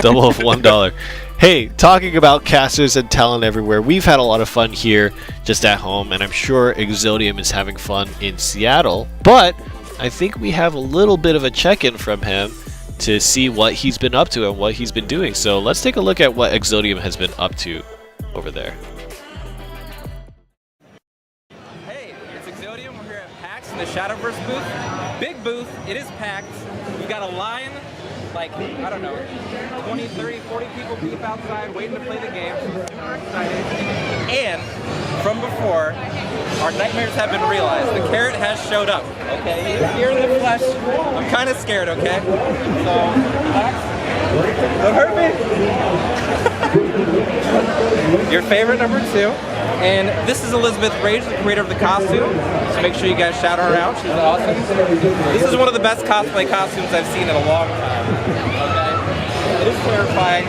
double of $1. Hey, talking about casters and talent everywhere, we've had a lot of fun here just at home, and I'm sure Exodium is having fun in Seattle, but I think we have a little bit of a check-in from him to see what he's been up to and what he's been doing. So let's take a look at what Exodium has been up to over there. Hey, it's Exodium. We're here at PAX in the Shadowverse booth. Big booth. It is packed. We've got a line, like, I don't know, 20, 30, 40 people deep outside waiting to play the game. Super excited. And from before, our nightmares have been realized. The carrot has showed up, okay? He is here in the flesh. I'm kind of scared, okay? So, relax. Don't hurt me. Your favorite number 2. And this is Elizabeth Rage, the creator of the costume. So make sure you guys shout her out. She's awesome. This is one of the best cosplay costumes I've seen in a long time. Okay? It is terrifying.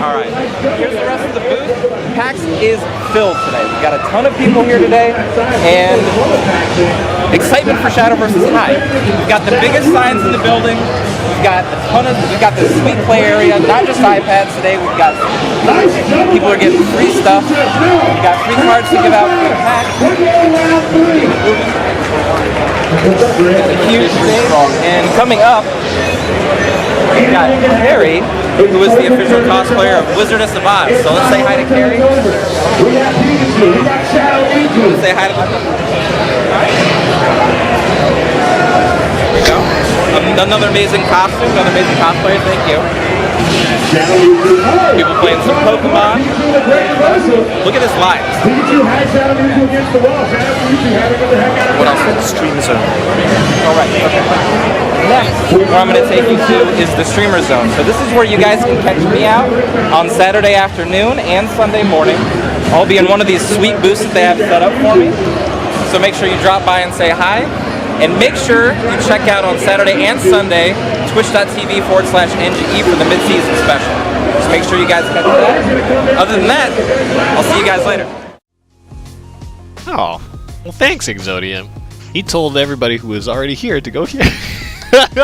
Alright, here's the rest of the booth. PAX is filled today. We've got a ton of people here today, and excitement for Shadowverse is high. We've got the biggest signs in the building. We've got the sweet play area, not just iPads today. We've got people are getting free stuff. We've got free cards to give out for the PAX. It's a huge thing, and coming up, we've got Ferry, who is the official cosplayer of Wizardess of Oz. So let's say hi to Carrie. Let's say hi to the... There we go. Another amazing costume, another amazing cosplayer, thank you. People playing some Pokemon. Look at this line. What else? Stream Zone. Alright, okay. Next, where I'm going to take you to is the Streamer Zone. So this is where you guys can catch me out on Saturday afternoon and Sunday morning. I'll be in one of these sweet booths that they have set up for me. So make sure you drop by and say hi. And make sure you check out on Saturday and Sunday twitch.tv/NGE for the mid-season special. Just make sure you guys catch that. Other than that, I'll see you guys later. Oh, well thanks, Exodium. He told everybody who was already here to go here. That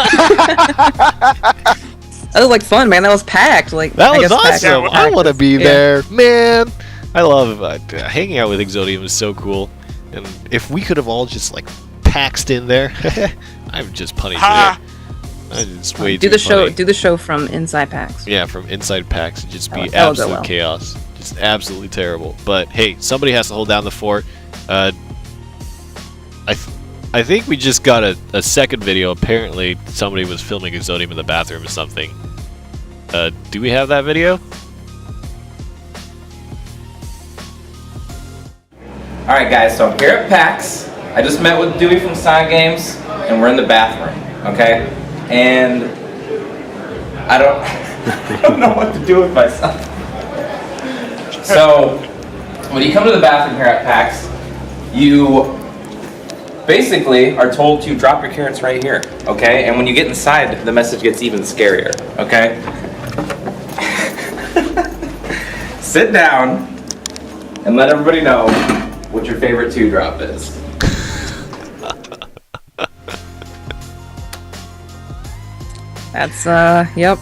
was like fun, man. That was packed. Like that was awesome. I want to be there, man. I love hanging out with Exodium is so cool. And if we could have all just like paxed in there, I'm just punny today. I'm just way do too the show. punny. Do the show from inside PAX. Yeah, from inside PAX, it'd just be that'll go absolute well. chaos. Just absolutely terrible. But hey, somebody has to hold down the fort. I think we just got a second video. Apparently, somebody was filming Exodium in the bathroom or something. Do we have that video? Alright guys, so I'm here at PAX. I just met with Dewey from Sonic Games, and we're in the bathroom, okay? And I don't know what to do with myself. So, when you come to the bathroom here at PAX, you basically are told to drop your carrots right here, okay? And when you get inside, the message gets even scarier, okay? Sit down and let everybody know what your favorite 2-drop is. That's yep.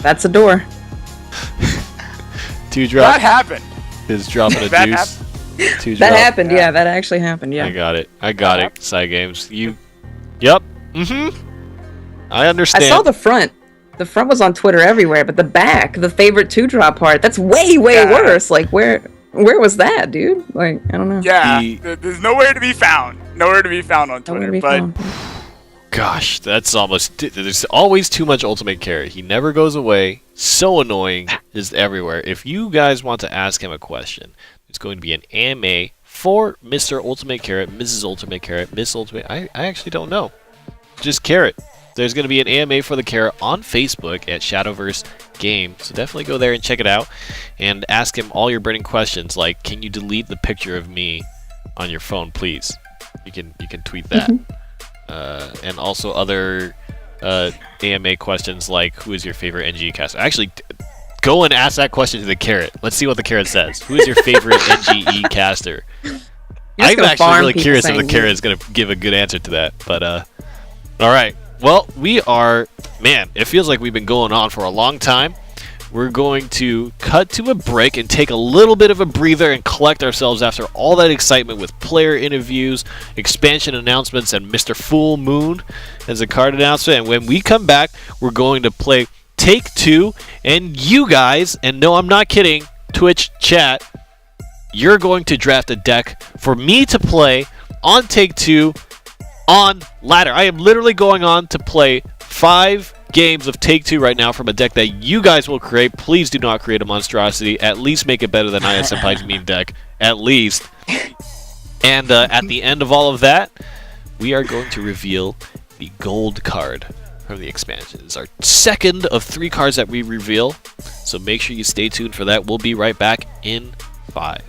That's a door. 2-drop. That happened. Is dropping a That deuce. 2-drop. That happened. Yeah, that actually happened. Yeah. I got it. Side Games. You. Yep. I understand. I saw the front. The front was on Twitter everywhere, but the back, the favorite 2-drop part, that's way worse. Like where was that, dude? Like I don't know. Yeah, there's nowhere to be found. Nowhere to be found on Twitter. But gosh, that's almost. There's always too much Ultimate Carrot. He never goes away. So annoying. Just everywhere. If you guys want to ask him a question, there's going to be an AMA for Mr. Ultimate Carrot, Mrs. Ultimate Carrot, Miss Ultimate. I actually don't know. Just Carrot. there's going to be an AMA for the carrot on Facebook at Shadowverse Game. So definitely go there and check it out and ask him all your burning questions, like, can you delete the picture of me on your phone, please? You can tweet that. And also other AMA questions like, who is your favorite NGE caster? Actually, go and ask that question to the carrot. Let's see what the carrot says. Who is your favorite NGE caster? I'm actually really curious if the carrot is going to give a good answer to that. But, all right. Well, man, it feels like we've been going on for a long time. We're going to cut to a break and take a little bit of a breather and collect ourselves after all that excitement with player interviews, expansion announcements, and Mr. Full Moon as a card announcement. And when we come back, we're going to play Take Two, and you guys, and no, I'm not kidding, Twitch chat, you're going to draft a deck for me to play on Take Two on ladder. I am literally going on to play 5 games of Take Two right now from a deck that you guys will create. Please do not create a monstrosity. At least make it better than Aya Senpai's meme deck. At least. And at the end of all of that, we are going to reveal the gold card from the expansion. It's our second of 3 cards that we reveal. So make sure you stay tuned for that. We'll be right back in 5.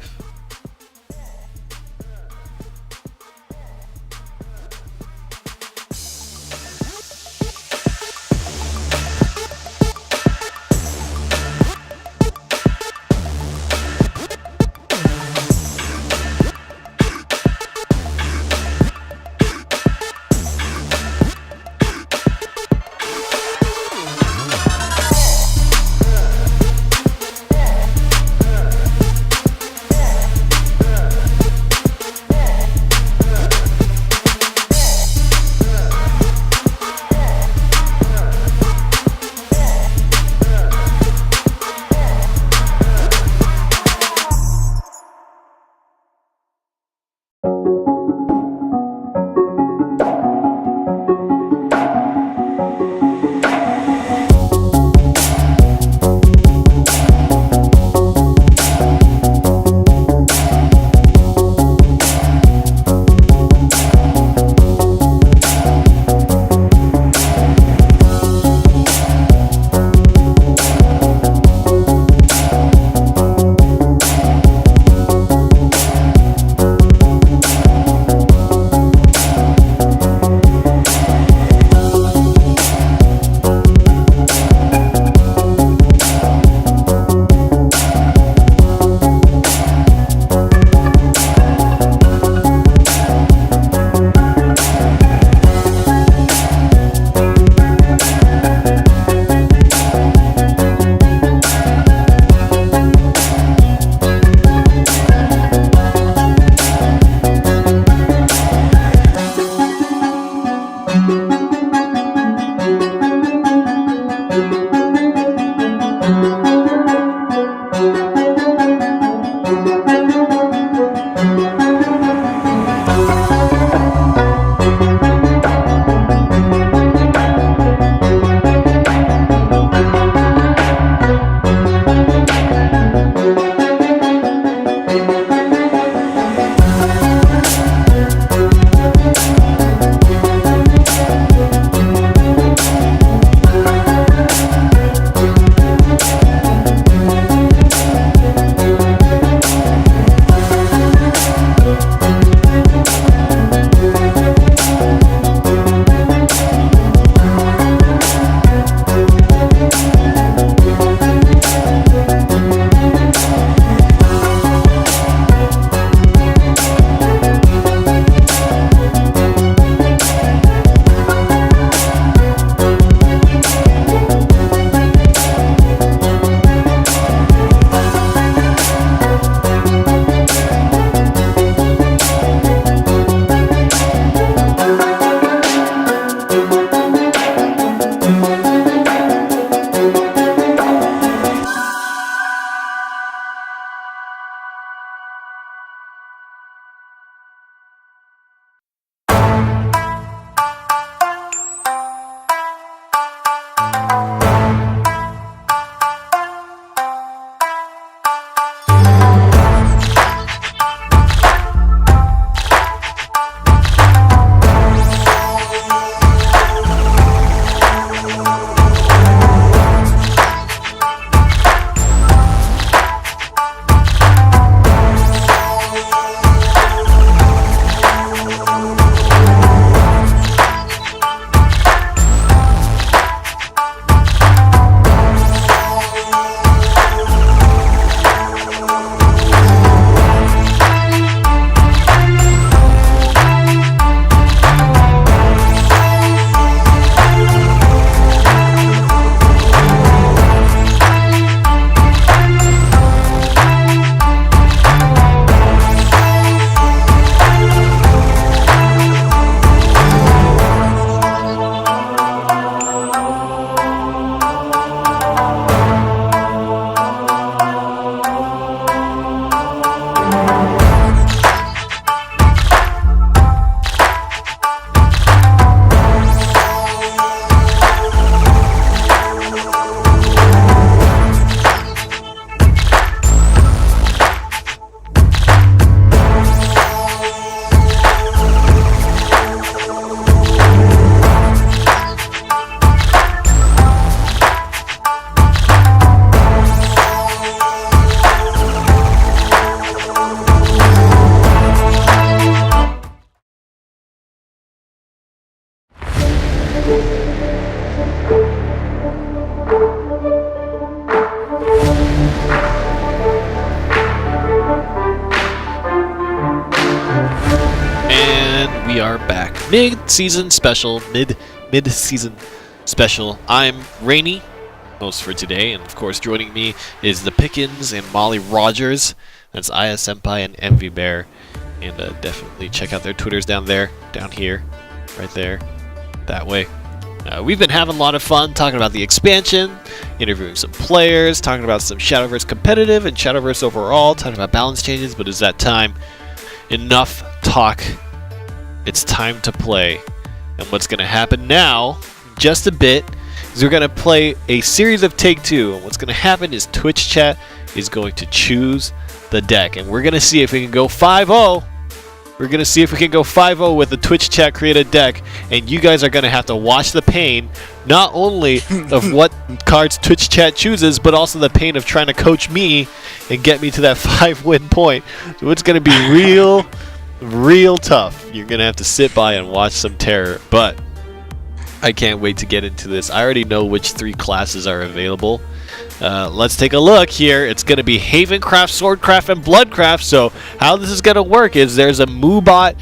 mid-season special. Mid-season special. I'm Rainy, host for today, and of course joining me is the Pickens and Molly Rogers. That's Aya Senpai and Envy Bear. And definitely check out their Twitters down there, down here, right there, that way. We've been having a lot of fun talking about the expansion, interviewing some players, talking about some Shadowverse competitive and Shadowverse overall, talking about balance changes, but it's that time. Enough talk. It's time to play. And what's going to happen now, just a bit, is we're going to play a series of Take Two. And what's going to happen is Twitch chat is going to choose the deck. And we're going to see if we can go 5-0. We're going to see if we can go 5-0 with the Twitch chat created deck, and you guys are going to have to watch the pain, not only of what cards Twitch chat chooses, but also the pain of trying to coach me and get me to that 5-win point. So it's going to be real tough. You're going to have to sit by and watch some terror, but I can't wait to get into this. I already know which 3 classes are available. Let's take a look here. It's going to be Havencraft, Swordcraft, and Bloodcraft. So how this is going to work is there's a MooBot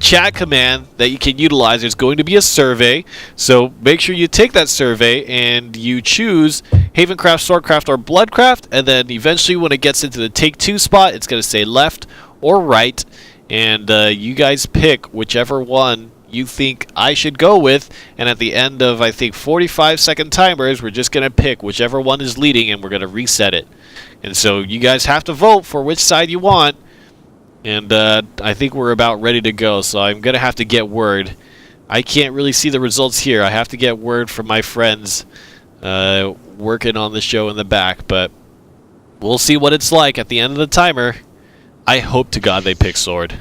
chat command that you can utilize. There's going to be a survey. So make sure you take that survey and you choose Havencraft, Swordcraft, or Bloodcraft. And then eventually when it gets into the Take Two spot, it's going to say left or right. And you guys pick whichever one you think I should go with, and at the end of, I think, 45-second timers, we're just going to pick whichever one is leading, and we're going to reset it. And so you guys have to vote for which side you want, and I think we're about ready to go, so I'm going to have to get word. I can't really see the results here. I have to get word from my friends working on the show in the back, but we'll see what it's like at the end of the timer. I hope to God they pick Sword.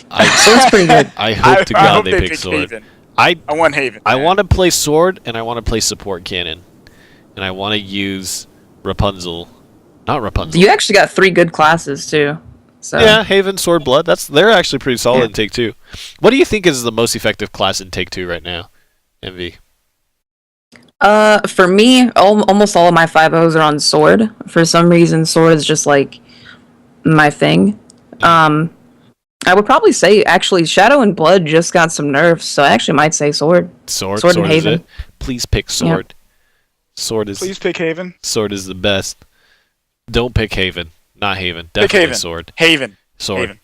Sword's pretty good. I hope to God they pick Sword. Haven. I want Haven. I want to play Sword, and I want to play support cannon. And I want to use Rapunzel. Not Rapunzel. You actually got 3 good classes, too. So. Yeah, Haven, Sword, Blood. They're actually pretty solid in Take Two. What do you think is the most effective class in Take Two right now, MV? For me, almost all of my 5-0s are on Sword. For some reason, Sword is just, like, my thing. I would probably say, actually, Shadow and Blood just got some nerfs, so I actually might say Sword. Sword and Haven. Please pick Sword. Yep. Please pick Haven. Sword is the best. Don't pick Haven. Not Haven. Definitely pick Haven. Sword. Haven. Sword.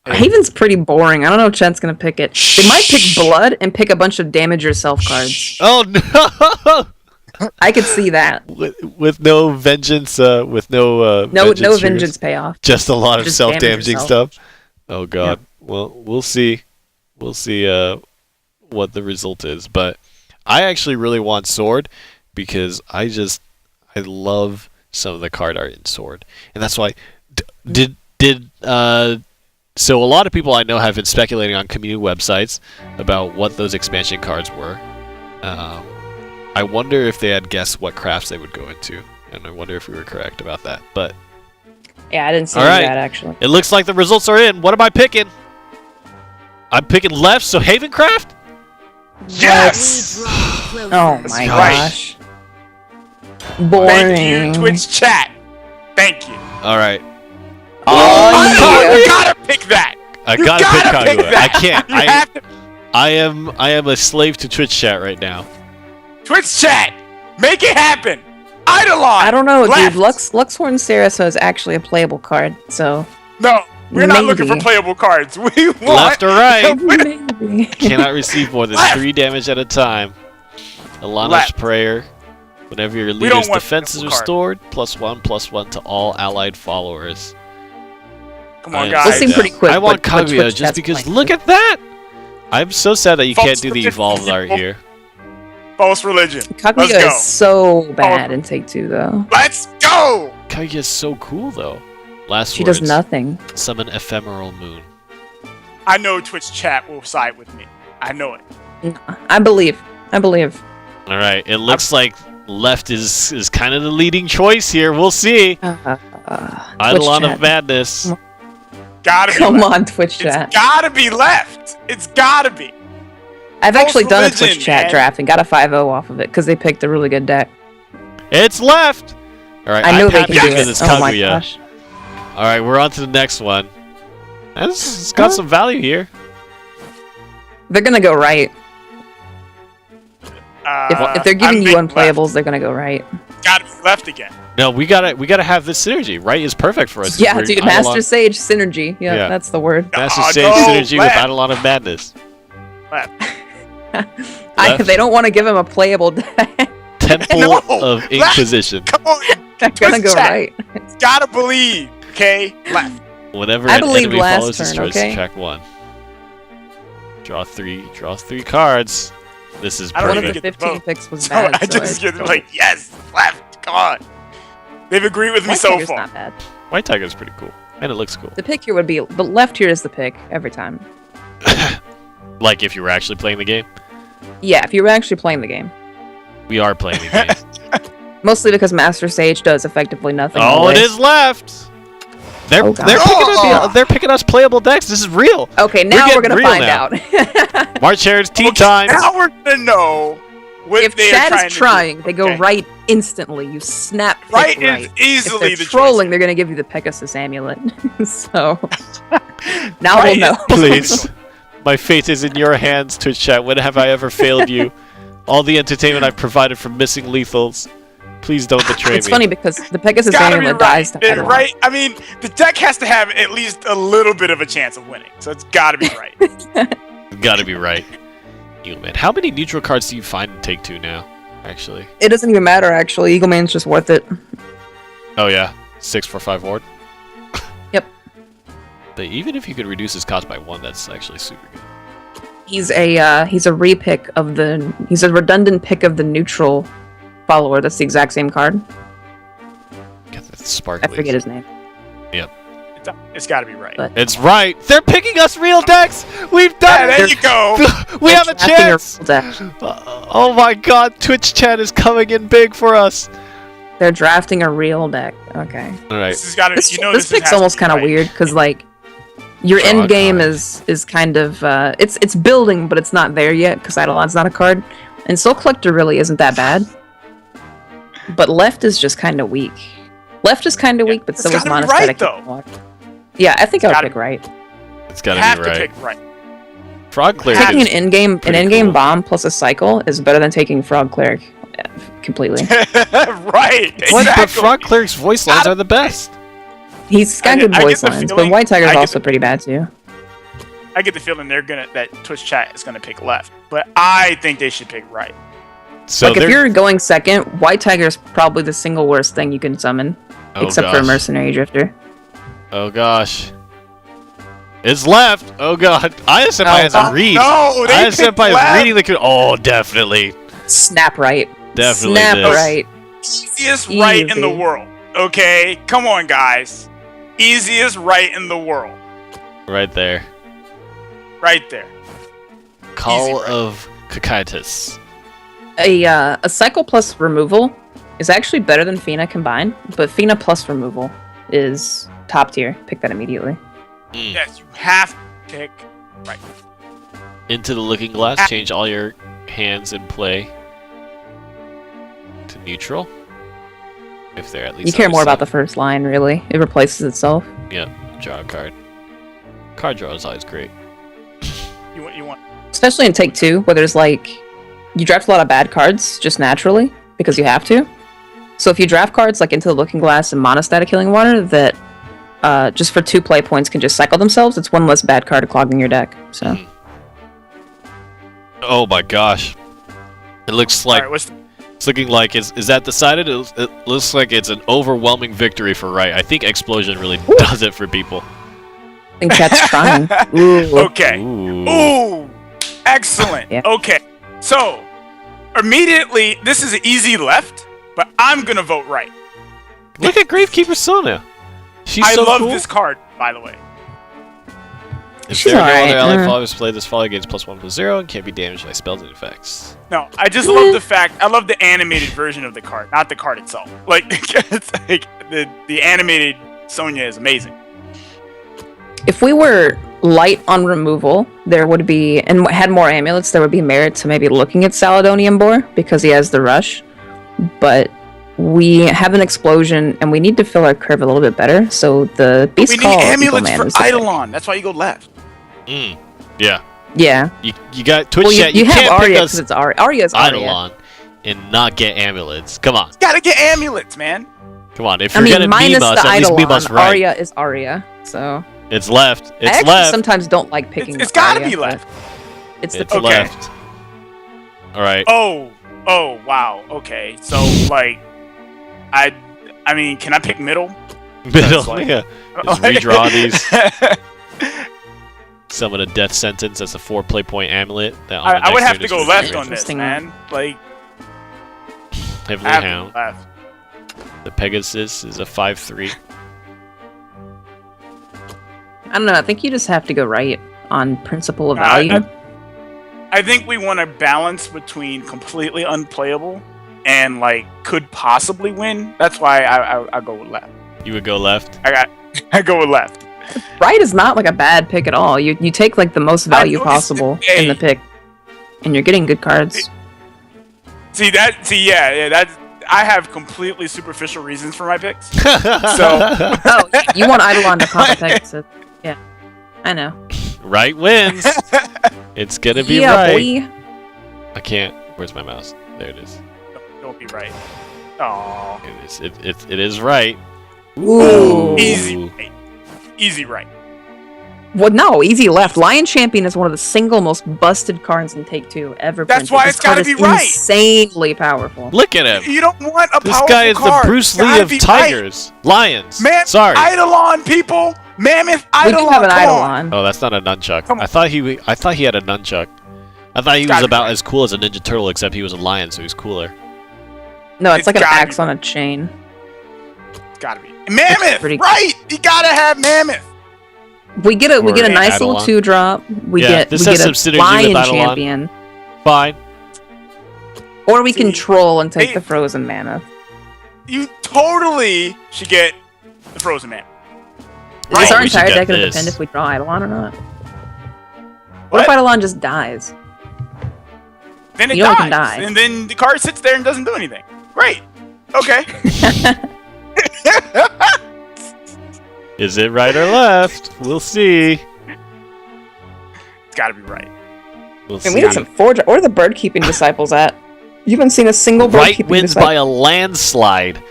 Haven's pretty boring. I don't know if Chet's gonna pick it. They might pick Blood and pick a bunch of damage yourself cards. Oh no! I could see that. With no vengeance, with no vengeance payoff. Just a lot of self-damaging stuff. Oh god. Yep. Well, we'll see. We'll see what the result is. But I actually really want Sword because I love some of the card art in Sword, and that's why. So a lot of people I know have been speculating on community websites about what those expansion cards were. I wonder if they had guessed what crafts they would go into, and I wonder if we were correct about that. But yeah, I didn't see that actually. It looks like the results are in. What am I picking? I'm picking left, so Havencraft? Yes! Oh my gosh. Boring. Thank you, Twitch chat. Thank you. All right. You gotta pick that. I gotta pick Kaguya. I can't. I am a slave to Twitch chat right now. Twitch chat, make it happen. Eidolon. I don't know, dude. Luxhorn Sarasa is actually a playable card, so. No, we're not looking for playable cards. We want left or right. Maybe. Cannot receive more than 3 damage at a time. Alana's Prayer. Whenever your leader's defense is restored, +1/+1 to all allied followers. Come on, guys. This seems pretty quick. I want Kaguya just because look at that! I'm so sad that you can't do the evolved art here. False religion. Kaguya is so bad in Take Two, though. Let's go! Kaguya is so cool, though. She does nothing. Summon Ephemeral Moon. I know Twitch chat will side with me. I know it. I believe. Alright, it looks like left is kind of the leading choice here. We'll see. Eidolon of Madness. Come on, Twitch chat. It's gotta be left. It's gotta be. I've actually done a Twitch chat draft and got a 5-0 off of it because they picked a really good deck. It's left. All right, I know they can do it. Oh my gosh. All right, we're on to the next one. It's got some value here. They're gonna go right. If they're giving you unplayables, they're gonna go right. Gotta be left again. No, we gotta have this synergy. Right is perfect for us. Yeah, We're dude, Master Sage synergy. Yeah, that's the word. Master Sage synergy with Eidolon of Madness. Left. They don't want to give him a playable deck. Temple of Inquisition. Come on. They're gonna go right. Gotta believe. Okay, left. Whenever I an believe enemy last follows his turn, choice, okay? track 1. Draw three cards. This is One of perfect. the 15 picks was So bad. I just get like, yes, left. Come on. They've agreed with me White so Tiger's far. not bad. White Tiger's pretty cool. And it looks cool. The pick here would be the left here is the pick every time. Like if you were actually playing the game? Yeah, if you were actually playing the game. We are playing the game. Mostly because Master Sage does effectively nothing. Oh, it is left! They're picking us playable decks. This is real. Okay, now we're getting gonna real find now. out. March Hairs, tea time. Now we're gonna know what If they are Chad trying is to trying, do. they go Okay. right instantly. You snap pick Right right. is easily if the they're trolling, they're gonna give you the Pegasus amulet. So now Right we'll know. Please. My fate is in your hands, Twitch chat. When have I ever failed you? All the entertainment I've provided from missing lethals. Please don't betray It's me. funny because the Pegasus Gotta be amulet right. dies to They're Eidolon. right. I mean, the deck has to have at least a little bit of a chance of winning, so it's gotta be right. Gotta be right. You man, how many neutral cards do you find in Take Two now? Actually. It doesn't even matter actually. Eagle Man's just worth it. Oh yeah, 6 for 5 ward. Yep. But even if you could reduce his cost by 1, that's actually super good. He's a repick of the. He's a redundant pick of the neutral follower. That's the exact same card. Get that sparkly. I forget his name. Yep. It's gotta be right. But It's right. They're picking us real decks. We've done Yeah, it. there you go. We have a drafting chance. real deck. Oh my God, Twitch chat is coming in big for us. They're drafting a real deck. Okay. All right. This has gotta. This, You know, this this pick's has to almost be kind of right. weird because like your Draw end a game card. is kind of it's building, but it's not there yet because Eidolon's not a card, and Soul Collector really isn't that bad. But left is just kind of weak. Left is kind of weak, but It's so is gotta be Monastatic. right, though. Yeah, I think I would gotta pick right. It's You gotta have be to right. pick right. Frog Cleric Taking is an in-game pretty cool. bomb plus a cycle is better than taking Frog Cleric completely. Right. What? But Exactly. Frog Cleric's voice lines are the best. He's got I good get voice the lines, but feeling- White Tiger's I get also the- pretty bad too. I get the feeling that Twitch chat is gonna pick left, but I think they should pick right. So Like if they're- you're going second, White Tiger is probably the single worst thing you can summon, Oh, except for a gosh. Mercenary Drifter. Oh gosh. It's left. Oh god. ISMI has a read. No, they ISMI picked is left. reading the. Oh, definitely. Snap right. Definitely Snap this. right. Easiest right in the Easy. world. Okay, come on, guys. Easiest right in the world. Right there. Right there. Call right. of Kakaitis. A cycle plus removal is actually better than Fina combined, but Fina plus removal is top tier. Pick that immediately. Yes, you have to pick right. Into the Looking Glass. Change all your hands in play to neutral. If they're at least. You care under more about the 7. first line, really. It replaces itself. Yep. Draw a card. Card draw is always great. You want. Especially in Take 2, where there's like... You draft a lot of bad cards, just naturally, because you have to. So if you draft cards like Into the Looking Glass and Monostatic Healing Water that just for 2 play points can just cycle themselves, it's one less bad card clogging your deck. So Oh my gosh. It looks like. Alright, It's looking like. Is that decided? It looks like it's an overwhelming victory for right. I think Explosion really does it for people. I think Chat's trying. Ooh. Okay. Ooh. Ooh, excellent. Yeah. Okay, so immediately this is an easy left, but I'm gonna vote right. Look at Gravekeeper Sona. She's I so love cool. this card, by the way. If She's there are no alright, other ally uh. followers play, this follower gains +1/+0 and can't be damaged by spells and effects. No, I just love the fact. I love the animated version of the card, not the card itself. Like, it's like the animated Sonya is amazing. If we were light on removal, there would be, and had more amulets, there would be merit to maybe looking at Saladonian Boar, because he has the rush. But we have an explosion, and we need to fill our curve a little bit better, so the Beast We need Call amulets Eagle Man for is the pick. Eidolon. That's why you go left. Yeah. Yeah. You got Twitch Well, chat. you have can't Arya pick because us it's Arya's Arya. Eidolon and not get amulets. Come on. Gotta get amulets, man. Come on. If I you're mean, gonna minus meme us, the at least meme us Eidolon, right. Arya is Arya. So It's left. I It's actually left. sometimes don't like picking. It's gotta Arya, be but left. It's the It's pick. left. All right. Oh, wow. Okay, so like, I mean, can I pick middle? Middle. like- Yeah. Just redraw these. Summon a death sentence. That's a 4 play point amulet. That on the I would next have turn to is go left restricted. on this, Interesting. man. Like, Heavily I have to Hound. go left. The Pegasus is a 5/3. I don't know. I think you just have to go right on principle of Nah, value. I think we want a balance between completely unplayable and like could possibly win. That's why I go with left. You would go left. I go with left. Right is not like a bad pick at all. You take like the most value know, possible hey. in the pick, and you're getting good cards. Yeah, that's. I have completely superficial reasons for my picks. So Oh, you want Eidolon to pop a Pegasus? Yeah, I know. Right wins. It's gonna be Yeah, right. boy. I can't. Where's my mouse? There it is. don't be right. Oh, It is right. Ooh. easy right. Well, no, easy left. Lion Champion is one of the single most busted cards in Take-Two ever. That's printed. why This it's gotta card is be right. Insanely powerful. Look at him. You don't want a This powerful guy is card. the Bruce It's gotta Lee of be tigers. Lions. Right. Man, Sorry. Eidolon, people. Mammoth We Eidolon. do have an come on. Eidolon. Oh, that's not a nunchuck. Come on. I thought he had a nunchuck. I thought he was gotta be about right. as cool as a Ninja Turtle, except he was a lion, so he's cooler. No, it's It's like an gotta be axe on a chain. It's gotta be Mammoth. pretty- Right. You gotta have Mammoth. We get a Or nice Eidolon. little 2-drop. We Yeah, get this we has get some a synergy with Lion Eidolon. Champion, Fine. or we can troll and take Hey. the Frozen Mammoth. You totally should get the Frozen Man. Is Oh, our we should entire get deck gonna this. depend if we draw Eidolon or not? What if Eidolon just dies? Then it You know it dies, can die. and then the card sits there and doesn't do anything. Great. Okay. Is it right or left? We'll see. It's gotta be right. We'll And see. we need some forge. Where are the bird keeping disciples at? You haven't seen a single bird Right keeping wins disciple. by a landslide.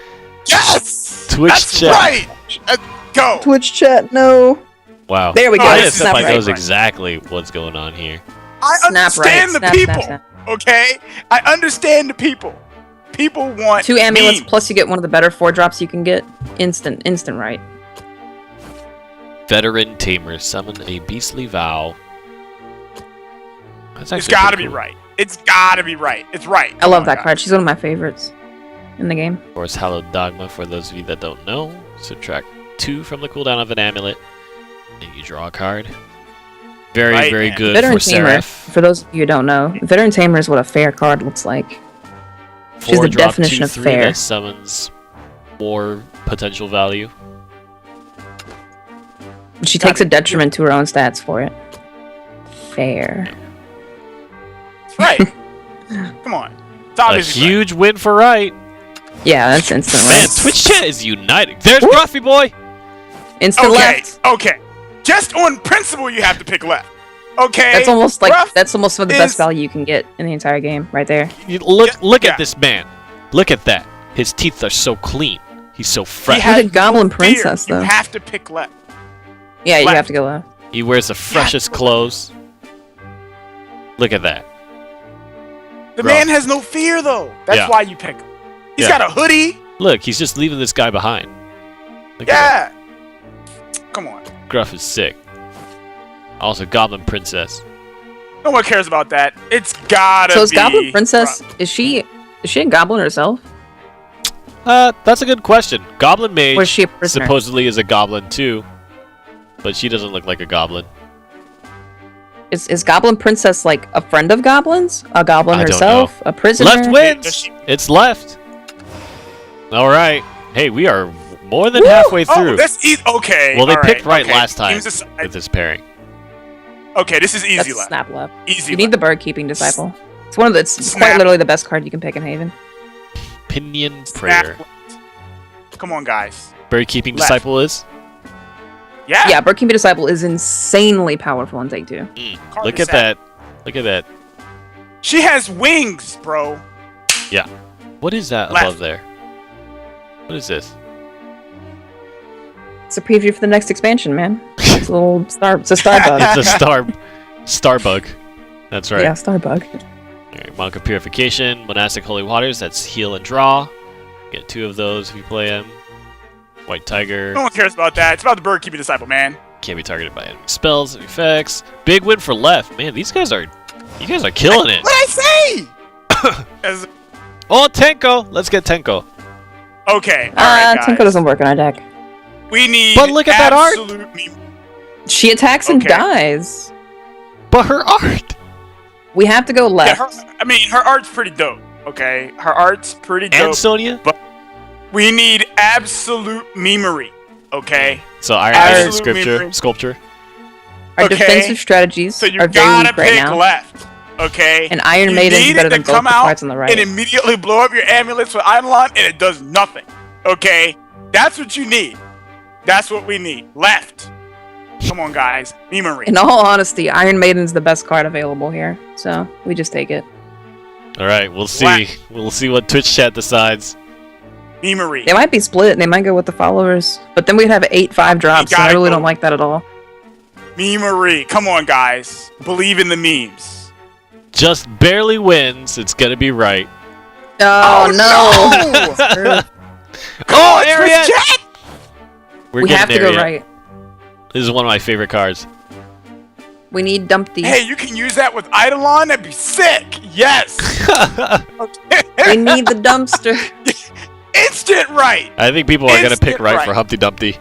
Yes. Twitch That's chat. right. Go. Twitch chat, no. Wow. There we go. ISFI Snap right. knows exactly what's going on here. I Snap right. understand the Snap, people. snap, snap. Okay. I understand the people. People want 2 amulets memes. plus you get one of the better 4-drops you can get. Instant right. Veteran Tamer, summon a beastly vow. That's It's actually gotta pretty be cool. right. It's gotta be right. It's right. I Come love on, that guys. card. She's one of my favorites in the game. Of course, Hallowed Dogma, for those of you that don't know. Subtract 2 from the cooldown of an amulet, and you draw a card. Very, Right, very man. good Veteran for Tamer, Seraph. for those of you who don't know, Veteran Tamer is what a fair card looks like. She's the 4-drop, definition of 2/3 fair. That summons more potential value. She takes a detriment to her own stats for it. Fair. It's right. Come on. It's A obviously right. huge win for right. Yeah, that's instant Man, left. Twitch chat is uniting. There's Gruffy Boy. Instant Okay. left. Okay. Just on principle, you have to pick left. Okay. That's almost like Ruff that's almost some of the is- best value you can get in the entire game, right there. Look Yeah. at this man. Look at that. His teeth are so clean. He's so fresh. He has had a Goblin no Princess fear. though. You have to pick left. Yeah, you left. have to go left. He wears the freshest clothes. Look at that. The Bro. man has no fear though. That's Yeah. why you pick him. He's Yeah. got a hoodie. Look, he's just leaving this guy behind. Look at that. Yeah. Come on. Gruff is sick. Also, Goblin Princess. No one cares about that. It's gotta So is be. Goblin Princess is she a goblin herself? That's a good question. Goblin Mage Or is she a prisoner? supposedly is a goblin too, but she doesn't look like a goblin. Is Goblin Princess like a friend of goblins? A goblin I don't herself? A prisoner? Left wins. It's left. All right. Hey, we are more than Woo! halfway through. Oh, that's easy. Okay. Well, they all picked right okay. last time Teams aside- with this pairing. Okay, this is easy That's left. snap left. Easy You left. need the bird keeping disciple. It's one of the it's Snap. quite literally the best card you can pick in Haven. Pinion Snap Prayer. left. Come on, guys. Bird keeping Left. disciple is? Yeah. Yeah, Barkeeping Disciple is insanely powerful in Take 2. Look at that. Look at that. She has wings, bro. Yeah. What is that Left. above there? What is this? It's a preview for the next expansion, man. It's a little star. It's a star bug. It's a star bug. That's right. Yeah, star bug. Alright, Monk of Purification, Monastic Holy Waters, that's heal and draw. Get 2 of those if you play him. White Tiger. No one cares about that. It's about the Bird Keeping Disciple, man. Can't be targeted by enemy spells and effects. Big win for left. Man, you guys are killing it. What I say? As- Oh, Tenko! Let's get Tenko. okay. All right, guys. Tenko doesn't work on our deck. We need. But look at that art! She attacks and dies. But her art! We have to go left. Yeah, her art's pretty dope. Okay, her art's pretty dope. And Sonya? But we need absolute memery. Okay. So Iron Absolute sculpture. Our defensive strategies So you are very gotta weak right pick now. left. Okay. And Iron You Maiden's need better it than to both come the out parts on the right. and immediately blow up your amulets with Eidolon, and it does nothing. Okay. That's what you need. That's what we need. Left. Come on, guys. Memery. In all honesty, Iron Maiden's the best card available here, so we just take it. Alright, we'll see. We'll see what Twitch chat decides. Memery. They might be split, they might go with the followers, but then we'd have 8-5 drops, and I really don't like that at all. Memery. Come on, guys. Believe in the memes. Just barely wins. It's gonna be right. Oh, no! Oh, Ariat! We have to go right. This is one of my favorite cards. We need Dumpty. Hey, you can use that with Eidolon? That'd be sick! Yes! We need the dumpster. Instant right! I think people are gonna pick Instant right for Humpty Dumpty.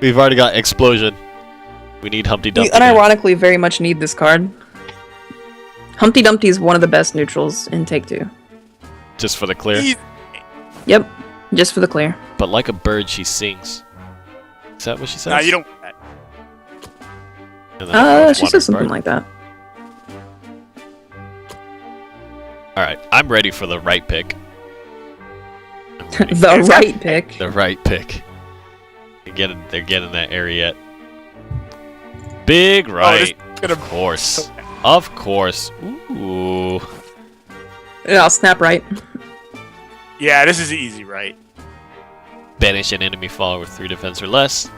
We've already got Explosion. We need Humpty We Dumpty. unironically very much need this card. Humpty Dumpty is one of the best neutrals in Take 2. Just for the clear. Yep, just for the clear. But like a bird, she sings. Is that what she says? No, you don't want that. And then She says something like that. Alright, I'm ready for the right pick. The right pick. The right pick. They're getting that area. Big right. Of course. Of course. Ooh. Yeah, I'll snap right. Yeah, this is easy, right? Banish an enemy follower with 3 defense or less.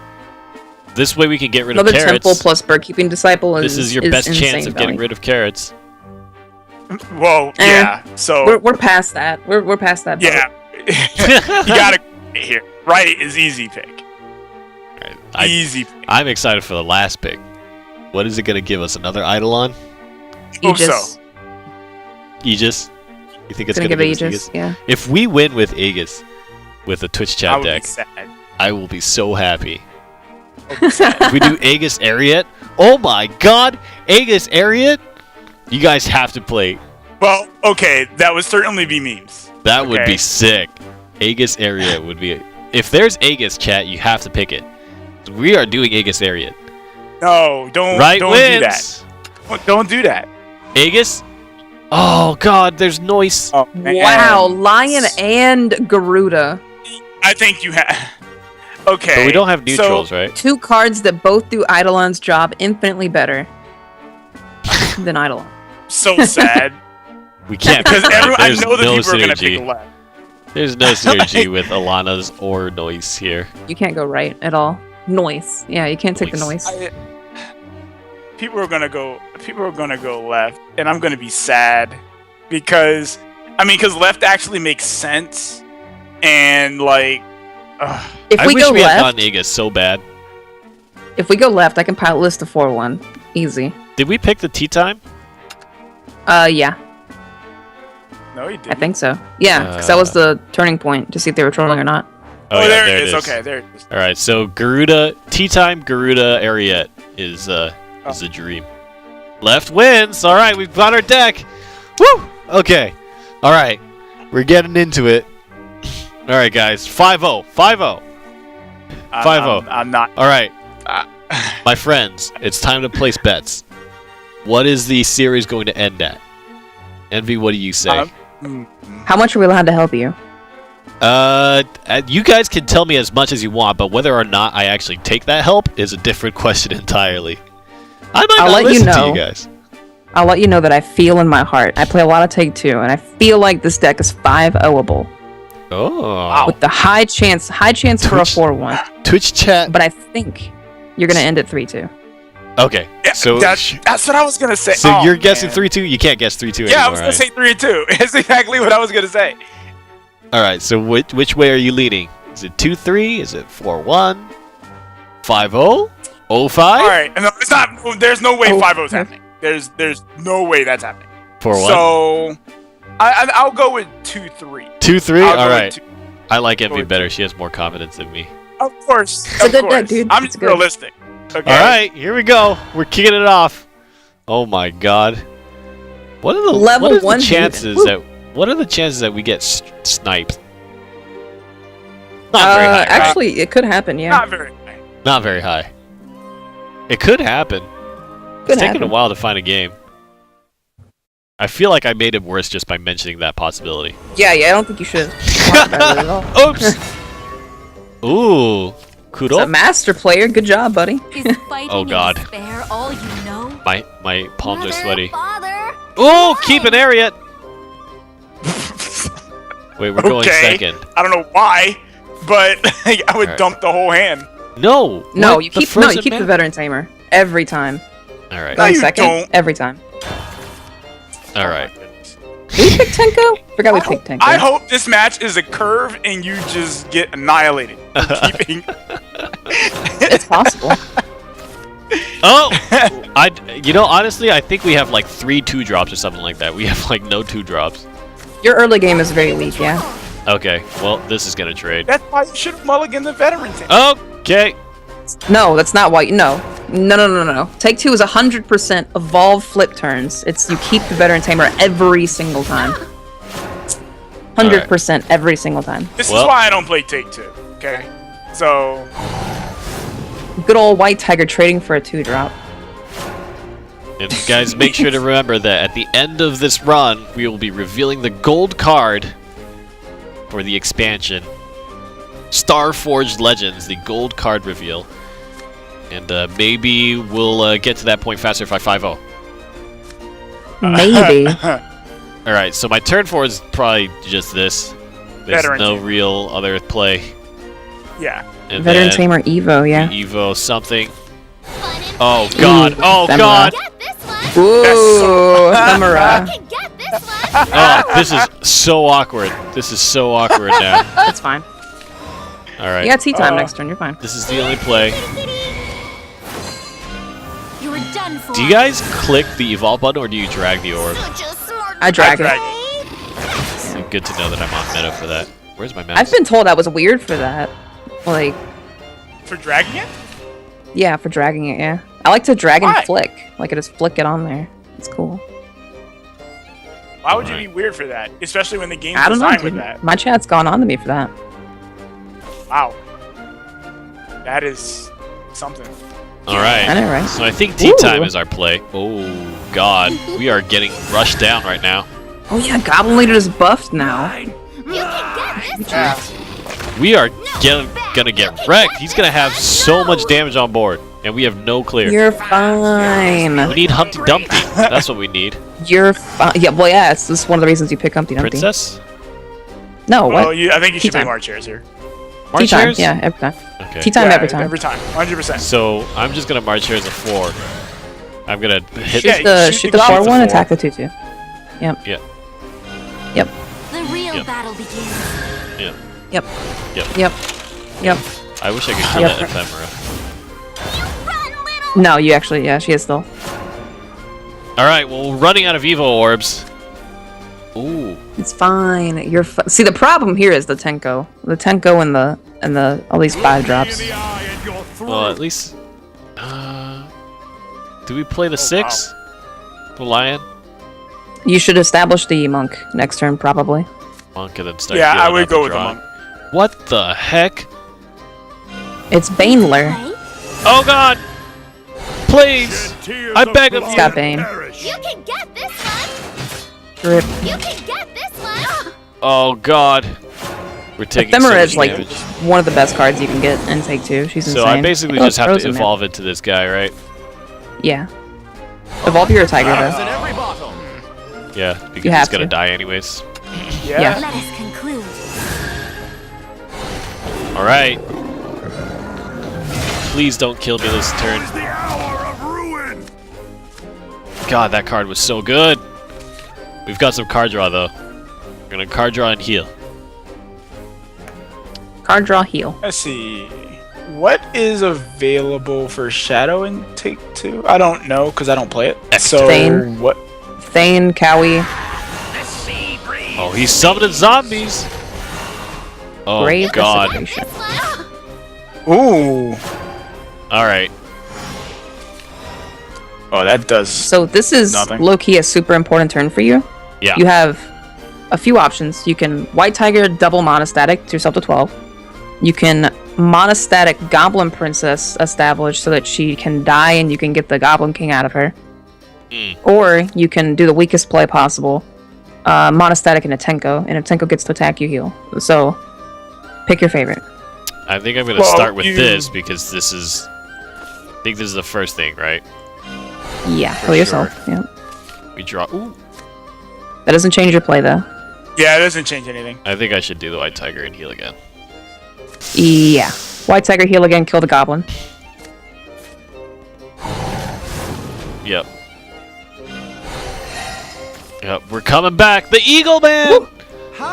This way we can get rid Another of carrots. temple plus Bird-Keeping Disciple is This is your best chance of getting rid of carrots. Well, yeah. So we're past that. We're past that. Yeah. You gotta here. Right is easy pick. Easy pick. I'm excited for the last pick. What is it gonna give us? Another Eidolon? Hope so. Aegis? You think it's Gonna gonna give give us Aegis, yeah. If we win with Aegis, with a Twitch I chat would be deck, sad. I will be so happy. If we do Aegis Ariat, oh my god, Aegis Ariat! You guys have to play. Well, okay, that would certainly be memes. That would Okay. be sick. Aegis Ariat would be. If there's Aegis chat, you have to pick it. We are doing Aegis Ariat. No, don't Right don't wins. do that. Don't do that. Aegis? Oh god, there's noise. Oh, man. Wow, Lion and Garuda. I think you have. Okay. But we don't have neutrals, so, right? 2 cards that both do Eidolon's job infinitely better than Eidolon. So sad. We can't Because pick everyone, I There's know that no people are gonna synergy. pick left. There's no synergy with Alana's or noise here. You can't go right at all. Noise. Yeah, you can't take the noise. People are gonna go left, and I'm gonna be sad because left actually makes sense, and like. If I we wish go we had left, gotten Aegis so bad. if we go left, I can pilot list a 4-1. Easy. Did we pick the tea time? Yeah, No, you I didn't. think so. Yeah, because that was the turning point to see if they were trolling or not. Oh, yeah, there there it is. Okay, there it is. All right, so Garuda tea time, Garuda Ariat is the dream. Left wins. All right, we've got our deck. Woo! Okay. All right, we're getting into it. All right, guys. 5-0. 5-0. 5-0. I'm not. All right, my friends, it's time to place bets. What is the series going to end at? Envy, what do you say? How much are we allowed to help you? You guys can tell me as much as you want, but whether or not I actually take that help is a different question entirely. I might not listen to you guys. I'll let you know that I feel in my heart. I play a lot of Take Two, and I feel like this deck is 5-0able. Oh. With the high chance for a 4-1. Twitch chat. But I think you're gonna end at 3-2. Okay. So that's what I was gonna say. So you're guessing 3-2? You can't guess 3-2 anymore. Yeah, I was gonna say 3-2. That's exactly what I was gonna say. All right. So which way are you leaning? Is it 2-3? Is it 4-1? 5-0? 0-5? All right. No, it's not. There's no way 5-0 is happening. There's no way that's happening. 4-1. So I'll go with 2-3. 2-3. All right. I like Envy better. She has more confidence in me. Of course. It's a good deck, dude. I'm just realistic. Okay. All right, here we go. We're kicking it off. Oh my god. What are the chances that we get sniped? Not very high. Right? Actually, it could happen. Yeah. Not very high. Not very high. It could happen. It's taken a while to find a game. I feel like I made it worse just by mentioning that possibility. Yeah, I don't think you should talk about it at all. Oops. Ooh. Kudo? A master player. Good job, buddy. Oh god. All you know? My palms are sweaty. Oh, keep an area. Wait, we're going second. I don't know why, but I would dump the whole hand. No. No, you keep the veteran tamer every time. All right. Going second every time. All right. Did we pick Tenko? Forgot we picked Tenko. I hope this match is a curve and you just get annihilated. It's possible. Oh, honestly, I think we have like 3 2-drops or something like that. We have like no 2-drops. Your early game is very weak, yeah. Okay, well, this is gonna trade. That's why you should have mulliganed the veteran team. Okay. No, that's not why. No. Take Two is 100% evolve flip turns. It's you keep the veteran tamer every single time. 100% every single time. This is why I don't play Take Two. Okay, so good old white tiger trading for a 2-drop. And guys, make sure to remember that at the end of this run, we will be revealing the gold card for the expansion. Starforged Legends, the gold card reveal. And maybe we'll get to that point faster if I 5-0. Maybe. Alright, so my turn 4 is probably just this. There's veteran no team. real other play. Yeah. And veteran tamer Evo, yeah. Evo something. Oh god, oh Femora. god! Ooh, Femora. Oh, this is so awkward. This is so awkward now. That's fine. Alright. You got tea time next turn, you're fine. This is the only play. You were done for. Do you guys click the evolve button or do you drag the orb? I drag it. So good to know that I'm on meta for that. Where's my mouse? I've been told I was weird for that. Like, for dragging it? Yeah, for dragging it, yeah. I like to drag and flick. Like, I just flick it on there. It's cool. Why would you be weird for that? Especially when the game's I don't know, designed with dude. that. My chat's gone on to me for that. Wow. That is something. Alright. I know, right? So I think tea time is our play. Oh god. We are getting rushed down right now. Oh yeah, Goblin Leader is buffed now. We are gonna get wrecked. He's gonna have so much damage on board. And we have no clear. You're fine. We need Humpty Dumpty. That's what we need. You're fine. Yeah, well, yeah, this is one of the reasons you pick Humpty Dumpty. Princess? No, well, what? I think you should Tea play time. March Chairs here. Tea time, yeah, every time. Okay. Tea time every time. Every time, 100%. So I'm just gonna march here as a 4. I'm gonna hit Shoot the 4-1, attack the 2-2. Yep. Yep. Yep. The real battle begins. Yep. Yep. Yep. Yep. Yep. I wish I could kill that ephemera. No, you actually, yeah, she is still. Alright, well, we're running out of Evo orbs. Ooh. It's fine. You're see, the problem here is the Tenko. The Tenko and the all these 5-drops. Well, at least do we play the 6? The lion? You should establish the monk next turn, probably. Monk and then start Yeah, I dealing would out go the with the drawing. monk. What the heck? It's Baneler. Oh god! Please! I beg of you! It's got Bane. You can get this one. Rip. You can get this one. Oh god. We're taking so Ephemera much is like damage. one of the best cards you can get in Take 2. She's insane. So I basically Oh, just have to Frozen Man. evolve into this guy, right? Yeah. Evolve your Tiger though. Yeah, because You he's have gonna to. die anyways. Yeah. Let us conclude. Alright. Please don't kill me this turn. The hour of ruin. God, that card was so good. We've got some card draw though. We're gonna card draw and heal. Card draw, heal. Let's see. What is available for Shadow in Take 2? I don't know because I don't play it. So Thane. what? Thane, Cowie, Oh, he's summoning zombies. Oh Grave God. Desecration. Ooh. All right. Oh, that does. So this is Nothing. low-key a super important turn for you. Yeah. You have a few options. You can White Tiger double monostatic to yourself to 12. You can monostatic Goblin Princess establish so that she can die and you can get the Goblin King out of her. Or you can do the weakest play possible. Monostatic and a Tenko, and if Tenko gets to attack, you heal. So, pick your favorite. I think I'm gonna Well, start with you- this because this is. I think this is the first thing, right? Yeah, For heal yourself. sure. Yeah. We draw. Ooh. That doesn't change your play though. Yeah, it doesn't change anything. I think I should do the White Tiger and heal again. Yeah. White Tiger, heal again, kill the Goblin. Yep. Yep, we're coming back. The Eagle Man!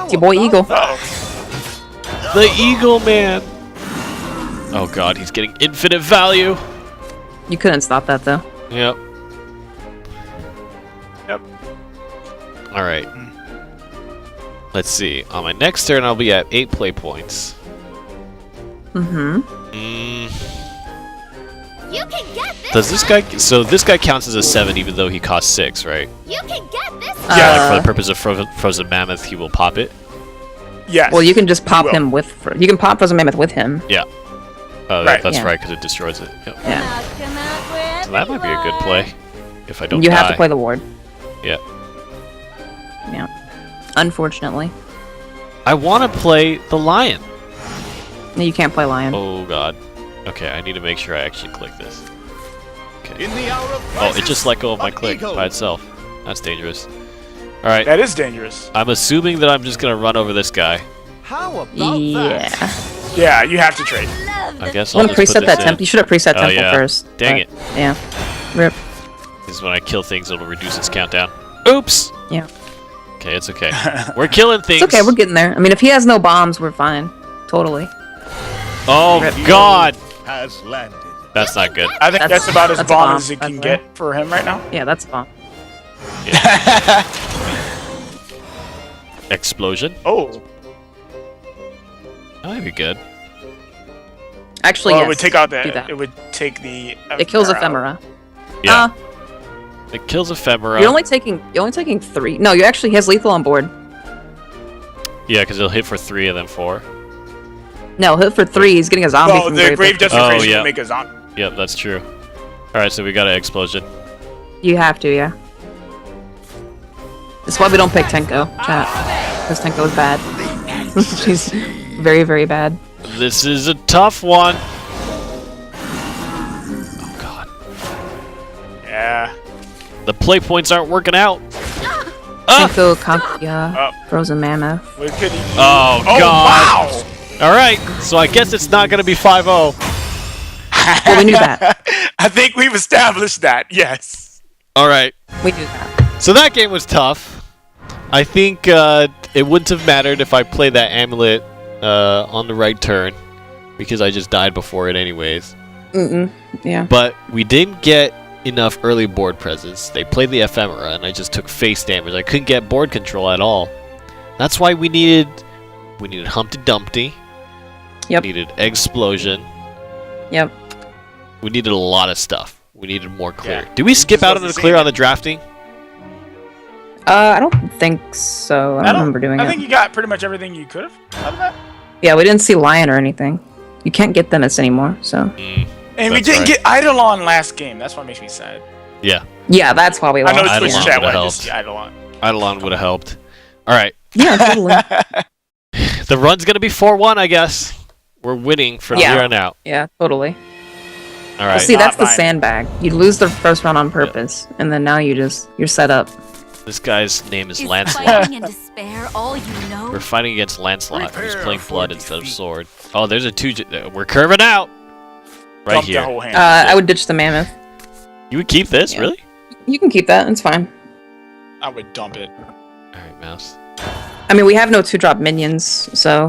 It's your boy Eagle. The Eagle Man! Oh god, he's getting infinite value. You couldn't stop that though. Yep. Yep. Alright. Let's see. On my next turn, I'll be at 8 play points. Mm-hmm. You can get this. Does this guy... So this guy counts as a 7 even though he costs 6, right? You can get this. Yeah, like for the purpose of Frozen Mammoth, he will pop it? Yes. Well, you can just pop will. him with... You can pop Frozen Mammoth with him. Yeah. Oh, Right. that's Yeah. right, because it destroys it. Yep. Yeah. So that might be a good play. If I don't You die. have to play the ward. Yeah. Yeah. Unfortunately. I want to play the Lion. No, you can't play Lion. Oh god. Okay, I need to make sure I actually click this. Okay. In the hour of Oh, it crisis, just let go of my an click eagle. by itself. That's dangerous. Alright, That is dangerous. I'm assuming that I'm just gonna run over this guy. How about Yeah. that? Yeah, you have to trade. I guess You I'll want to just put preset that this in. temple? You should have preset Oh, temple yeah. first. Dang but- it. Yeah. Rip. Because when I kill things, it'll reduce its countdown. Oops! Yeah. Okay, it's okay. We're killing things. It's okay, we're getting there. I mean, if he has no bombs, we're fine. Totally. Oh Rip. god! Has landed. That's not good. I think that's about as that's a bomb bomb, as it by can the way. get for him right now. Yeah, that's a bomb. Explosion. Oh. That might be good. Actually, Well, yes. it would take out do the. that. It would take the. It kills out. ephemera. Yeah. It kills Ephemera. You're only taking 3. No, you actually he has lethal on board. Yeah, because he'll hit for 3 and then 4. No, hit for 3. He's getting a zombie Well, from the grave Desecration. desecration yeah. will make a zombie. Yep, that's true. Alright, so we got an explosion. You have to, yeah. That's why we don't pick Tenko, chat. Because Tenko is bad. She's very, very bad. This is a tough one. Oh god. Yeah. The play points aren't working out. Tenko, Kakuya, Frozen Mammoth. What could he? Oh, Oh, god. wow. Alright, so I guess it's not gonna be 5-0. Well, we knew that. I think we've established that. Yes. Alright. We knew that. So that game was tough. I think it wouldn't have mattered if I played that amulet on the right turn. Because I just died before it anyways. Yeah. But we didn't get enough early board presence. They played the ephemera and I just took face damage. I couldn't get board control at all. That's why we needed Humpty Dumpty. Yep. We needed Explosion. Yep. We needed a lot of stuff. We needed more clear. Yeah. Did we skip Just out on wasn't the clear seeing on the drafting? I don't think so. I don't remember doing I it. think you got pretty much everything you could have out of that. Yeah, we didn't see Lion or anything. You can't get them anymore, so. And we That's didn't right. get Eidolon last game. That's what makes me sad. Yeah. Yeah, that's why we I lost. know it's Eidolon Twitch chat. would've Why just helped. Eidolon? Eidolon would have helped. Alright. Yeah, totally. The run's gonna be 4-1, I guess. We're winning from here on out. Yeah, totally. All right. Well, see, that's the sandbag. You lose the first round on purpose, and then now you're set up. This guy's name is Lancelot. Fighting in despair all you know? We're fighting against Lancelot, who's playing blood instead of sword. Oh, there's a 2. We're curving out. Right Dump here. the whole hand. I would ditch the mammoth. You would keep this, really? You can keep that. It's fine. I would dump it. All right, mouse. I mean, we have no 2-drop minions, so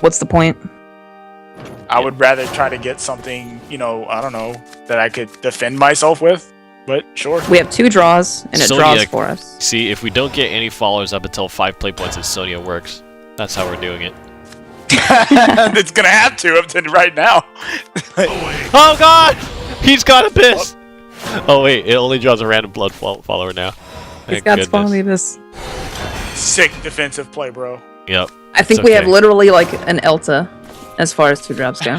what's the point? I would rather try to get something, I don't know, that I could defend myself with. But sure. We have 2 draws, and it Sonya, draws for us. See, if we don't get any followers up until 5 play points, Sonya works. That's how we're doing it. It's gonna have to up to right now. Oh God! He's got a piss. Oh wait, it only draws a random blood follower now. He's got Spawnly this. Sick defensive play, bro. Yep. I think we have literally like an Elta as far as 2 drops go.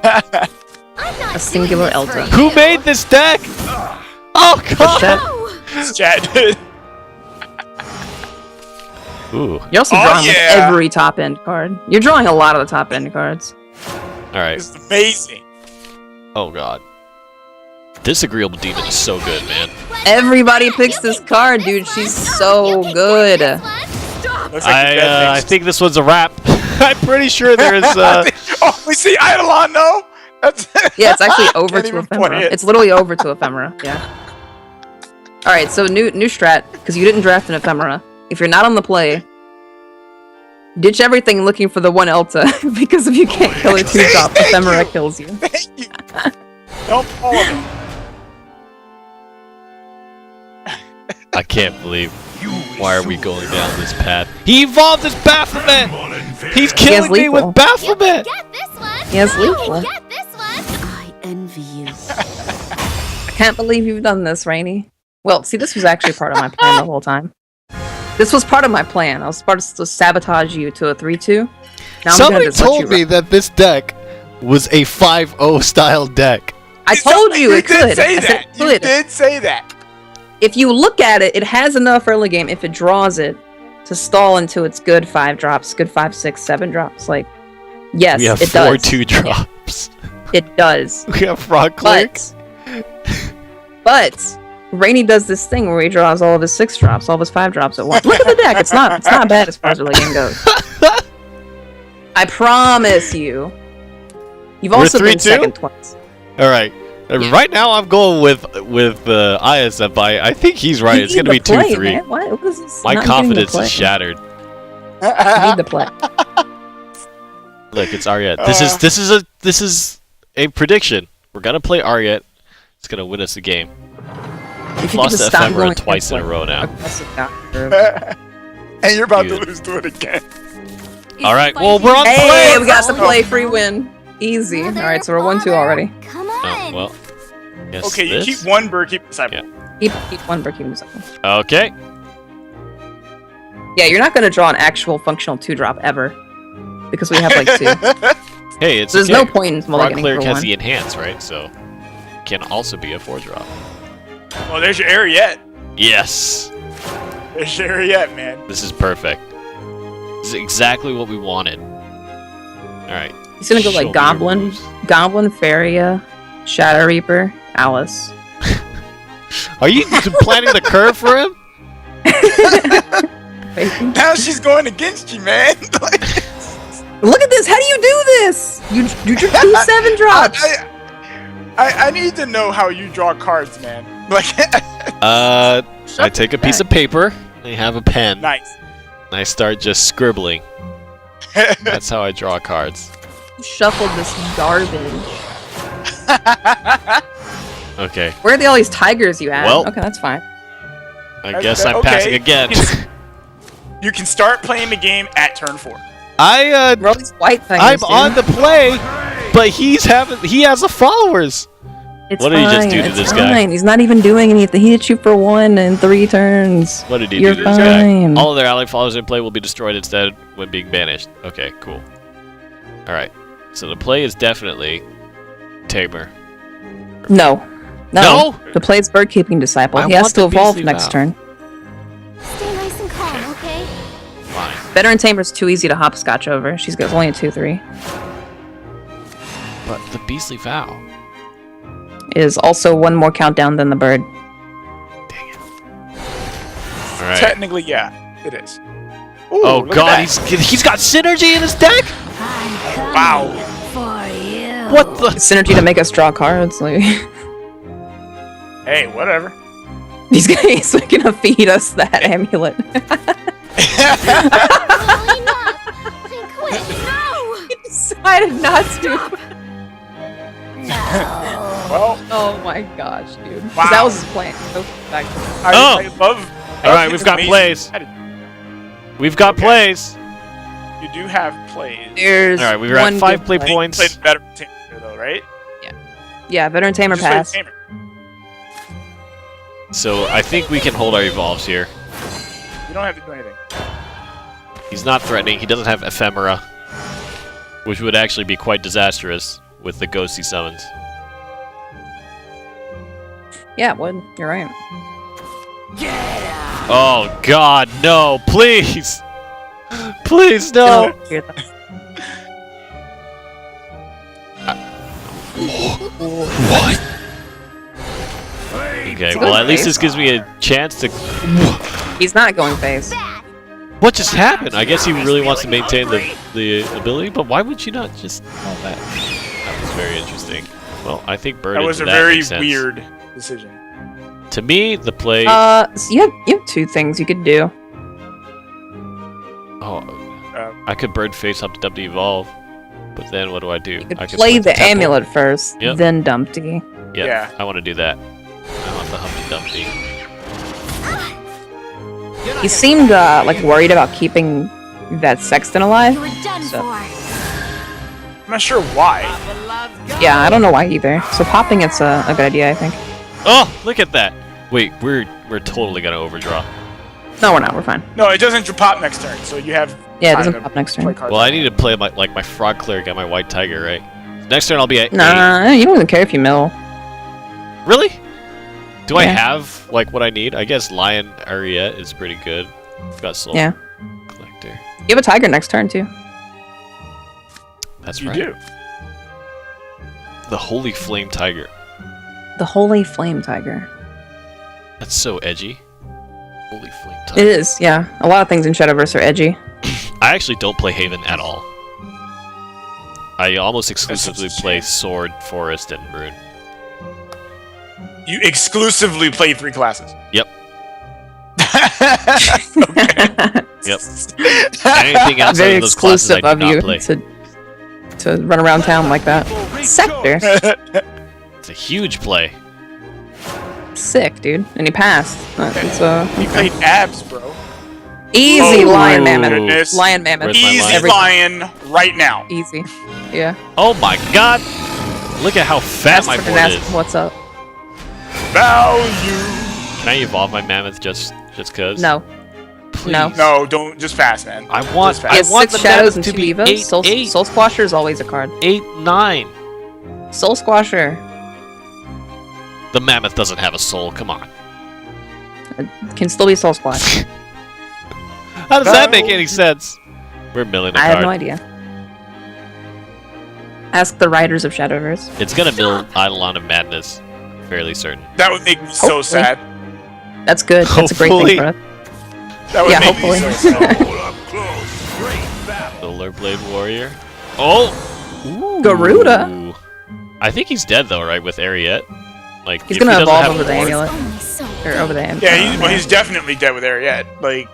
A singular Elta. Who made this deck? Oh God! Chat did. Ooh. You're also drawing like every top end card. You're drawing a lot of the top end cards. All right. It's amazing. Oh God. Disagreeable Demon is so good, man. Everybody picks this card, dude. She's so good. I think this one's a wrap. I'm pretty sure there's. Oh, we see Eidolon, no? Yeah, it's actually over to Ephemera. It's literally over to Ephemera. Yeah. All right, so new strat because you didn't draft an Ephemera. If you're not on the play, ditch everything looking for the 1 Elta because if you can't kill her 2-drop, Ephemera kills you. Thank you. Don't follow me. I can't believe. Why are we going down this path? He evolved his Baphomet! He's killing me with Baphomet! He has lethal. I envy you. I can't believe you've done this, Rainy. Well, see, this was actually part of my plan the whole time. This was part of my plan. I was supposed to sabotage you to a 3-2. Now Somebody told me that this deck was a 5-0 style deck. I told you it could. You did say that. If you look at it, it has enough early game, if it draws it, to stall into its good 5 drops, good 5, 6, 7 drops. Like, yes, we have it 4 does. 2 drops. It does. We have Frog Clerk. But Rainy does this thing where he draws all of his 6 drops, all of his 5 drops at once. Look at the deck. It's not bad as far as early game goes. I promise you. You've also been second twice. All right. Yeah. Right now, I'm going with ISF. I think he's right. It's going to be 2-3. What is this? My confidence is shattered. You need the play. Look, it's Ariette. This is a prediction. We're gonna play Ariette. It's gonna win us the game. We've lost to Ephemera twice in a row now. And you're about to lose to it again. All right. Well, we're on play. Hey, we got the play free win. Easy. All right, so we're 1-2 already. Come on. Oh, well. Yes, okay, you keep 1 bird, keep disciple. Yeah. Keep 1 bird, keep disciple. Okay. Yeah, you're not gonna draw an actual functional 2-drop ever, because we have like 2. Hey, it's so there's no point in mulliganing Cleric for has 1. the enhance, right? So can also be a 4-drop. Well, there's your Ariette. Yes. There's your Ariette, man. This is perfect. This is exactly what we wanted. All right. He's gonna go like Goblin, Faria, Shadow Reaper, Alice. Are you planning the curve for him? Now she's going against you, man. Look at this. How do you do this? You drew 2 7 drops. I need to know how you draw cards, man. Like. I take a piece of paper. I have a pen. Nice. And I start just scribbling. That's how I draw cards. You shuffled this garbage. Okay. Where are all these tigers you have? Well, okay, that's fine. I guess I'm passing again. You can start playing the game at turn 4. Where all these white tigers, I'm on the play, but he has the followers. It's what did he just do to this guy? He's not even doing anything. He hit you for 1 and 3 turns. What did he do to this guy? All of their ally followers in play will be destroyed instead when being banished. Okay, cool. All right. So the play is definitely Tamer. No. The play is Bird Keeping Disciple. He has to evolve next turn. Stay nice and calm, okay? Fine. Veteran Tamer's too easy to hopscotch over. She's got only a 2-3. But the Beastly Vow is also one more countdown than the bird. Dang it. Alright. Technically, yeah, it is. Ooh, Oh god, he's got synergy in his deck? Wow. What the? Synergy to make us draw cards. Like. Hey, whatever. He's gonna feed us that amulet. He decided not to. Well. Oh my gosh, dude. 'Cause Wow. that was his plan. I love Alright, we've got amazing plays. We've got plays. You do have plays. There's Alright, we're at 5 play points. You played Veteran Tamer, though, right? Yeah, Veteran Tamer Just played pass. Tamer. So I think we can hold our evolves here. You don't have to do anything. He's not threatening. He doesn't have ephemera, which would actually be quite disastrous with the ghosty summons. Yeah, it would. You're right. Oh god, no, please! Please, no! What? Okay, well at least this gives me a chance to... He's not going face. What just happened? I guess he really wants to maintain the ability, but why would you not just call that? That was very interesting. Well, I think Bird That was into a very makes sense. weird decision. To me, the play... So you have two things you could do. Oh, I could Bird face Humpty Dumpty evolve, but then what do I do? I could Play put the temple. amulet first, Yep. then Dumpty. Yep, Yeah. I want to do that. I want the Humpty Dumpty. He seemed like worried about keeping that Sexton alive. So, I'm not sure why. yeah, I don't know why either. So popping it's a good idea, I think. Oh, look at that! Wait, we're totally gonna overdraw. No, we're not. We're fine. No, it doesn't pop next turn, so you have. Yeah, it time doesn't to pop next turn. play cards. Well, I need to play my Frog Cleric and my White Tiger, right? Next turn I'll be at 8. Nah, you don't even care if you mill. Really? Do I Yeah. have like what I need? I guess Lion Ariette is pretty good. I've got Soul Yeah. Collector. You have a tiger next turn too. That's You right. do. The Holy Flame Tiger. The Holy Flame Tiger. That's so edgy. Holy Flame Tiger. It is, yeah. A lot of things in Shadowverse are edgy. I actually don't play Haven at all. I almost exclusively play Sword, Forest, and Rune. You exclusively play 3 classes. Yep. Yep. Anything outside Very of those classes I exclusive do of not you play. to run around town like that. Sector. It's a huge play. Sick, dude. And he passed. You played abs, bro. Easy Oh Lion my Mammoth. goodness. Lion Mammoth. Where's my Easy lion? lion right now. Easy. Yeah. Oh my god! Look at how fat my Ask board ask is. him what's up. Value. Can I evolve my mammoth just cause? No. Please. No. No, don't. Just fast, man. I want. Just I fast. want 6 the shadows mammoth and to 2 be evos. 8, Soul, 8, Soul Squasher is always a card. 8, 9. Soul Squasher The mammoth doesn't have a soul. Come on. can still be Soul Squash. How does that make any sense? We're milling a I card. have no idea. Ask the writers of Shadowverse. It's gonna mill Eidolon of Madness. Fairly certain. That would make me so Hopefully. sad. That's good. That's a great Hopefully. thing for us. That would Yeah, make hopefully. me so sad. Solar Blade Warrior. Oh! Ooh. Garuda. I think he's dead though, right? With Ariette. Like He's if he gonna doesn't evolve have over the Lord, amulet. Or over the amulet. Yeah, he's definitely dead with Ariette. Like,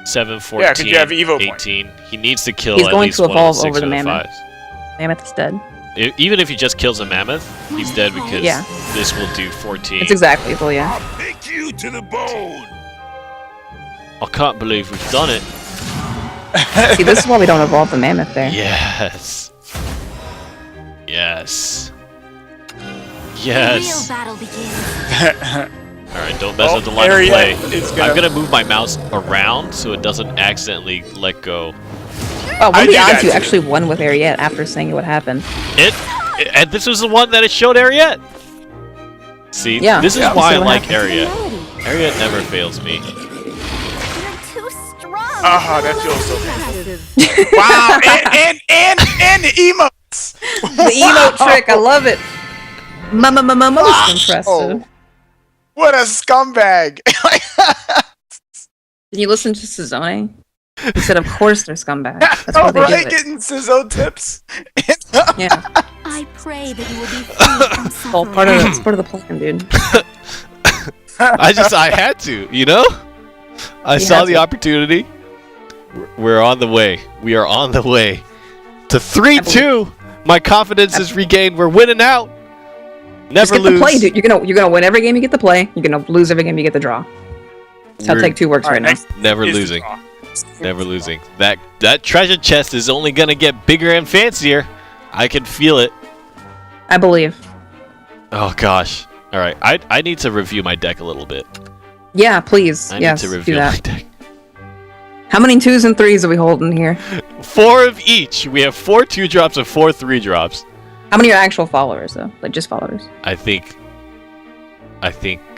7, 14, Yeah, 'cause you have Evo 18. He needs to kill He's at going least to one of evolve the 6 over the or the mammoth. 5s. Mammoth is dead. Even if he just kills a mammoth, he's dead because Yeah. this will do 14. It's exactly equal, yeah. Pick you to the bone. I can't believe we've done it. See, this is why we don't evolve the mammoth there. Yes. Yes. Real Yes. battle begins. Alright, don't mess Oh, with the line of play. Ariette is I'm gonna move my mouse around so it doesn't accidentally let go. Oh, what I are the do odds that you too. actually won with Ariette after saying what happened? And this was the one that it showed Ariette. See, Yeah. this is Yeah. why I See what like happens. Ariette. Ariette never fails me. You're too strong. Oh, that feels so good. Wow, and the emotes. The emote trick, I love it. Most impressive. What a scumbag! Did you listen to Sazone? He said, "Of course they're scumbags. That's why All they right, do it." getting Sizzo tips. Yeah. I pray that you will be free from suffering. Well, it's part of the plan, dude. I had to, you know? I saw the opportunity. We're on the way. We are on the way to 3-2. My confidence is regained. We're winning out. Never Just get lose. the play, dude. You're gonna win every game you get the play. You're gonna lose every game you get the draw. That's how Take Two works right now. Never losing. Never losing. That treasure chest is only gonna get bigger and fancier. I can feel it. I believe. Oh gosh. All right. I need to review my deck a little bit. Yeah, please. I need to review my deck. How many 2s and 3s are we holding here? 4 of each. We have 4 2-drops and 4 3-drops. How many are actual followers though? Like just followers? I think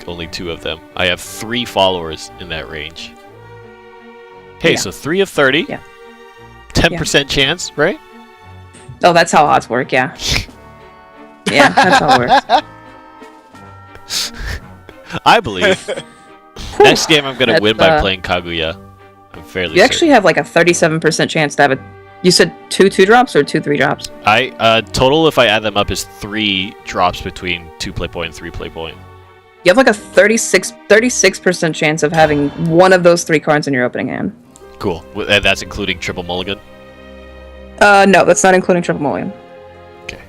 only 2 of them. I have 3 followers in that range. Hey, so 3 of 30. Yeah. 10% chance, right? Oh, that's how odds work. Yeah. Yeah, that's how it works. I believe. Next game, I'm gonna win by playing Kaguya. I'm fairly. You actually have like a 37% chance to have a. You said 2 2-drops or 2 3-drops? Total, if I add them up, is 3 drops between 2 play point and 3 play point. You have like a 36% chance of having one of those 3 cards in your opening hand. Cool. And that's including triple mulligan? No, that's not including triple mulligan. Okay.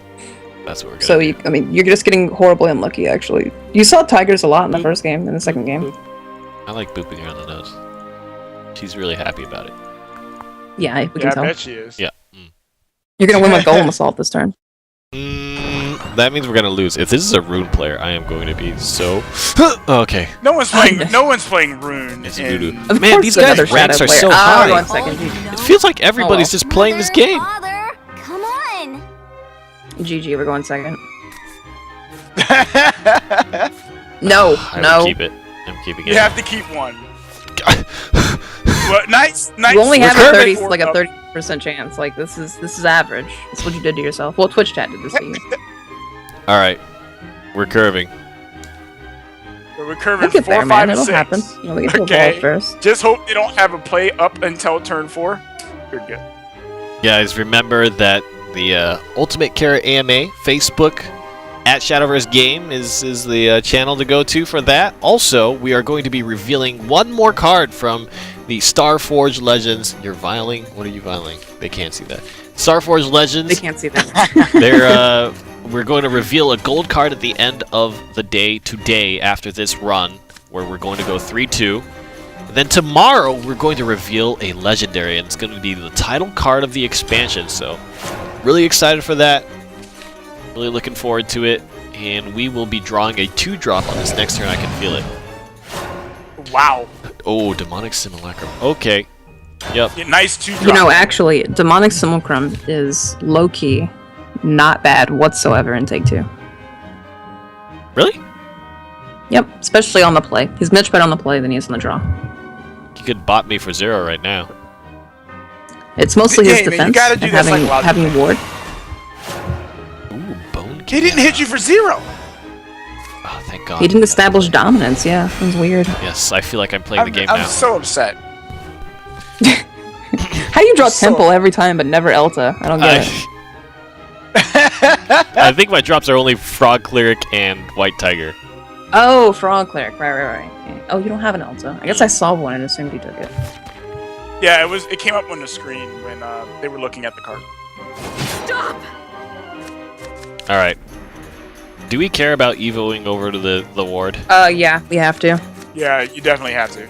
That's what we're gonna So, you're just getting horribly unlucky, actually. You saw Tigers a lot in the first game, in the second game. I like booping her on the nose. She's really happy about it. Yeah, we can tell. I bet she is. Yeah. You're gonna win with Golem Assault this turn. That means we're gonna lose. If this is a Rune player, I am going to be so... Okay. No one's playing Rune. It's voodoo. Man, these guys' ranks are so high. 1 second. It feels like everybody's just playing this game. Come on. GG, we're going second. No, I will keep it. I'm keeping it. You have to keep one. Well, nice. You only have a 30% chance. Like this is average. That's what you did to yourself. Well, Twitch chat did this to you. All right, we're curving. We're curving We'll get 4, there, 5, man. and It'll 6. happen. We get to Okay. evolve first. Just hope they don't have a play up until turn 4. You're good. Guys, remember that the Ultimate Carrot AMA Facebook at Shadowverse Game is the channel to go to for that. Also, we are going to be revealing one more card from the Starforged Legends. You're vialing? What are you vialing? They can't see that. Starforged Legends. They can't see that. We're going to reveal a gold card at the end of the day today after this run, where we're going to go 3-2. Then tomorrow, we're going to reveal a legendary, and it's going to be the title card of the expansion. So, really excited for that. Really looking forward to it. And we will be drawing a 2-drop on this next turn. I can feel it. Wow. Oh, Demonic Simulacrum. Okay. Yep. Yeah, nice 2-drop. You know, actually, Demonic Simulacrum is low-key not bad whatsoever in Take Two. Really? Yep, especially on the play. He's much better on the play than he is on the draw. You could bot me for 0 right now. It's mostly his man, you defense gotta do and that having ward. Ooh, bone. He didn't hit you for 0. Oh, thank God. He didn't establish dominance, yeah. That was weird. Yes, I feel like I'm playing the game now. I'm so upset. How do you draw Temple every time but never Elta? I don't get it. I think my drops are only Frog Cleric and White Tiger. Oh, Frog Cleric. Right. Okay. Oh, you don't have an Elta. I guess I saw one and assumed you took it. Yeah, it came up on the screen when they were looking at the card. Stop! Alright. Do we care about evoing over to the ward? Yeah, we have to. Yeah, you definitely have to.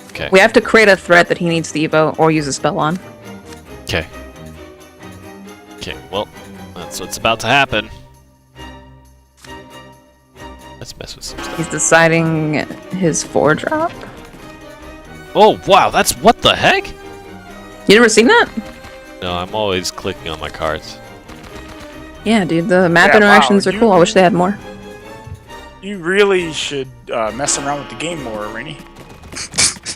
Okay. We have to create a threat that he needs to evo or use a spell on. Okay. Okay, well, that's what's about to happen. Let's mess with some stuff. He's deciding his 4-drop. Oh, wow, that's what the heck? You never seen that? No, I'm always clicking on my cards. Yeah, dude, the map Yeah, interactions wow, are cool. I wish they had more. You really should mess around with the game more, Rainy.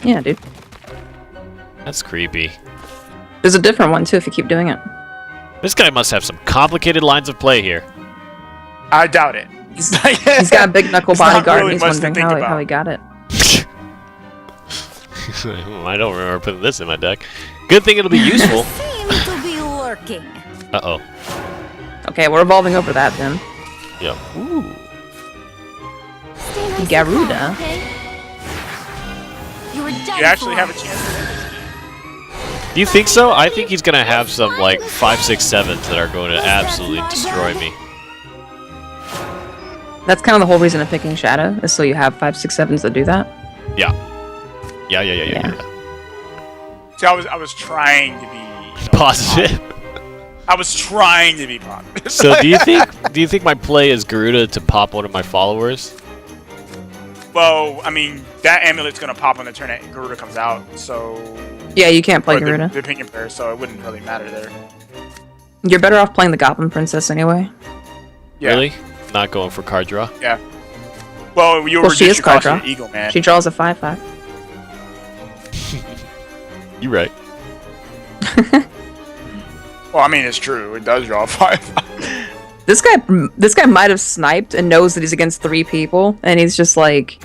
Yeah, dude. That's creepy. There's a different one too if you keep doing it. This guy must have some complicated lines of play here. I doubt it. He's got a big Knuckle Bodyguard really and he's much to wondering think how about. he got it. I don't remember putting this in my deck. Good thing it'll be useful. Seems to be lurking. Uh-oh. Okay, we're evolving over that then. Yep. Ooh. Stay nice and Garuda. calm, okay? You're done You actually for. have a chance to win this. Do you think so? I think he's gonna have some like 5, 6, 7s that are going to absolutely destroy me. That's kind of the whole reason of picking Shadow, is so you have 5, 6, 7s that do that. Yeah. Yeah. See, I was trying to be Positive. I was trying to be positive. So do you think my play is Garuda to pop one of my followers? Well, I mean, that amulet's gonna pop on the turn that Garuda comes out, so Yeah, you can't play or Garuda. the opinion player, so it wouldn't really matter there. You're better off playing the Goblin Princess anyway. Yeah. Really? Not going for card draw? Yeah. Well, you Well, she reduce is your card cost to draw. your Eagle, man. She draws a 5/5. You're right. Well, I mean, it's true. It does draw 5. This guy might have sniped and knows that he's against 3 people, and he's just like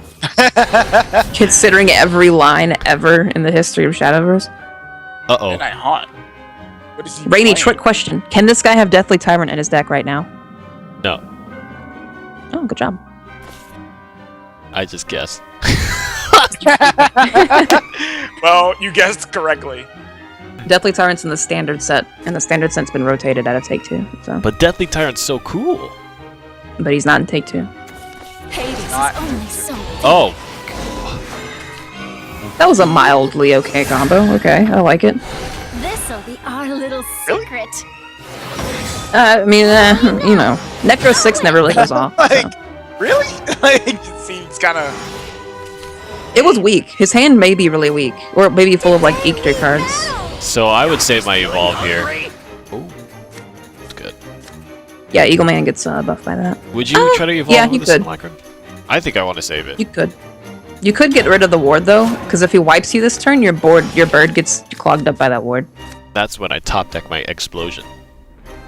considering every line ever in the history of Shadowverse. Uh-oh. And I haunt. What is he Rainy, playing? trick question: can this guy have Deathly Tyrant in his deck right now? No. Oh, good job. I just guessed. Well, you guessed correctly. Deathly Tyrant's in the standard set, and the standard set's been rotated out of Take 2. So, But Deathly Tyrant's so cool. but he's not in Take 2. Hades is Not- only so. Oh. That was a mildly okay combo. Okay, I like it. This'll be our little secret. I mean, you know, Necro 6 never really goes off. So. Like, really? Like, it seems kind of. It was weak. His hand may be really weak, or maybe full of like Eictor cards. So I would save my evolve here. Oh. That's good. Yeah, Eagle Man gets buffed by that. Would you try to evolve yeah, with you this could. Simulacrum? I think I want to save it. You could. You could get rid of the ward though, because if he wipes you this turn, your bird gets clogged up by that ward. That's when I top deck my explosion.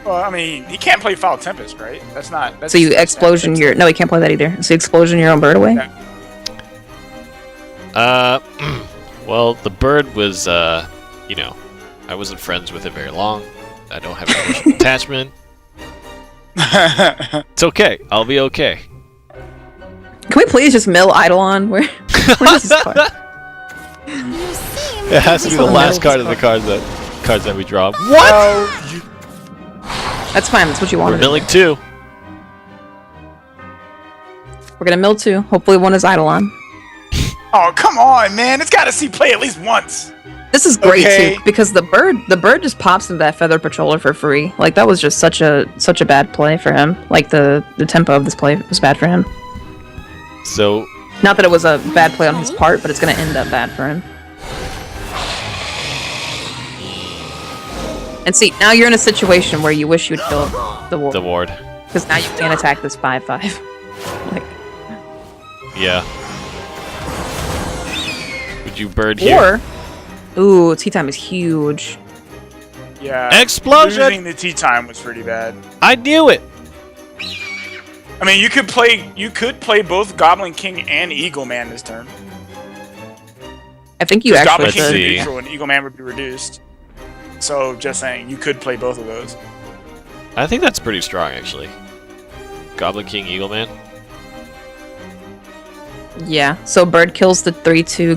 Well, I mean, he can't play Foul Tempest, right? That's not. That's, So you explosion your. No, he can't play that either. So you explosion your own bird away. Yeah. Well, the bird was, you know, I wasn't friends with it very long. I don't have an emotional attachment. It's okay. I'll be okay. Can we please just mill Eidolon? Where is this card? It has to be the last card of the cards that we draw. What? That's fine. That's what you We're wanted. milling 2. We're gonna mill 2. Hopefully one is Eidolon. Oh, come on, man! It's got to see play at least once. This is great Okay. too because the bird just pops into that Feather Patroller for free. Like that was just such a bad play for him. Like the tempo of this play was bad for him. So, Not that it was a bad play on his part, but it's gonna end up bad for him. And see, now you're in a situation where you wish you'd kill the ward. the ward. Because now you can't attack this 5/5. Like, Yeah. Would you bird here? or, ooh, tea time is huge. Yeah. Explosion! Losing the tea time was pretty bad. I knew it! I mean, you could play both Goblin King and Eagle Man this turn. I think you 'Cause actually Goblin King Let's would should. be see. neutral and Eagle Man would be reduced. So, just saying, you could play both of those. I think that's pretty strong, actually. Goblin King, Eagle Man. Yeah. So bird kills the 3/2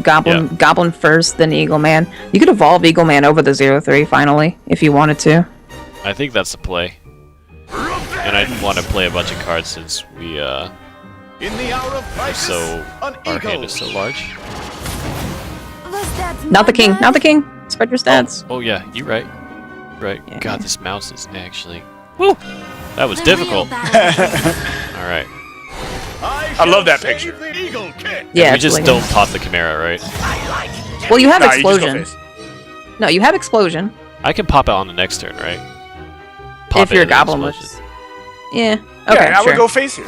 goblin first, then Eagle Man. You could evolve Eagle Man over the 0/3 finally if you wanted to. I think that's the play. And I want to play a bunch of cards since we, In the hour of crisis, our hand is so large. Not the king. Not the king. Spread your stats. Oh yeah, you're right. Right. Yeah. God, this mouse is actually... Woo! That was difficult. Alright. I love that picture. Yeah. We it's just really don't good. pop the Chimera, right? Well, you have Nah, you just go explosion. face. No, you have explosion. I can pop it on the next turn, right? Pop If you're a it in goblin an with. explosion. Yeah. Okay. Yeah, I sure. would go face here.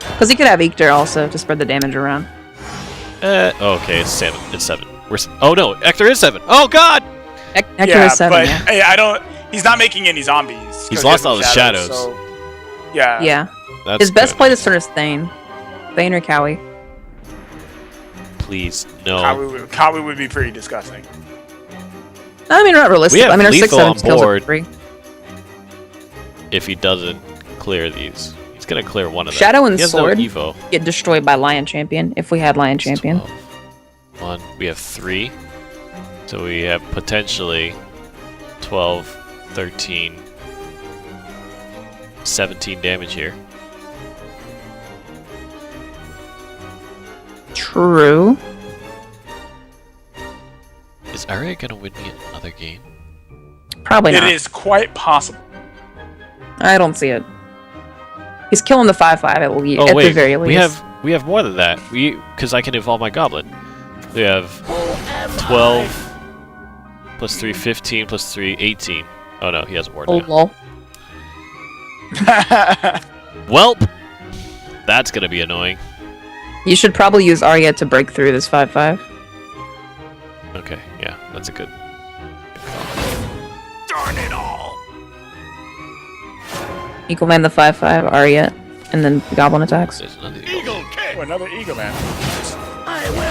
Because he could have Eictor also to spread the damage around. Okay, it's 7. It's 7. Oh no, Hector is 7. Oh god! Hector is 7. But Yeah. hey, I don't. He's not making any zombies. He's lost all his shadows. So, yeah. Yeah. That's His best good. play this turn is Thane. Thane or Cowie. Please, no. Kawi would be pretty disgusting. I mean, not realistic. We have I mean, our lethal 6/7 on skills are board. free. If he doesn't clear these, he's gonna clear one of them. Shadow and he has Sword no Evo. get destroyed by Lion Champion if we had Lion Champion. 1. We have 3. So we have potentially 12, 13, 17 damage here. True. Is Arya gonna win me another game? Probably not. It is quite possible. I don't see it. He's killing the 5/5 at least. Oh at wait, the very least. we have more than that. Because I can evolve my Goblin. We have 12 plus 3, 15 plus 3, 18. Oh no, he has a ward Oh now. lol. Welp! That's gonna be annoying. You should probably use Arya to break through this 5/5. Okay, yeah, that's a good. Darn it all! Eagle Man the 5/5, Arya, and then Goblin attacks. There's another Eagle King! Oh, another Eagle Man.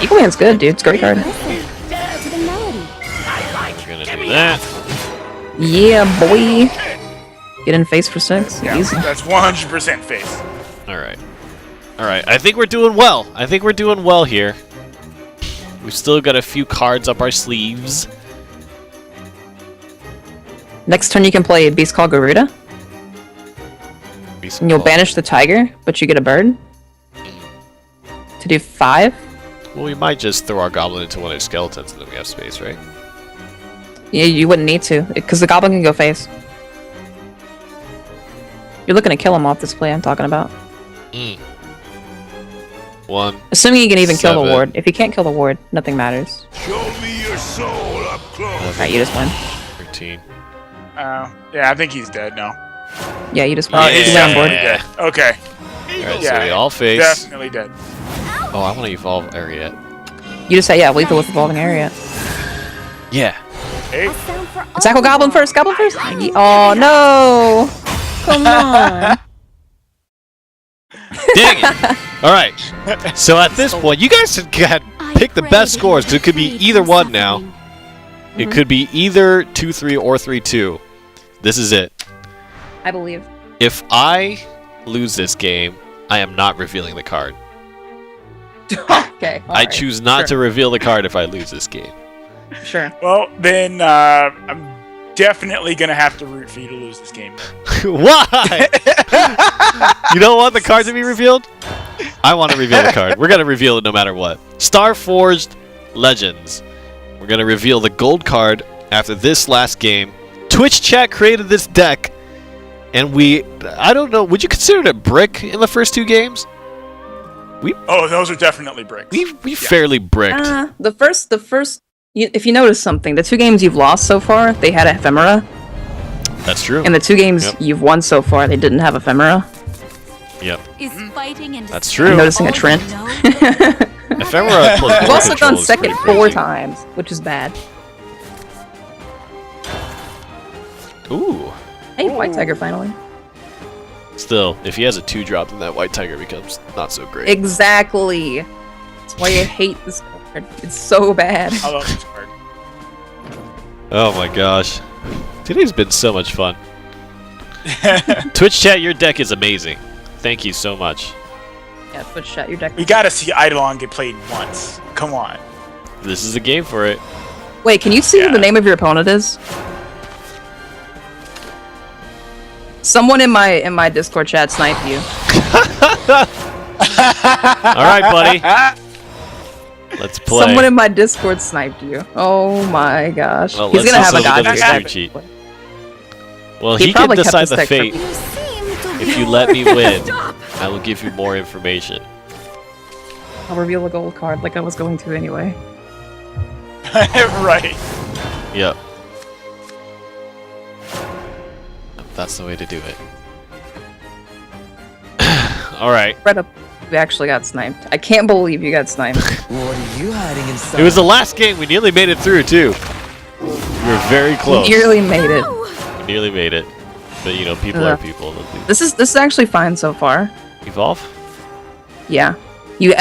Eagle Man's good, dude. It's a great card. You're gonna do that. Yeah, boy. Get in face for 6. Yeah, Easy. that's 100% face. Alright. Alright, I think we're doing well. I think we're doing well here. We've still got a few cards up our sleeves. Next turn you can play Beast Call Garuda. And you'll banish the tiger, but you get a bird. To do 5. Well, we might just throw our goblin into one of the skeletons and then we have space, right? Yeah, you wouldn't need to, because the goblin can go face. You're looking to kill him off this play I'm talking about. 1. Assuming you can even kill the 7. ward. If you can't kill the ward, nothing matters. Show me your soul up close. Alright, you just win. 13. Yeah, I think he's dead now. Yeah, you just win. He's You win on board. definitely dead. Okay. Alright, so we all face. Definitely dead. Oh, I want to evolve Ariat. You just say, yeah, lethal with evolving area. Yeah. Hey. Tackle Goblin first! Goblin first! Oh no! Come on! Dang it! Alright. So at this point, you guys can pick the best scores, because it could be either one now. It could be either 2-3 or 3-2. This is it. I believe. If I lose this game, I am not revealing the card. Okay. I choose not to reveal the card if I lose this game. Sure. Well, then I'm definitely gonna have to root for you to lose this game. Why? You don't want the card to be revealed? I want to reveal the card. We're gonna reveal it no matter what. Starforged Legends. We're gonna reveal the gold card after this last game. Twitch chat created this deck, and I don't know, would you consider it a brick in the first 2 games? Oh, those are definitely bricks. We fairly bricked. The first, if you notice something, the 2 games you've lost so far, they had ephemera. That's true. And the 2 games you've won so far, they didn't have ephemera. Yep. That's true. I'm noticing a trend. Ephemera plus I've board also control done is second pretty 4 crazy. times, which is bad. Ooh. Hey, White Tiger finally. Still, if he has a 2-drop, then that white tiger becomes not so great. Exactly. That's why I hate this card. It's so bad. I love this card. Oh my gosh. Today's been so much fun. Twitch chat, your deck is amazing. Thank you so much. Yeah, Twitch chat, your deck. We gotta see Eidolon get played once. Come on. This is a game for it. Wait, can you see what the name of your opponent is? Someone in my Discord chat sniped you. Alright, buddy. Let's play. Someone in my Discord sniped you. Oh my gosh. Well, He's let's gonna just have a hope he dodge doesn't stack. stream cheat. Well, He he can probably kept decide his the deck for fate. me. If you let me win, I will give you more information. I'll reveal a gold card like I was going to anyway. Right. Yep. That's the way to do it. Alright. Right up. We actually got sniped. I can't believe you got sniped. What are you hiding inside? It was the last game. We nearly made it through too. We were very close. We nearly made it. We nearly made it. But you know, people are people. This is actually fine so far. Evolve? Yeah. You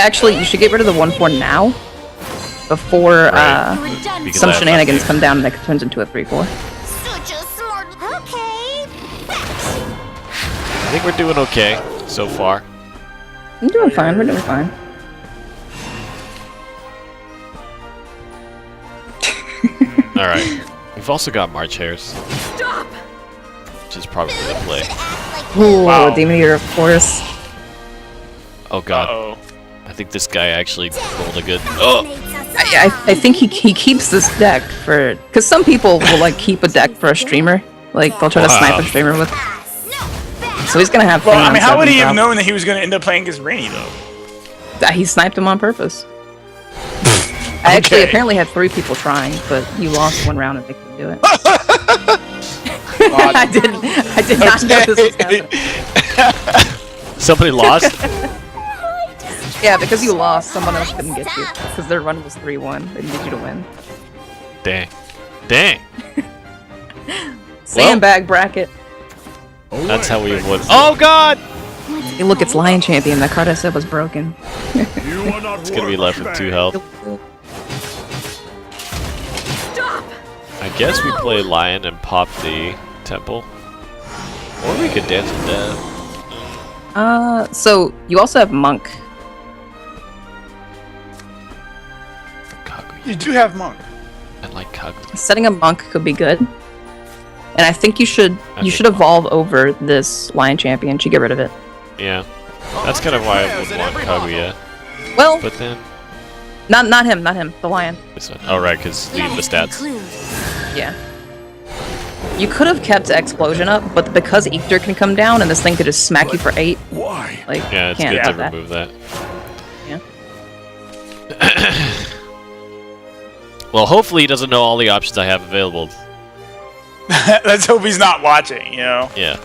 should get rid of the 1-4 now. Before some shenanigans come down and it turns into a 3-4. Such a smart. Okay. I think we're doing okay so far. I'm doing fine. We're doing fine. All right. We've also got March Hairs. Stop. Which is probably the play. Ooh, Demon Eater, of course. Oh god. Uh-oh. I think this guy actually rolled a good. Oh! I think he keeps this deck for... Because some people will, like, keep a deck for a streamer. Like, they'll try to snipe a streamer with... So he's gonna have... Well, I mean, how would he have known that he was gonna end up playing against Rainy, though? He sniped him on purpose. I actually apparently had 3 people trying, but you lost 1 round and they couldn't do it. I did not know this was happening. Somebody lost? Yeah, because you lost, someone else couldn't get you. Because their run was 3-1. They needed you to win. Dang. Dang. Sandbag bracket. That's how we avoid. Oh god! Hey, look, it's Lion Champion. That card I said was broken. It's gonna be left with 2 health. I guess we play Lion and pop the Temple. Or we could dance with Death. So you also have Monk. You do have Monk. I like Kaguya. Setting a Monk could be good. And I think you should evolve over this Lion Champion. You should get rid of it. Yeah. That's kind of why I would want Kaguya. Well, but then not him, the Lion. This one. Oh right, because leave the stats. Yeah. You could have kept Explosion up, but because Hector can come down and this thing could just smack you for 8. Why? Like, Yeah, it's can't good to have that. remove that. Yeah. Well, hopefully he doesn't know all the options I have available. Let's hope he's not watching, you know? Yeah.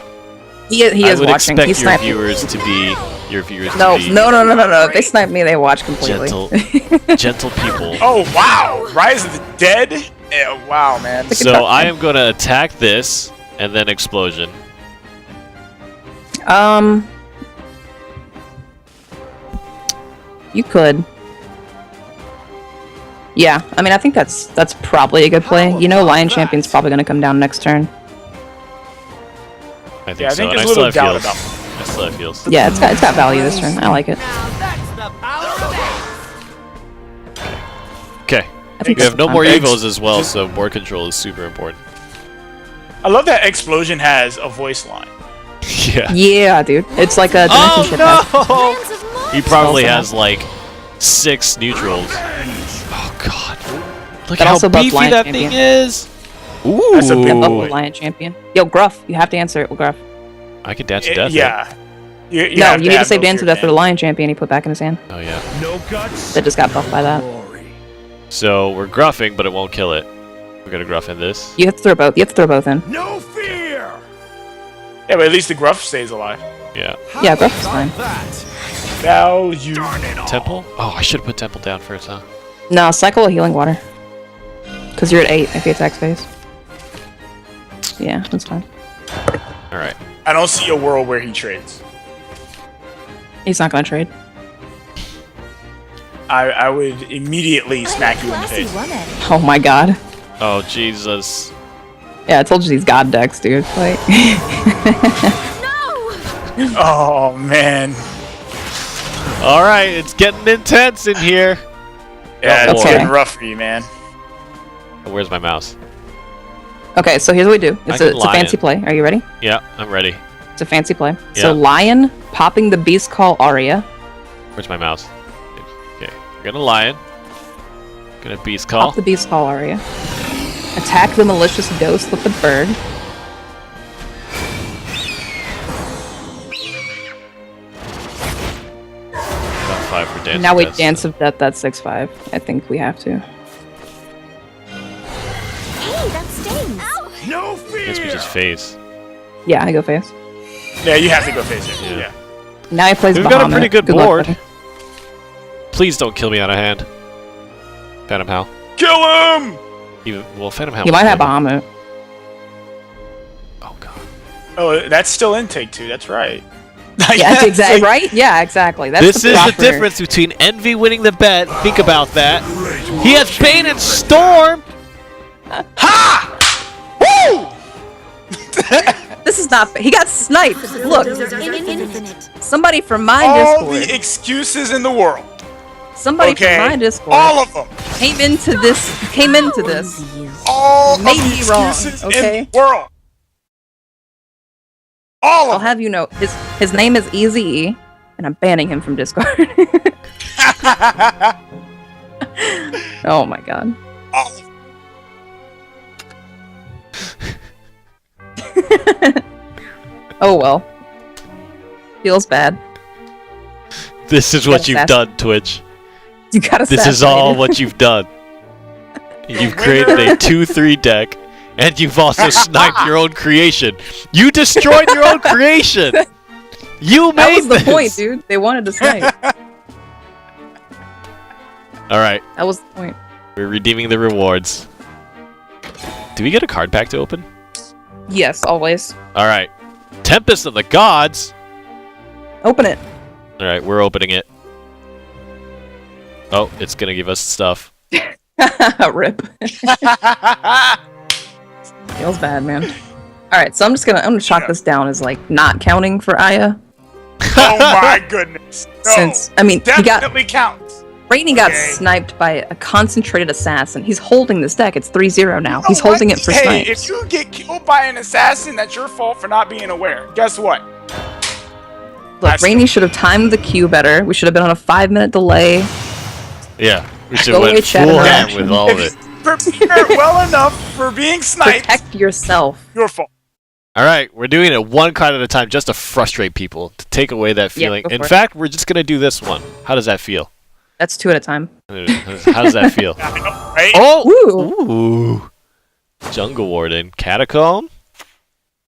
He is watching. I would He's expect sniping. your viewers No, to be no. If they snipe me, they watch completely. gentle people. Oh, wow. Rise of the Dead? Yeah, wow, man. So I am going to attack this and then Explosion. You could. Yeah, I mean, I think that's probably a good play. You know, Lion Champion's probably going to come down next turn. I think Yeah, I so. think And there's a little doubt heals. I still have heals. Yeah, it's got value this turn. I like it. Okay. think We have no that's more fine. evos as well, so board control is super important. I love that Explosion has a voice line. Yeah. Yeah, dude. It's like a dimension ship. Oh no! He probably has like 6 neutrals. Oh god. Look That how also buffs beefy Lion that Champion. thing is. Ooh. That's a Lion Champion. Yo, Gruff, you have to answer it. Gruff. I can dance to death. Yeah. You No, have you need to have save most Dance of to your Death for the Lion Champion he put back in his hand. Oh yeah. No guts. That just got buffed by that. So we're gruffing, but it won't kill it. We're gonna gruff in this. You have to throw both. You have to throw both in. No fear. Yeah, but at least the Gruff stays alive. Yeah. Yeah, Gruff is fine. Value. Temple? Oh, I should have put Temple down first, huh? No, cycle a Healing Water. Because you're at 8 if he attacks phase. Yeah, that's fine. Alright. I don't see a world where he trades. He's not going to trade. I would immediately smack you in the face. Oh my god. Oh, Jesus. Yeah, I told you these god decks, dude. Like. Oh, man. Alright, it's getting intense in here. Yeah, Oh, it's boy. getting rough for you, man. Where's my mouse? Okay, so here's what we do. I It's can a fancy Lion. play. Are you ready? Yeah, I'm ready. It's a fancy play. Yeah. So Lion popping the Beast Call Aria. Where's my mouse? Okay. Gonna Lion. Gonna Beast Call. Pop the Beast Call Aria. Attack the Malicious Ghost with the bird. About 5 for dance. Now we Death. Dance of Death, that's 6-5. I think we have to. Hey, that stings. No I guess we fear. just phase. Yeah, I go face. Yeah, you have to go face it. Yeah. Now he plays We've Bahamut. got a pretty good luck, board. buddy. Please don't kill me out of hand. Phantom Hal. Kill him! Well, Phantom Hal. He might have Bahamut. Oh god. Oh, that's still in take 2. That's right. Yeah, that's exactly right. Yeah, exactly. That's This the is the proper- difference between Envy winning the bet. Think about that. He has Bane and Storm. Ha! Woo! This is not. He got sniped. Look, somebody from my All Discord. the excuses in the world. Somebody Okay, from my Discord. all of them. Came into this. All Made of the me wrong. excuses Okay. in the world. All I'll of them. have you know, his name is Easy, and I'm banning him from Discord. Oh my god. All of them. Oh well. Feels bad. This is what you've done, Twitch. You got This is all what you've done. You've created a 2-3 deck, and you've also sniped your own creation. You destroyed your own creation. You That made was the this. point, dude. They wanted to snipe. All right, That was the point. we're redeeming the rewards. Do we get a card pack to open? Yes, always. All right, Tempest of the Gods. Open it. All right, we're opening it. Oh, it's gonna give us stuff. Rip. Feels bad, man. All right, so I'm gonna chalk this down as like not counting for Aya. Oh my goodness. No. Since I mean he got Definitely counts. Rainey got sniped by a concentrated assassin. He's holding this deck. It's 3-0 now. He's holding it for Hey, snipes. if you get killed by an assassin, that's your fault for not being aware. Guess what? Look, Rainey should have timed the queue better. We should have been on a 5-minute delay. Yeah, we should Go went away, chat full ham interaction. with all of it. Prepare well enough for being sniped. Protect yourself. Your fault. All right, we're doing it one card at a time just to frustrate people, to take away that feeling. go In for it. fact, we're just going to do this one. How does that feel? That's 2 at a time. How does that feel? Right? Oh! Ooh! Jungle Warden. Catacomb.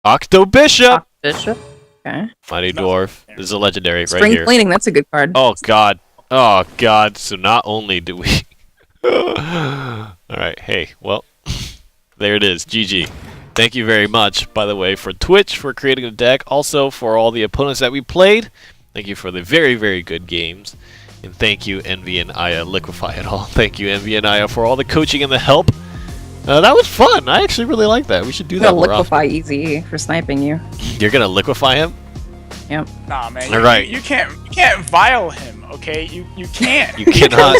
Octo Bishop. Bishop. Okay. Mighty Dwarf. This is a legendary right Spring here. Cleaning. That's a good card. Oh, God. Oh, God. So not only do we... Alright, hey, well, there it is. GG. Thank you very much, by the way, for Twitch, for creating a deck. Also, for all the opponents that we played. Thank you for the very, very good games. And thank you, Envy and Aya. Liquefy it all. Thank you, Envy and Aya, for all the coaching and the help. That was fun. I actually really like that. We should do I'm that gonna more often. liquefy Easy for sniping you. You're going to liquefy him? Yep. Nah, man. All right. You can't vile him, okay? You can't. You cannot.